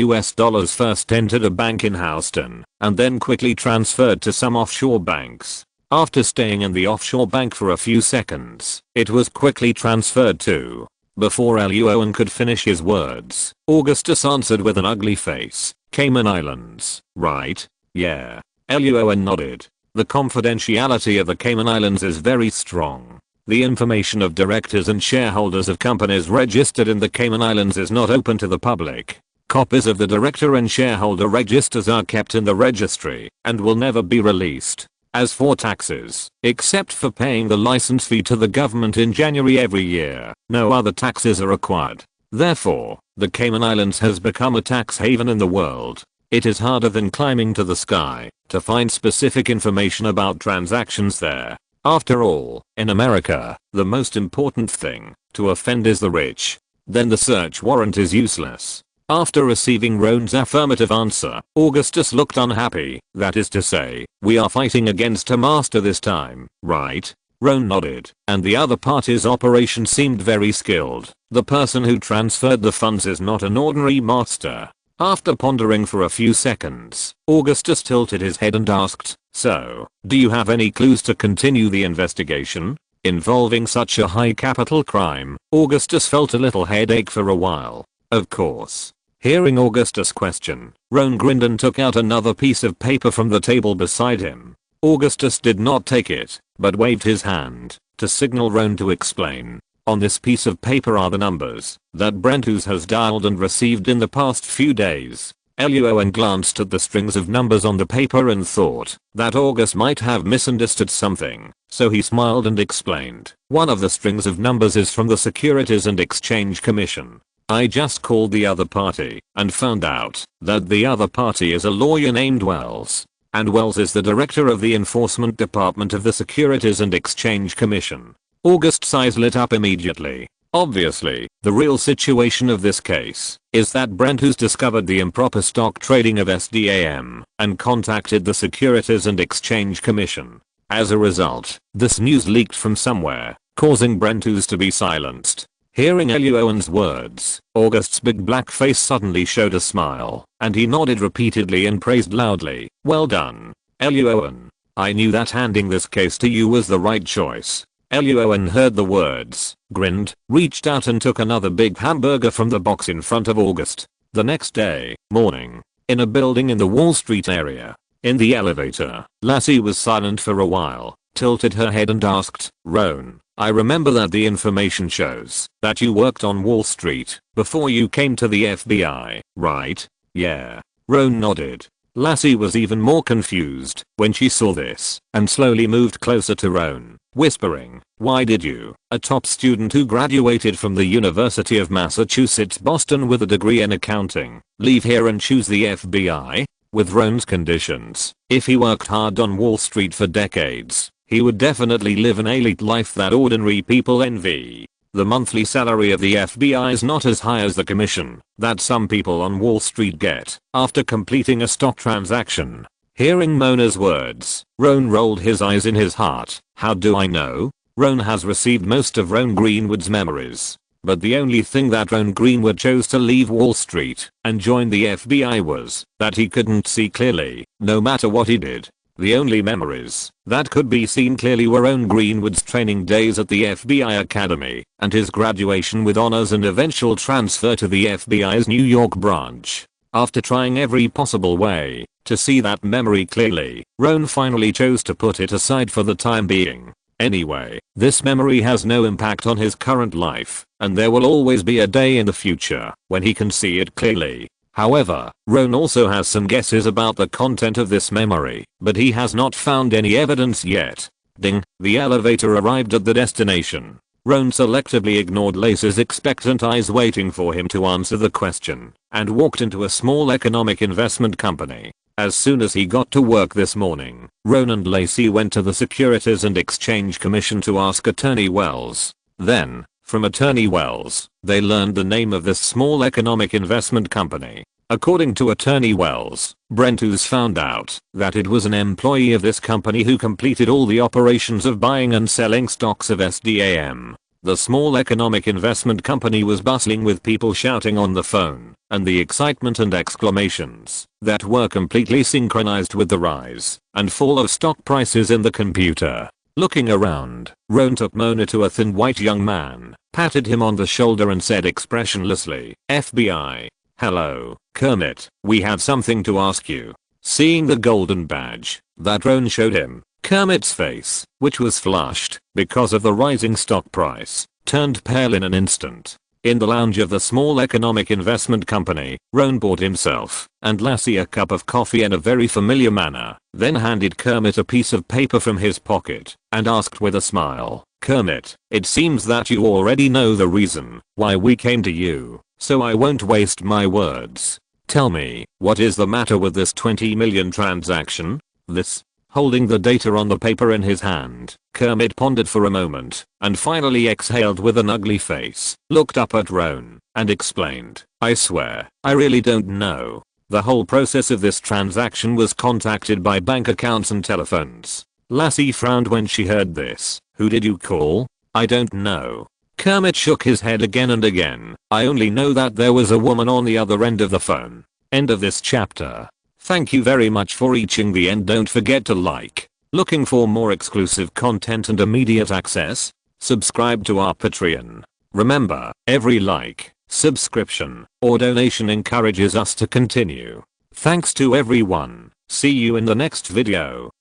first entered a bank in Houston, and then quickly transferred to some offshore banks. After staying in the offshore bank for a few seconds, it was quickly transferred to." Before Luo An could finish his words, Augustus answered with an ugly face, "Cayman Islands, right?" "Yeah." Luo An nodded. "The confidentiality of the Cayman Islands is very strong. The information of directors and shareholders of companies registered in the Cayman Islands is not open to the public. Copies of the director and shareholder registers are kept in the registry and will never be released. As for taxes, except for paying the license fee to the government in January every year, no other taxes are required. Therefore, the Cayman Islands has become a tax haven in the world. It is harder than climbing to the sky to find specific information about transactions there. After all, in America, the most important thing to offend is the rich. Then the search warrant is useless." After receiving Roan's affirmative answer, Augustus looked unhappy. "That is to say, we are fighting against a master this time, right?" Roan nodded, and the other party's operation seemed very skilled. "The person who transferred the funds is not an ordinary master." After pondering for a few seconds, Augustus tilted his head and asked, "So, do you have any clues to continue the investigation?" Involving such a high capital crime, Augustus felt a little headache for a while. "Of course." Hearing Augustus' question, Roan grinned and took out another piece of paper from the table beside him. Augustus did not take it, but waved his hand to signal Roan to explain. "On this piece of paper are the numbers that Brentus has dialed and received in the past few days." Luo An glanced at the strings of numbers on the paper and thought that August might have misunderstood something, so he smiled and explained, "One of the strings of numbers is from the Securities and Exchange Commission. I just called the other party and found out that the other party is a lawyer named Wells. And Wells is the director of the enforcement department of the Securities and Exchange Commission." August's eyes lit up immediately. Obviously, the real situation of this case is that Brentus discovered the improper stock trading of SDAM and contacted the Securities and Exchange Commission. As a result, this news leaked from somewhere, causing Brentus to be silenced. Hearing Luo An's words, August's big black face suddenly showed a smile, and he nodded repeatedly and praised loudly, "Well done, Luo An. I knew that handing this case to you was the right choice." Luo An heard the words, grinned, reached out and took another big hamburger from the box in front of August. The next day, morning, in a building in the Wall Street area, in the elevator, Lassie was silent for a while, tilted her head and asked, "Roan, I remember that the information shows that you worked on Wall Street before you came to the FBI, right?" "Yeah." Roan nodded. Lassie was even more confused when she saw this and slowly moved closer to Roan, whispering, "Why did you, a top student who graduated from the University of Massachusetts Boston with a degree in accounting, leave here and choose the FBI?" With Roan's conditions, if he worked hard on Wall Street for decades, he would definitely live an elite life that ordinary people envy. The monthly salary of the FBI is not as high as the commission that some people on Wall Street get after completing a stock transaction. Hearing Mona's words, Roan rolled his eyes in his heart. How do I know? Roan has received most of Roan Greenwood's memories. But the only thing that Roan Greenwood chose to leave Wall Street and join the FBI was that he couldn't see clearly, no matter what he did. The only memories that could be seen clearly were Roan Greenwood's training days at the FBI Academy and his graduation with honors and eventual transfer to the FBI's New York branch. After trying every possible way to see that memory clearly, Roan finally chose to put it aside for the time being. Anyway, this memory has no impact on his current life, and there will always be a day in the future when he can see it clearly. However, Roan also has some guesses about the content of this memory, but he has not found any evidence yet. Ding, the elevator arrived at the destination. Roan selectively ignored Lace's expectant eyes waiting for him to answer the question, and walked into a small economic investment company. As soon as he got to work this morning, Roan and Lacey went to the Securities and Exchange Commission to ask Attorney Wells. Then, from Attorney Wells, they learned the name of this small economic investment company. According to Attorney Wells, Brentus found out that it was an employee of this company who completed all the operations of buying and selling stocks of SDAM. The small economic investment company was bustling with people shouting on the phone, and the excitement and exclamations that were completely synchronized with the rise and fall of stock prices in the computer. Looking around, Roan took Mona to a thin white young man, patted him on the shoulder and said expressionlessly, "FBI. Hello, Kermit, we had something to ask you." Seeing the golden badge that Roan showed him, Kermit's face, which was flushed because of the rising stock price, turned pale in an instant. In the lounge of the small economic investment company, Roan bought himself and Lassie a cup of coffee in a very familiar manner, then handed Kermit a piece of paper from his pocket and asked with a smile, "Kermit, it seems that you already know the reason why we came to you, so I won't waste my words. Tell me, what is the matter with this 20 million transaction?" This. Holding the data on the paper in his hand, Kermit pondered for a moment, and finally exhaled with an ugly face, looked up at Roan, and explained, "I swear, I really don't know. The whole process of this transaction was contacted by bank accounts and telephones." Lassie frowned when she heard this. "Who did you call?" "I don't know." Kermit shook his head again and again. "I only know that there was a woman on the other end of the phone." End of this chapter. Thank you very much for reaching the end. Don't forget to like. Looking for more exclusive content and immediate access? Subscribe to our Patreon. Remember, every like, subscription, or donation encourages us to continue. Thanks to everyone. See you in the next video.